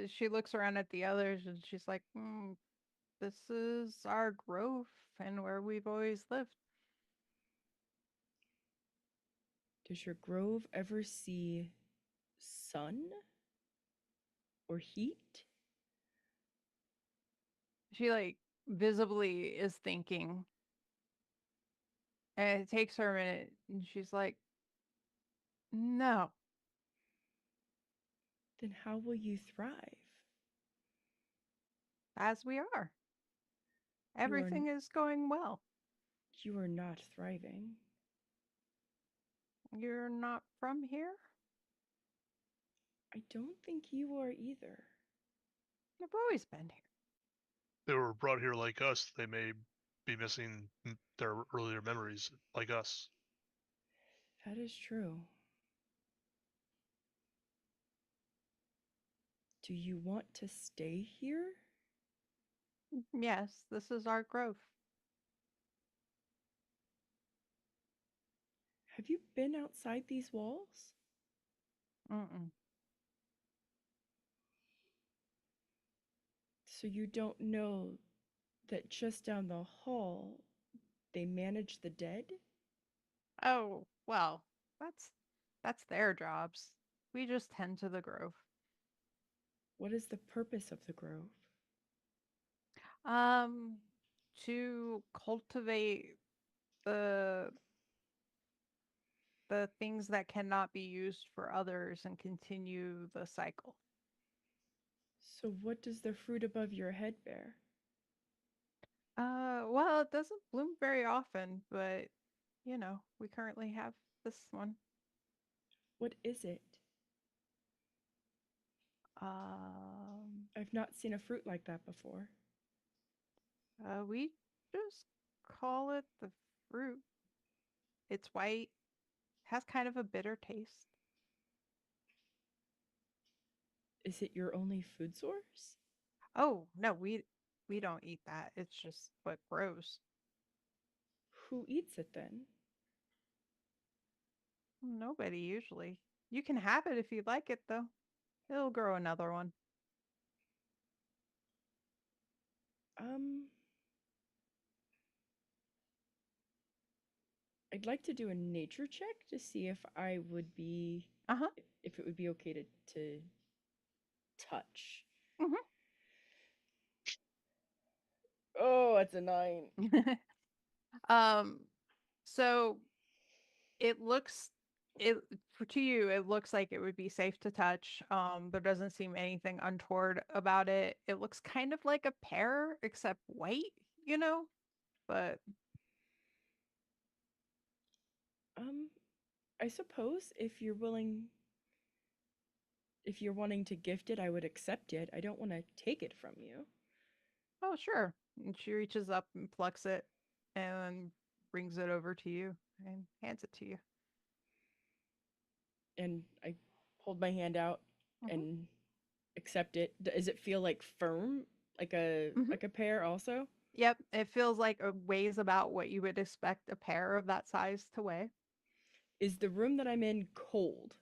She looks around at the others and she's like, this is our grove and where we've always lived. Does your grove ever see sun or heat? She like visibly is thinking. And it takes her a minute and she's like, no. Then how will you thrive? As we are. Everything is going well. You are not thriving. You're not from here? I don't think you are either. I've always been here. They were brought here like us. They may be missing their earlier memories like us. That is true. Do you want to stay here? Yes, this is our grove. Have you been outside these walls? Mm-mm. So you don't know that just down the hall they manage the dead? Oh, well, that's their jobs. We just tend to the grove. What is the purpose of the grove? To cultivate the things that cannot be used for others and continue the cycle. So what does the fruit above your head bear? Well, it doesn't bloom very often, but we currently have this one. What is it? I've not seen a fruit like that before. We just call it the fruit. It's white, has kind of a bitter taste. Is it your only food source? Oh, no, we don't eat that. It's just what grows. Who eats it then? Nobody usually. You can have it if you'd like it, though. It'll grow another one. I'd like to do a nature check to see if I would be Uh-huh. if it would be okay to touch. Mhm. Oh, it's a 9. um, so it looks it to you it looks like it would be safe to touch. There doesn't seem anything untoward about it. It looks kind of like a pear except white, but I suppose if you're wanting to gift it, I would accept it. I don't want to take it from you. oh sure. And she reaches up and plucks it and brings it over to you and hands it to you. And I hold my hand out Mhm. and accept it. Does it feel like firm, like a Mhm. like a pear also? Yep, it feels like it weighs about what you would expect a pear of that size to weigh. Is the room that I'm in cold?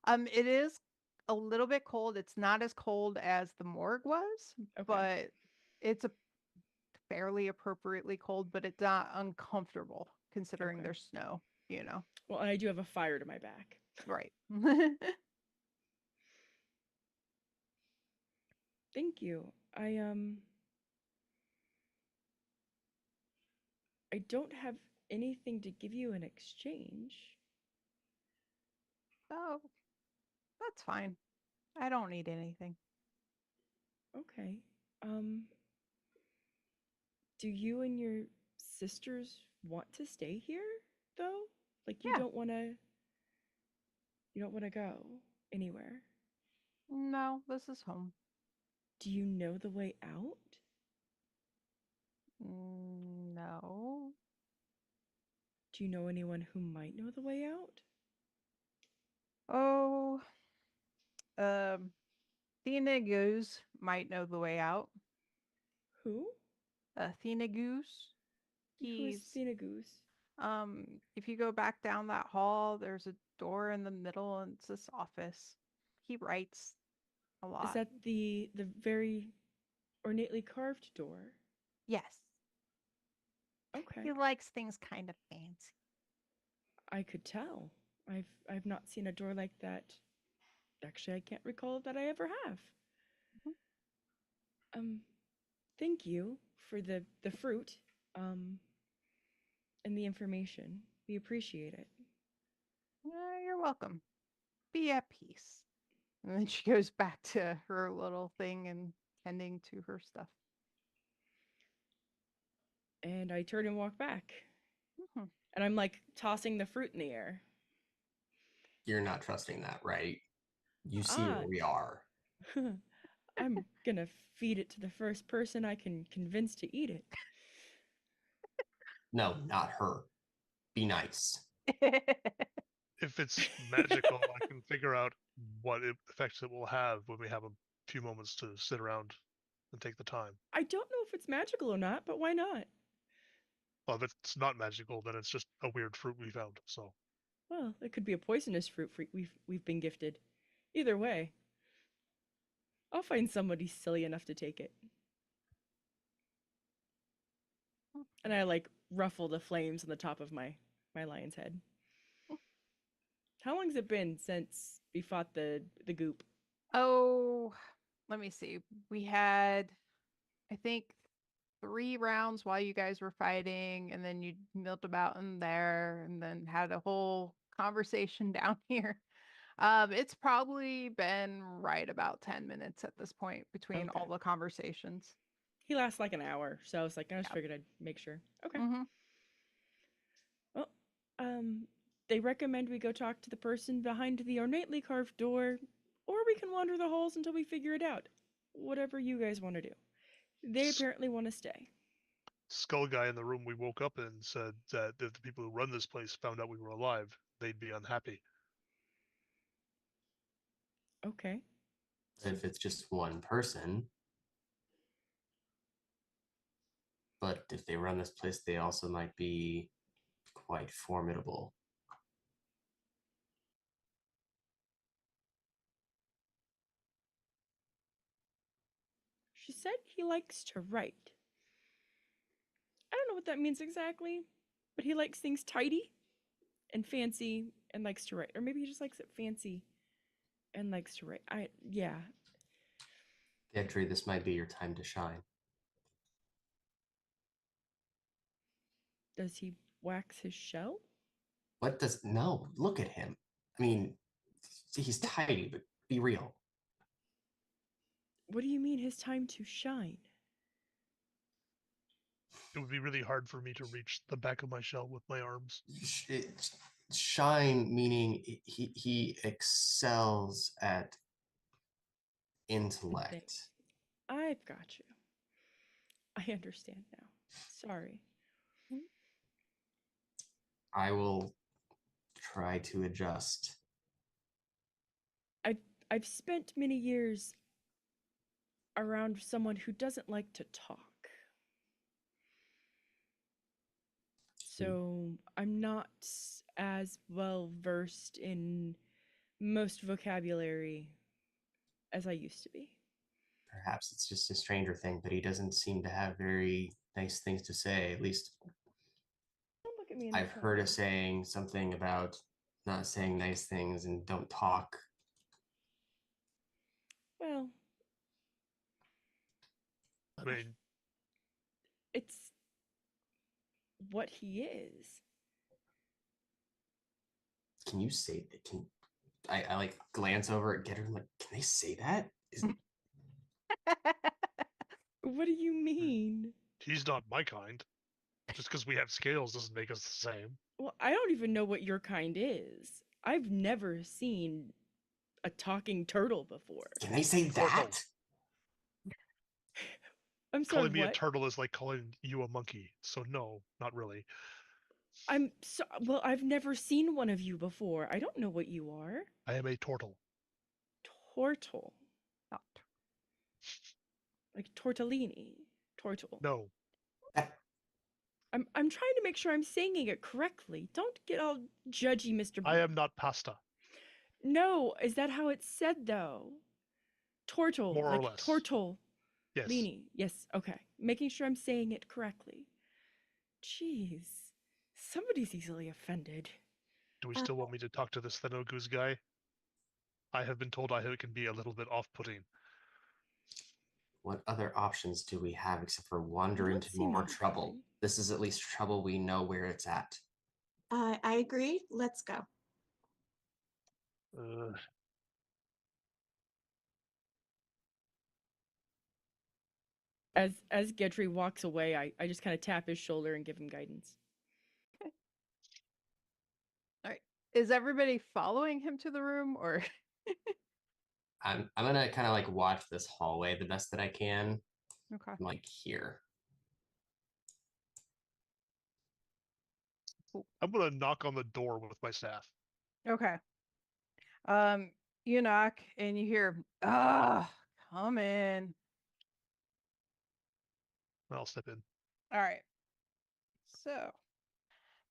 It is a little bit cold. It's not as cold as the morgue was, Okay. but it's a fairly appropriately cold, but it's not uncomfortable considering Okay. there's snow, Well, and I do have a fire to my back. Right. Thank you. I don't have anything to give you in exchange. Oh, that's fine. I don't need anything. Okay. Do you and your sisters want to stay here though? Like Yeah. you don't want to go anywhere. No, this is home. Do you know the way out? No. Do you know anyone who might know the way out? Oh, Athena Goose might know the way out. Who? Athena Goose. Who is He's Thina Goose? if you go back down that hall, there's a door in the middle and it's his office. He writes a lot. Is that the very ornately carved door? Yes. Okay. He likes things kind of fancy. I could tell. I've not seen a door like that. Actually, I can't recall that I ever have. Mhm. Thank you for the fruit, and the information. We appreciate it. You're welcome. Be at peace. And then she goes back to her little thing and tending to her stuff. And I turn and walk back. Mhm. And I'm like tossing the fruit in the air. You're not trusting that, right? You see Ah. where we are. I'm gonna feed it to the first person I can convince to eat it. No, not her. Be nice. If it's magical, I can figure out what effects it will have when we have a few moments to sit around and take the time. I don't know if it's magical or not, but why not? Well, if it's not magical, then it's just a weird fruit we found. So Well, it could be a poisonous fruit we've been gifted. Either way, I'll find somebody silly enough to take it. And I like ruffle the flames on the top of my lion's head. How long's it been since we fought the goop? Oh, let me see. We had, I think, 3 rounds while you guys were fighting, and then you milled about in there, and then had a whole conversation down here. It's probably been right about 10 minutes at this point between Okay. all the conversations. He lasts like an hour, so I was like, I just Yeah. figured I'd make sure. Okay. Mm-hmm. Well, they recommend we go talk to the person behind the ornately carved door, or we can wander the halls until we figure it out. Whatever you guys want to do. They apparently want to stay. Skull Guy in the room we woke up in said that if the people who run this place found out we were alive, they'd be unhappy. Okay. If it's just one person. But if they run this place, they also might be quite formidable. She said he likes to write. I don't know what that means exactly, but he likes things tidy and fancy and likes to write. Or maybe he just likes it fancy and likes to write. Yeah. Gedry, this might be your time to shine. Does he wax his shell? What does no? Look at him. I mean, he's tiny, but be real. What do you mean his time to shine? It would be really hard for me to reach the back of my shell with my arms. Shine meaning he excels at intellect. Thanks. I've got you. I understand now. Sorry. I will try to adjust. I've spent many years around someone who doesn't like to talk. So I'm not as well versed in most vocabulary as I used to be. Perhaps it's just a stranger thing, but he doesn't seem to have very nice things to say. At least Don't look at me in the I've heard a camera. saying something about not saying nice things and don't talk. Well, I mean, it's what he is. Can you say that? Can I like glance over at Getter? I'm like, can they say that? Is What do you mean? he's not my kind. Just because we have scales doesn't make us the same. Well, I don't even know what your kind is. I've never seen a talking turtle before. can they say that? I'm sorry, Calling me a what? turtle is like calling you a monkey. So no, not really. I'm so well, I've never seen one of you before. I don't know what you are. I am a turtle. Tortle. Not Like tortellini. Tortle. No, I'm trying to make sure I'm saying it correctly. Don't get all judgy, Mr. I am not pasta. No, is that how it's said though? Tortle. More or like less. tortle. Yes. Lini. Yes, okay. Making sure I'm saying it correctly. Jeez. Somebody's easily offended. Do we still want me to talk to this Theno Goose guy? I have been told I can be a little bit off-putting. What other options do we have except for wander don't into see more me trouble? offering. This is at least trouble we know where it's at. I agree. Let's go. As Gedry walks away, I just kind of tap his shoulder and give him guidance. Is everybody following him to the room or I'm gonna kind of like watch this hallway the best that I can. okay. I'm like here. I'm gonna knock on the door with my staff. Okay. You knock and you hear, come in. I'll step in. All right. So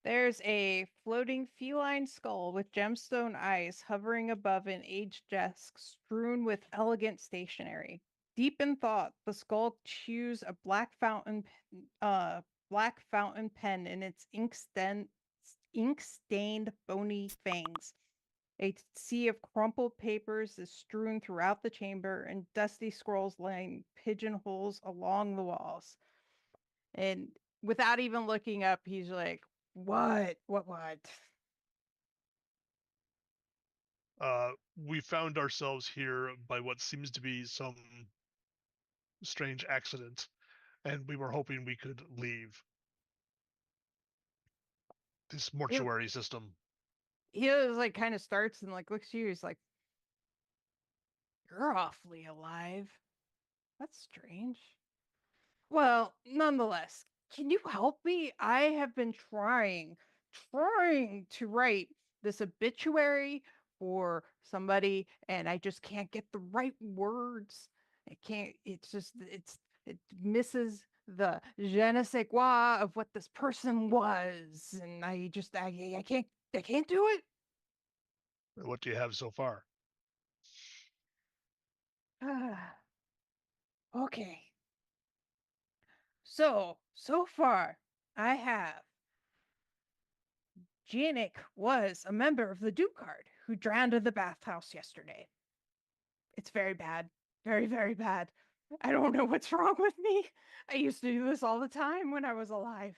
there's a floating feline skull with gemstone eyes hovering above an aged desk strewn with elegant stationery. Deep in thought, the skull chews a black fountain pen in its ink-stained bony fangs. A sea of crumpled papers is strewn throughout the chamber, and dusty scrolls line pigeonholes along the walls. And without even looking up, he's like, What? We found ourselves here by what seems to be some strange accident, and we were hoping we could leave this mortuary system. He was like kind of starts and like looks at you. He's like, You're awfully alive. That's strange. Well, nonetheless, can you help me? I have been trying to write this obituary for somebody, and I just can't get the right words. I can't, it misses the je ne sais quoi of what this person was. And I can't do it. What do you have so far? Okay. So far, I have Janik was a member of the Dukard who drowned in the bathhouse yesterday. It's very bad. Very, very bad. I don't know what's wrong with me. I used to do this all the time when I was alive.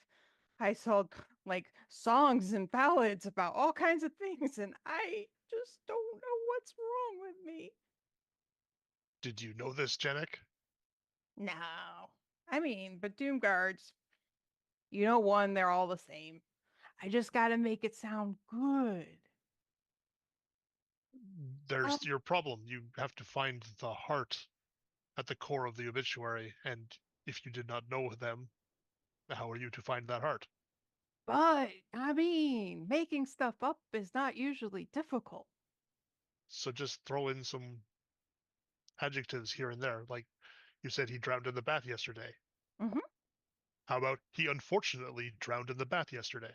I sold like songs and ballads about all kinds of things, and I just don't know what's wrong with me. Did you know this, Janek? No. I mean, but Doom Guards, one, they're all the same. I just gotta make it sound good. There's Um, your problem. You have to find the heart at the core of the obituary, and if you did not know them, how are you to find that heart? But, I mean, making stuff up is not usually difficult. So just throw in some adjectives here and there, like you said he drowned in the bath yesterday. Mhm. How about he unfortunately drowned in the bath yesterday?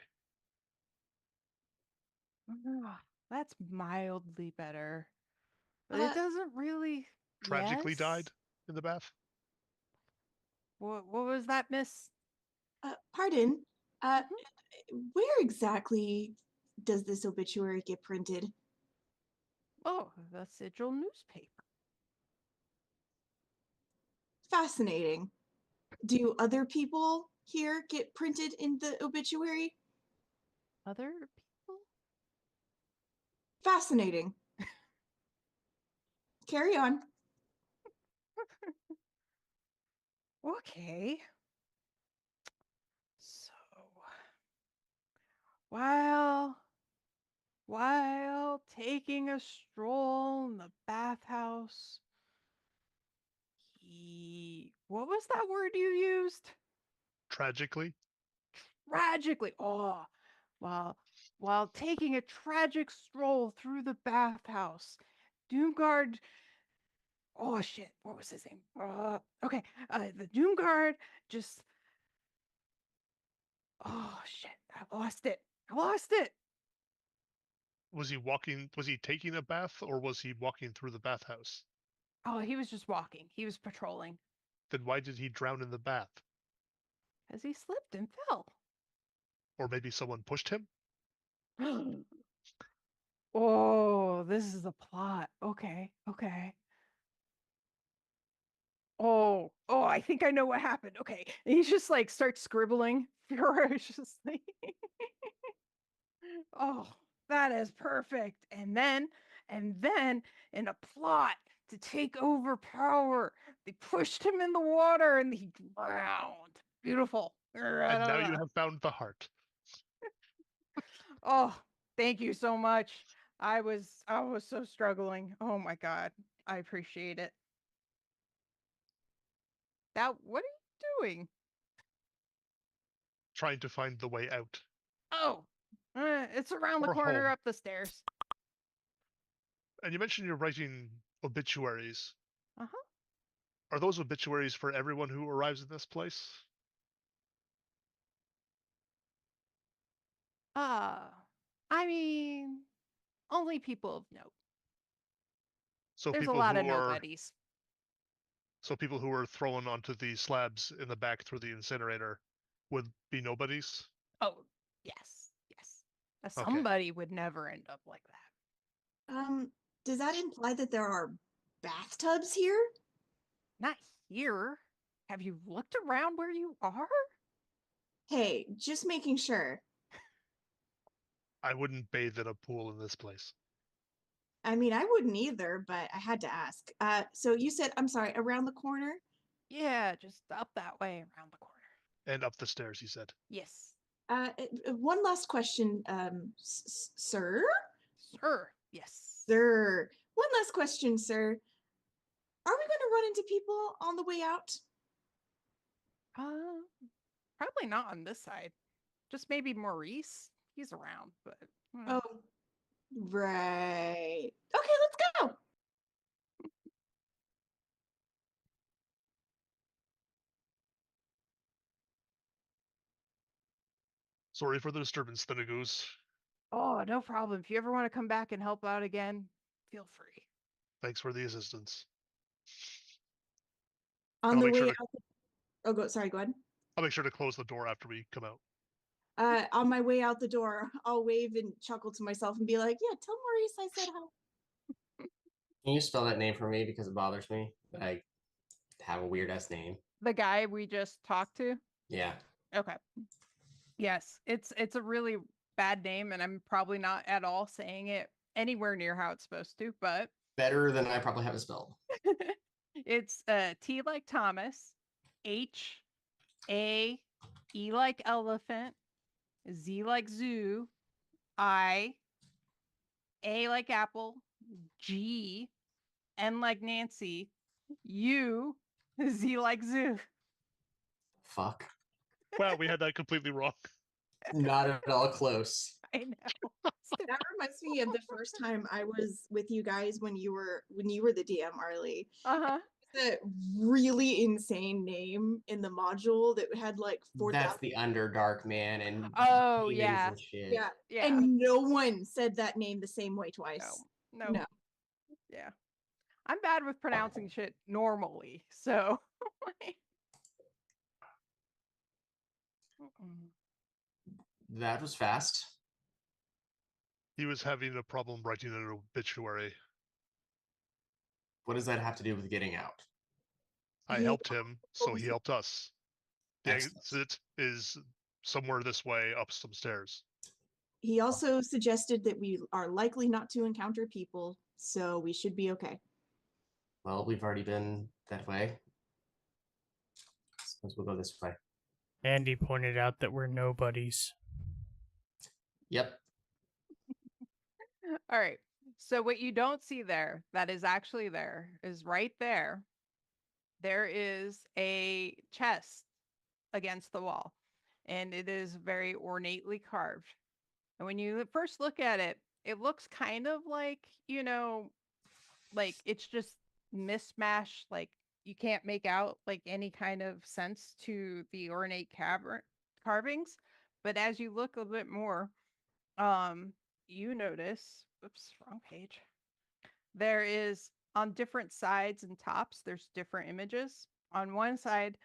That's mildly better. But Uh, it doesn't really. Tragically Yes? died in the bath? What was that, miss? pardon. Uh, Mhm. where exactly does this obituary get printed? Oh, the Sigil newspaper. Fascinating. Do other people here get printed in the obituary? Other people? Fascinating. Carry on. Okay. So, while while taking a stroll in the bathhouse, what was that word you used? Tragically? Tragically. Oh, while taking a tragic stroll through the bathhouse, Doomguard. Oh shit! What was his name? Okay. The Doomguard just. Oh shit! I lost it. I lost it. Was he taking a bath, or was he walking through the bathhouse? Oh, he was just walking. He was patrolling. Then why did he drown in the bath? As he slipped and fell. Or maybe someone pushed him? Oh, this is a plot. Okay, okay. Oh, I think I know what happened. Okay. And he just like starts scribbling ferociously. Oh, that is perfect. And then in a plot to take over power, they pushed him in the water and he drowned. Beautiful. And now you have found the heart. Oh, thank you so much. I was so struggling. Oh my god. I appreciate it. What are you doing? Trying to find the way out. Oh, it's around the Or corner home. up the stairs. And you mentioned you're writing obituaries. Uh-huh. Are those obituaries for everyone who arrives in this place? Uh, I mean, only people of note. So There's a people lot of who are nobodies. so people who are thrown onto the slabs in the back through the incinerator would be nobodies? Oh, yes, yes. Okay. Somebody would never end up like that. Does that imply that there are bathtubs here? Not here. Have you looked around where you are? Hey, just making sure. I wouldn't bathe in a pool in this place. I mean, I wouldn't either, but I had to ask. So you said, I'm sorry, around the corner? Yeah, just up that way around the corner. And up the stairs, he said. Yes. One last question, sir? Sir. Yes. Sir. One last question, sir. Are we going to run into people on the way out? Probably not on this side. Just maybe Maurice. He's around, but Oh, right. Okay, let's go. Sorry for the disturbance, Thinagoose. Oh, no problem. If you ever want to come back and help out again, feel free. Thanks for the assistance. On I'll the make way sure out. Sorry, go ahead. I'll make sure to close the door after we come out. On my way out the door, I'll wave and chuckle to myself and be like, yeah, tell Maurice I said hi. Can you spell that name for me because it bothers me that I have a weird ass name. The guy we just talked to. Yeah. Okay. Yes, it's a really bad name, and I'm probably not at all saying it anywhere near how it's supposed to, but Better than I probably have it spelled. it's T like Thomas, H, A, E like elephant, Z like zoo, I, A like apple, G, N like Nancy, U, Z like zoo. Fuck. Wow, we had that completely wrong. Not at all close. I know. That reminds me of the first time I was with you guys when you were the DM, Arlie. Uh-huh. The really insane name in the module that had like 4,000. That's the Underdark, man, and Oh, demons yeah. and shit. Yeah. Yeah. And no one said that name the same way No. twice. No. No. Yeah. I'm bad with pronouncing shit normally, so Mm-mm. That was fast. He was having a problem writing an obituary. What does that have to do with getting out? I He- helped him, so he was- helped us. The Excellent. exit is somewhere this way, up some stairs. He also suggested that we are likely not to encounter people, so we should be okay. Well, we've already been that way. Suppose we'll go this way. Andy pointed out that we're nobodies. Yep. All right. So what you don't see there, that is actually there, is right there. There is a chest against the wall, and it is very ornately carved. And when you first look at it, it looks kind of like, like it's just mismatched, like you can't make out like any kind of sense to the ornate carvings. But as you look a bit more, you notice, oops, wrong page. There is on different sides and tops, there's different images. On one side,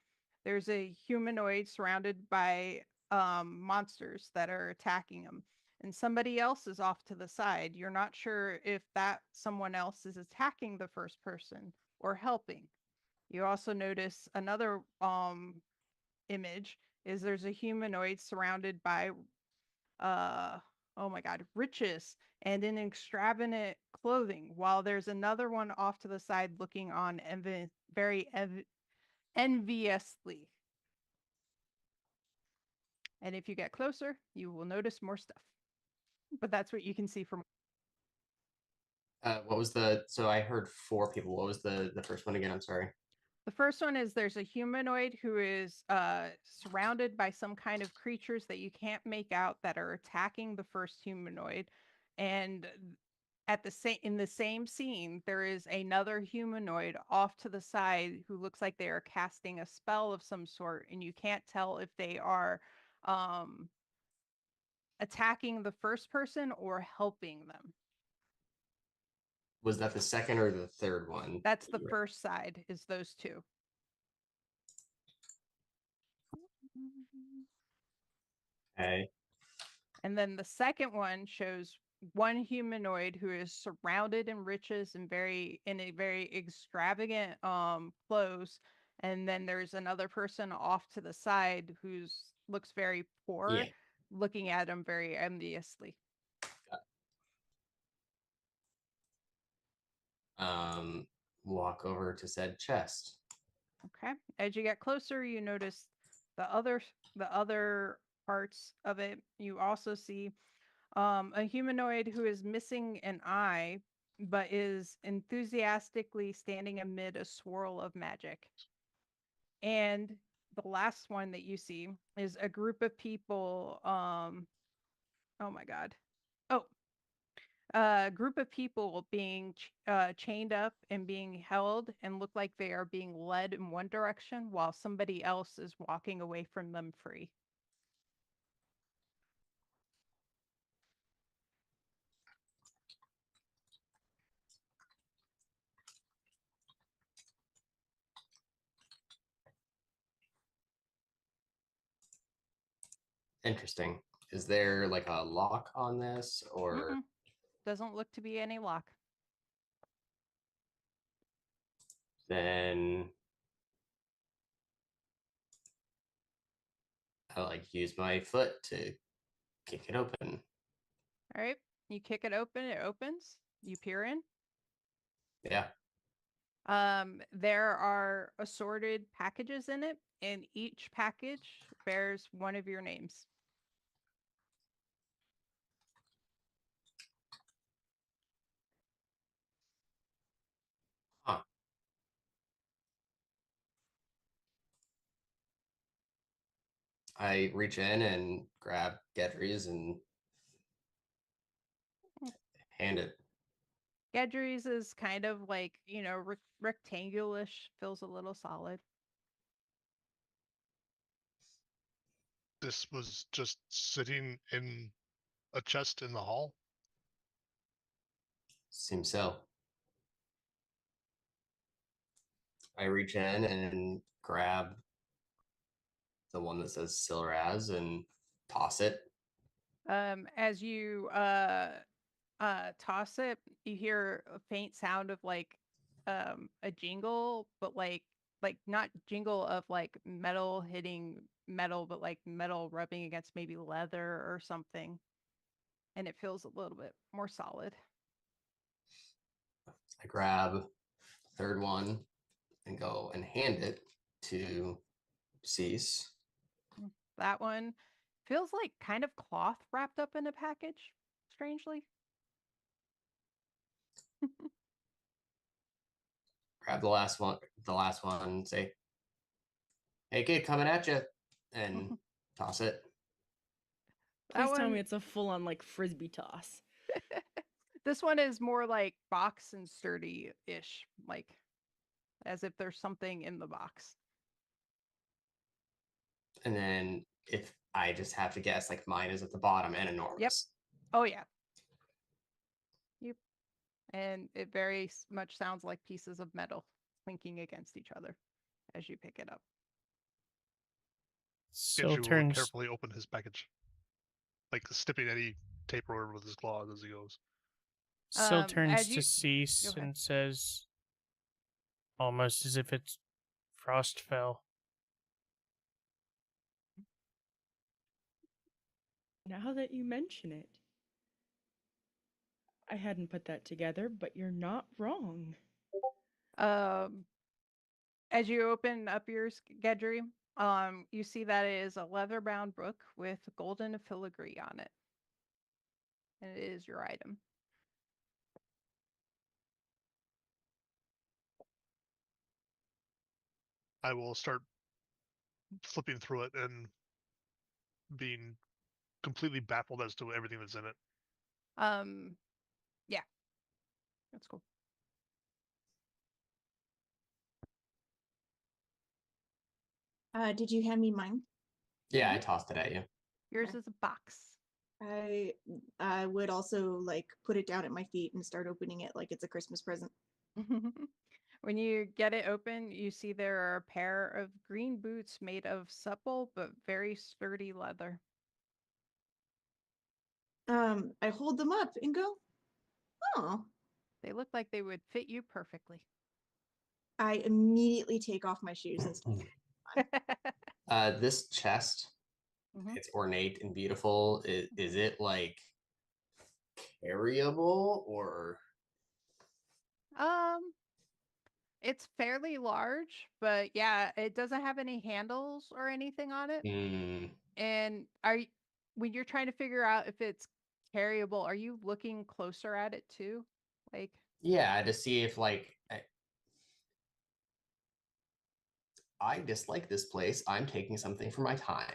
there's a humanoid surrounded by monsters that are attacking him. And somebody else is off to the side. You're not sure if that someone else is attacking the first person or helping. You also notice another image is there's a humanoid surrounded by oh my god, riches and in extravagant clothing, while there's another one off to the side looking on enviously. And if you get closer, you will notice more stuff. But that's what you can see from. What was the? So I heard 4 people. What was the first one again? I'm sorry. The first one is there's a humanoid who is surrounded by some kind of creatures that you can't make out that are attacking the first humanoid. And at in the same scene, there is another humanoid off to the side who looks like they are casting a spell of some sort, and you can't tell if they are attacking the first person or helping them. Was that the second or the third one? That's the first side, is those two. Okay. And then the second one shows one humanoid who is surrounded in riches and in a very extravagant clothes. And then there's another person off to the side who's looks very poor, Yeah. looking at him very enviously. Walk over to said chest. Okay. As you get closer, you notice the other parts of it. You also see a humanoid who is missing an eye, but is enthusiastically standing amid a swirl of magic. And the last one that you see is a group of people. Oh my god. Oh, a group of people being chained up and being held and look like they are being led in one direction while somebody else is walking away from them free. Interesting. Is there like a lock on this or? Mm-mm. Doesn't look to be any lock. Then I like use my foot to kick it open. All right. You kick it open, it opens. You peer in. Yeah. There are assorted packages in it, and each package bears one of your names. Huh. I reach in and grab Gedry's and hand it. Gedry's is kind of like, you know, rectangulish, feels a little solid. This was just sitting in a chest in the hall. Seems so. I reach in and grab the one that says Silraz and toss it. As you toss it, you hear a faint sound of like a jingle, but like not jingle of like metal hitting metal, but like metal rubbing against maybe leather or something. And it feels a little bit more solid. I grab the third one and go and hand it to Cease. That one feels like kind of cloth wrapped up in a package, strangely. Grab the last one, and say, "Hey kid, coming at you," and toss it. That Please tell one- me it's a full-on like frisbee toss. This one is more like box and sturdy-ish, like as if there's something in the box. And then if I just have to guess, like mine is at the bottom and enormous. Oh yeah. Yep. And it very much sounds like pieces of metal clinking against each other as you pick it up. Syl Gedry will turns. carefully open his package, like snipping any tape or with his claws as he goes. Syl turns as to you- Cease Go ahead. and says, almost as if it's Frostfell. Now that you mention it, I hadn't put that together, but you're not wrong. As you open up yours, Gedry, you see that it is a leather-bound book with golden filigree on it. And it is your item. I will start flipping through it and being completely baffled as to everything that's in it. Yeah. That's cool. Did you hand me mine? Yeah, I tossed it at you. Yours Okay. is a box. I would also like put it down at my feet and start opening it like it's a Christmas present. When you get it open, you see there are a pair of green boots made of supple but very sturdy leather. I hold them up and go, "Oh." They look like they would fit you perfectly. I immediately take off my shoes and stuff. This chest, Mhm. it's ornate and beautiful. Is it like carryable or? It's fairly large, but yeah, it doesn't have any handles or anything on it. And when you're trying to figure out if it's carryable, are you looking closer at it too? Like, Yeah, to see if like I dislike this place. I'm taking something for my time.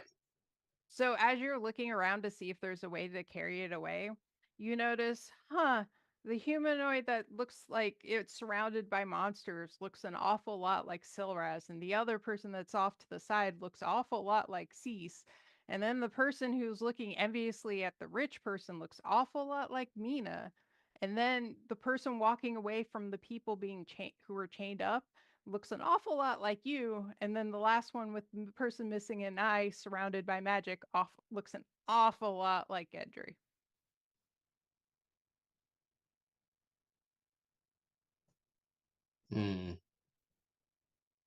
so as you're looking around to see if there's a way to carry it away, you notice, the humanoid that looks like it's surrounded by monsters looks an awful lot like Silraz, and the other person that's off to the side looks awful lot like Cease. And then the person who's looking enviously at the rich person looks awful lot like Mina. And then the person walking away from the people being who were chained up looks an awful lot like you. And then the last one with the person missing an eye surrounded by magic looks an awful lot like Gedry.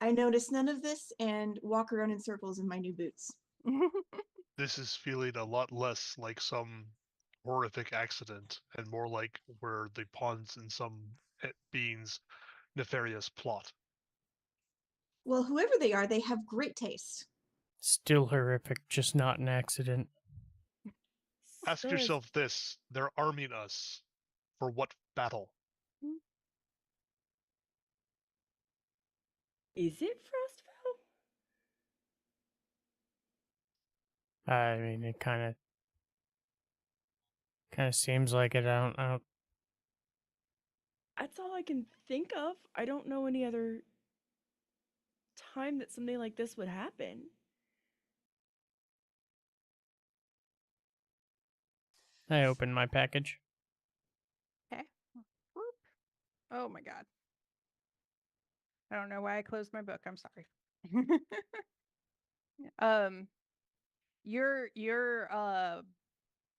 I notice none of this and walk around in circles in my new boots. This is feeling a lot less like some horrific accident and more like we're the pawns in some being's nefarious plot. Well, whoever they are, they have great taste. Still horrific, just not an accident. Ask Still is- yourself this: they're arming us for what battle? Is it Frostvale? I mean, it kind of seems like it. I don't. That's all I can think of. I don't know any other time that something like this would happen. I opened my package. Okay. Whoop. Oh my god. I don't know why I closed my book. I'm sorry. Your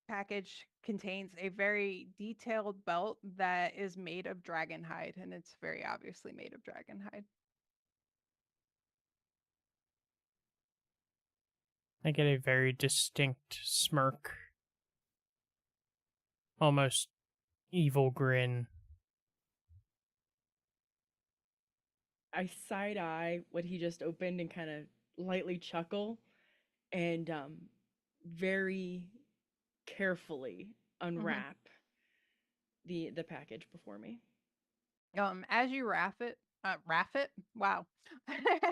package contains a very detailed belt that is made of dragon hide, and it's very obviously made of dragon hide. I get a very distinct smirk. Almost evil grin. I side eye what he just opened and kind of lightly chuckle and very carefully unwrap the package before me. As you wrap it, wow.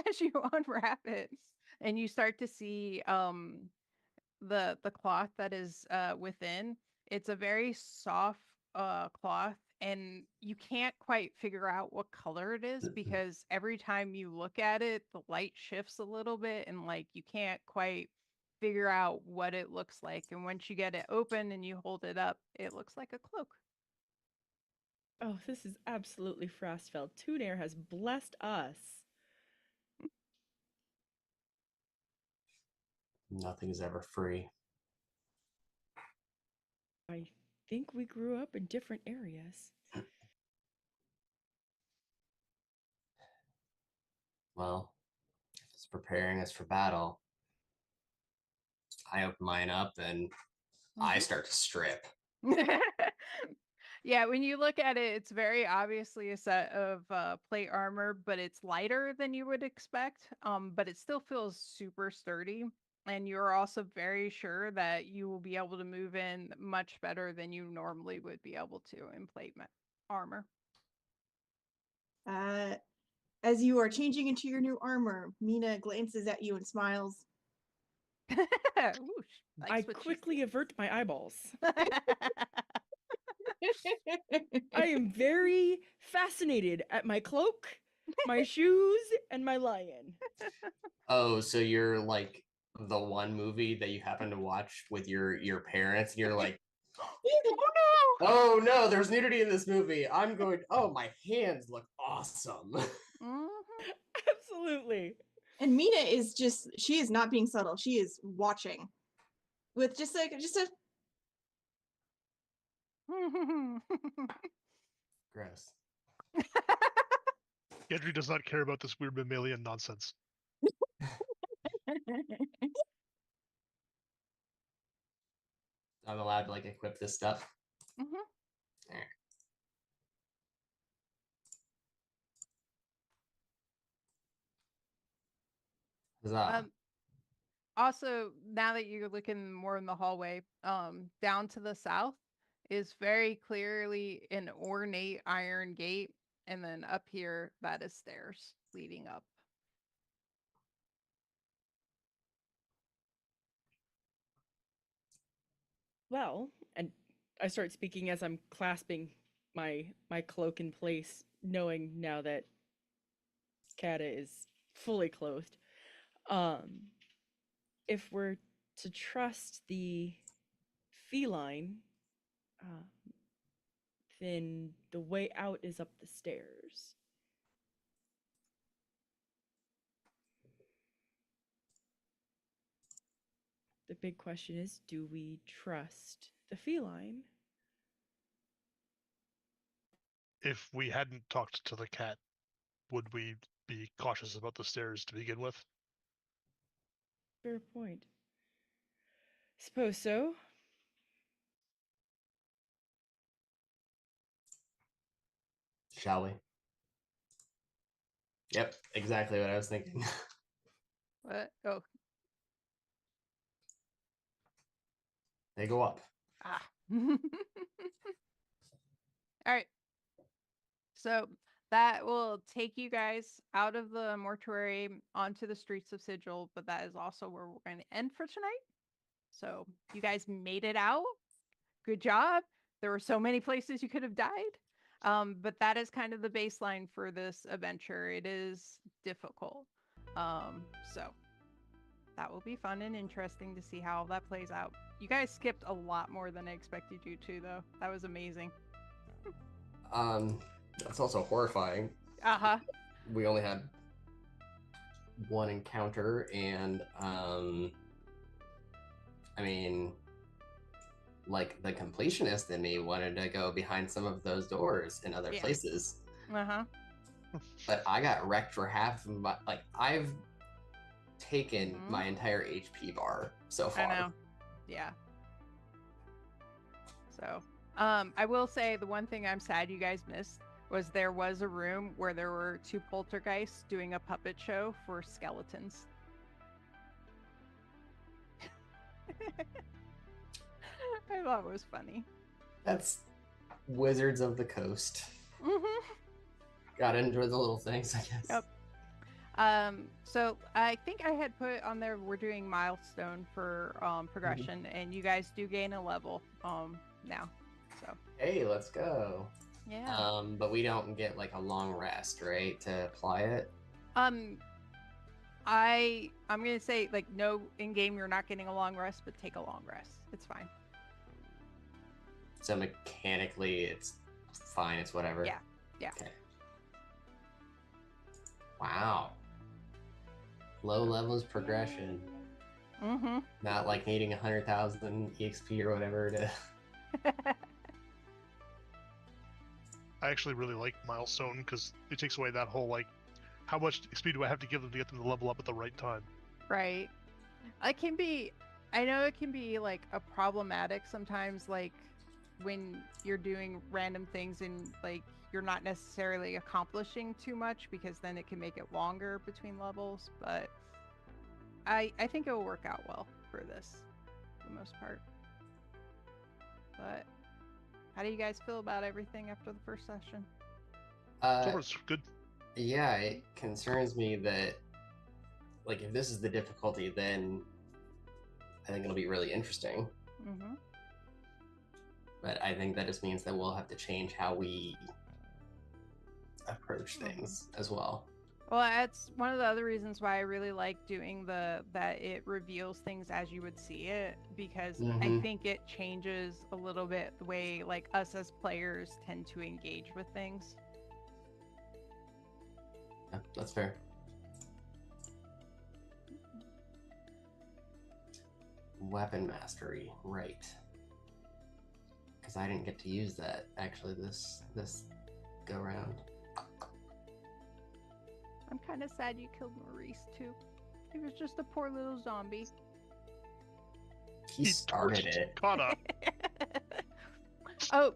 As you unwrap it and you start to see the cloth that is within, it's a very soft cloth, and you can't quite figure out what color it is because every time you look at it, the light shifts a little bit, and like you can't quite figure out what it looks like. And once you get it open and you hold it up, it looks like a cloak. Oh, this is absolutely Frostfell. Tunair has blessed us. Nothing's ever free. I think we grew up in different areas. Well, if it's preparing us for battle, I open mine up and I Mhm. start to strip. Yeah, when you look at it, it's very obviously a set of plate armor, but it's lighter than you would expect. But it still feels super sturdy, and you're also very sure that you will be able to move in much better than you normally would be able to in armor. As you are changing into your new armor, Mina glances at you and smiles. Whoosh, I likes what she quickly sees. avert my eyeballs. I I am very fascinated at my cloak, my shoes, and my lion. Oh, so you're like the one movie that you happen to watch with your parents, and you're like, oh no, there's nudity in this movie. I'm going. Oh, my hands look awesome. Mhm. Absolutely. And Mina is she is not being subtle. She is watching with just a Gross. Gendry does not care about this weird mammalian nonsense. I'm allowed to like equip this stuff. Mhm. Alright. Huzzah. Also, now that you're looking more in the hallway, down to the south is very clearly an ornate iron gate, and then up here that is stairs leading up. Well, and I start speaking as I'm clasping my cloak in place, knowing now that Kata is fully clothed. If we're to trust the feline, then the way out is up the stairs. The big question is, do we trust the feline? If we hadn't talked to the cat, would we be cautious about the stairs to begin with? Fair point. Suppose so. Shall we? Yep, exactly what I was thinking. What? Oh, They go up. ah. All right. So that will take you guys out of the mortuary onto the streets of Sigil, but that is also where we're going to end for tonight. So you guys made it out. Good job. There were so many places you could have died. But that is kind of the baseline for this adventure. It is difficult. So that will be fun and interesting to see how that plays out. You guys skipped a lot more than I expected you to, though. That was amazing. That's also horrifying. Uh-huh. We only had one encounter, and I mean, like, the completionist in me wanted to go behind some of those doors in other Yeah. places, Uh-huh. but I got wrecked for half of my, like, I've taken Mhm. my entire HP bar so far. I know. Yeah. So, I will say the one thing I'm sad you guys missed was there was a room where there were 2 poltergeists doing a puppet show for skeletons. I thought it was funny. That's Wizards of the Coast. Mm-hmm. Gotta enjoy the little things, I guess. Yep. So I think I had put on there we're doing milestone for progression, and you guys do gain a level now. So Hey, let's go. yeah. But we don't get like a long rest, right, to apply it. I'm gonna say, like, no, in game you're not getting a long rest, but take a long rest. It's fine. So mechanically, it's fine. It's whatever. Yeah, yeah. Okay. Wow. Low levels progression. Mm-hmm. Not like needing 100,000 EXP or whatever to. I actually really like milestone because it takes away that whole like, how much XP do I have to give them to get them to level up at the right time? Right. It can be, I know it can be like a problematic sometimes, like when you're doing random things and like you're not necessarily accomplishing too much, because then it can make it longer between levels. But I think it will work out well for this, for the most part. But how do you guys feel about everything after the first session? So far, it's good. Yeah, it concerns me that, like, if this is the difficulty, then I think it'll be really interesting. Mm-hmm. But I think that just means that we'll have to change how we approach things as well. Well, that's one of the other reasons why I really like doing that it reveals things as you would see it, because I Mhm. think it changes a little bit the way like us as players tend to engage with things. Yeah, that's fair. Weapon mastery, right? Because I didn't get to use that actually this go round. I'm kind of sad you killed Maurice too. He was just a poor little zombie. He started torched it. Kata. Oh,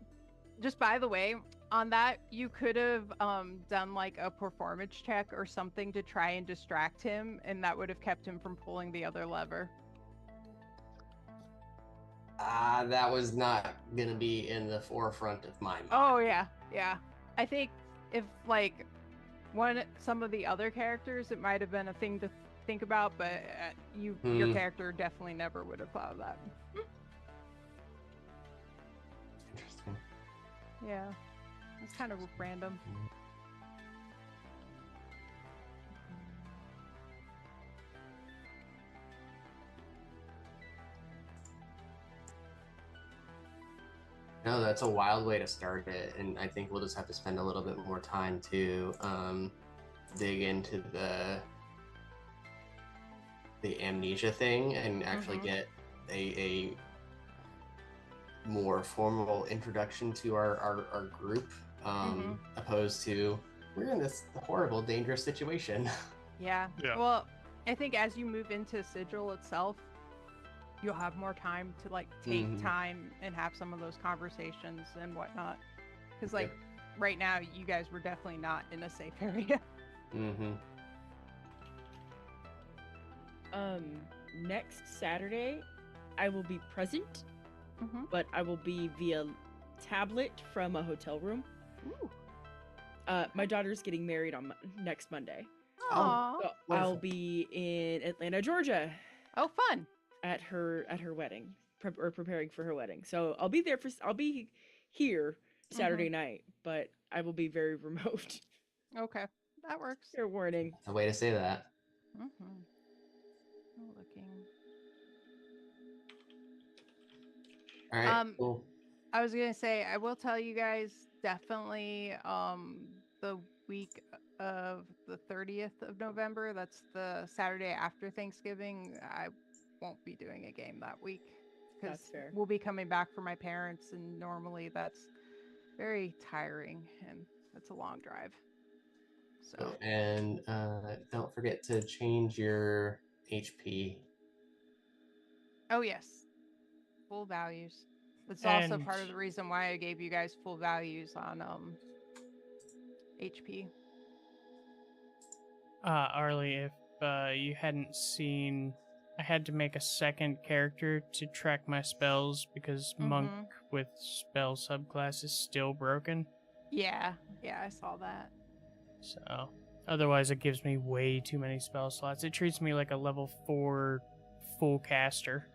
just by the way, on that, you could have done like a performance check or something to try and distract him, and that would have kept him from pulling the other lever. That was not gonna be in the forefront of my mind. Oh yeah, yeah. I think if like some of the other characters, it might have been a thing to think about, but your character definitely never would have thought of that. Interesting. Yeah, it's kind of random. No, that's a wild way to start it, and I think we'll just have to spend a little bit more time to dig into the amnesia thing and actually get a more formal introduction to our group, opposed to we're in this horrible, dangerous situation. Yeah. Yeah. Well, I think as you move into Sigil itself, you'll have more time to like take Mhm. time and have some of those conversations and whatnot. Because like Yep. right now, you guys were definitely not in a safe area. Mm-hmm. Next Saturday, I will be present, Mm-hmm. but I will be via tablet from a hotel room. Ooh. My daughter's getting married on next Monday, Aw. so Wonderful. I'll be in Atlanta, Georgia, Oh, fun. at her wedding, preparing for her wedding. So I'll be there I'll be here Saturday night, but I will be very remote. Okay, that works. Fair warning. That's a way to say that. Mm-hmm. Looking. All right. Cool. I was gonna say, I will tell you guys definitely the week of the 30th of November, that's the Saturday after Thanksgiving, I won't be doing a game that week because That's fair. we'll be coming back for my parents, and normally that's very tiring and it's a long drive. So And don't forget to change your HP. oh yes, full values. It's also And part of the reason why I gave you guys full values on HP. Arlie, if you hadn't seen, I had to make a second character to track my spells because Monk Mhm. with spell subclass is still broken. Yeah, I saw that. So, otherwise, it gives me way too many spell slots. It treats me like a level 4 full caster,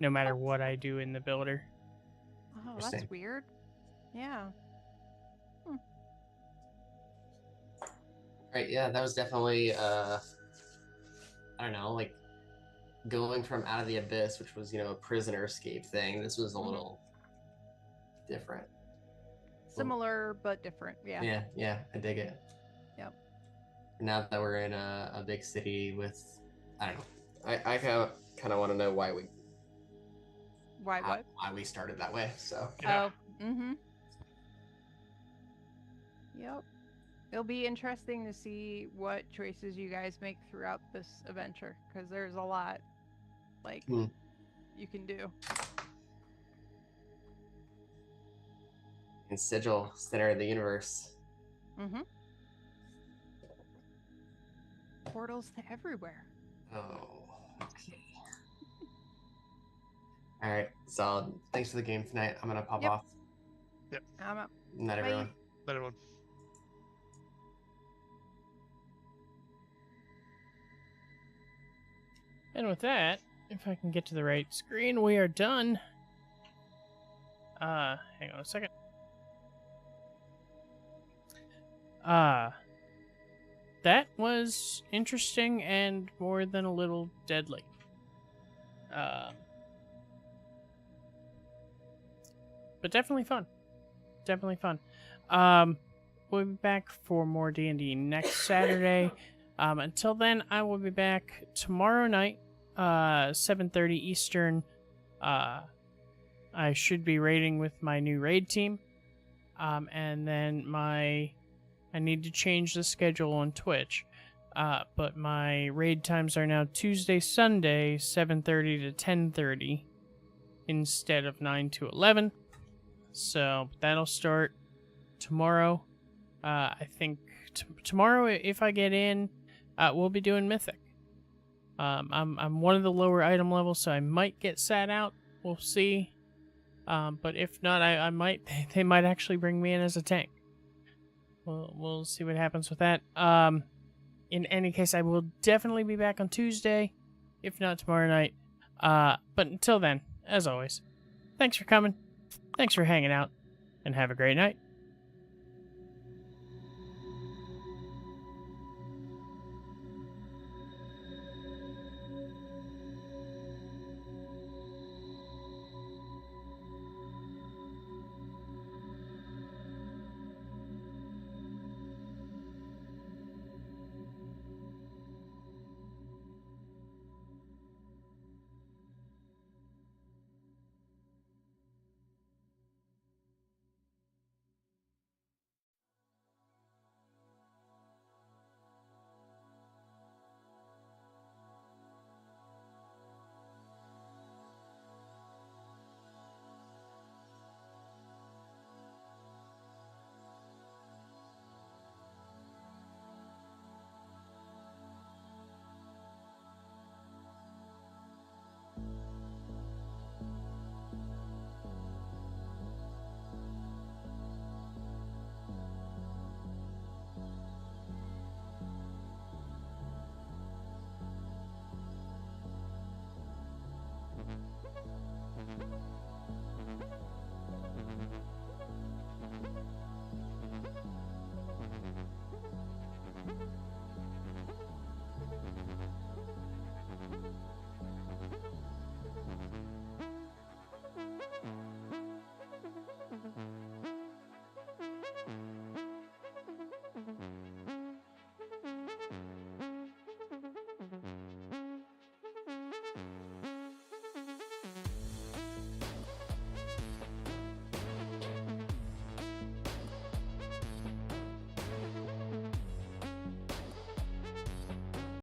no matter what I do in the builder. Oh, that's Interesting. weird. Yeah. Right. Yeah, that was definitely I don't know, like going from Out of the Abyss, which was a prisoner escape thing. This was a Mhm. little different. Similar but different. Yeah. Yeah, I dig it. Yep. Now that we're in a big city with, I don't know, I kind of want to know why we Why what? why we started that way. So Yeah. Oh. Mm-hmm. Yep. It'll be interesting to see what choices you guys make throughout this adventure, because there's a lot like Hmm. you can do. in Sigil, center of the universe. Mm-hmm. Portals to everywhere. Oh, okay. All right, solid. Thanks for the game tonight. I'm gonna pop Yep. off. I'm up. Night, Bye. everyone. Let everyone. And with that, if I can get to the right screen, we are done. Hang on a second. That was interesting and more than a little deadly. But definitely fun. Definitely fun. We'll be back for more D&D next Saturday. Until then, I will be back tomorrow night, 7:30 Eastern. I should be raiding with my new raid team. And then I need to change the schedule on Twitch. But my raid times are now Tuesday, Sunday, 7:30 to 10:30 instead of 9 to 11. So that'll start tomorrow. I think tomorrow, if I get in, we'll be doing Mythic. I'm one of the lower item levels, so I might get sat out. We'll see. But if not, I might. They might actually bring me in as a tank. We'll see what happens with that. In any case, I will definitely be back on Tuesday, if not tomorrow night. But until then, as always, thanks for coming, thanks for hanging out, and have a great night.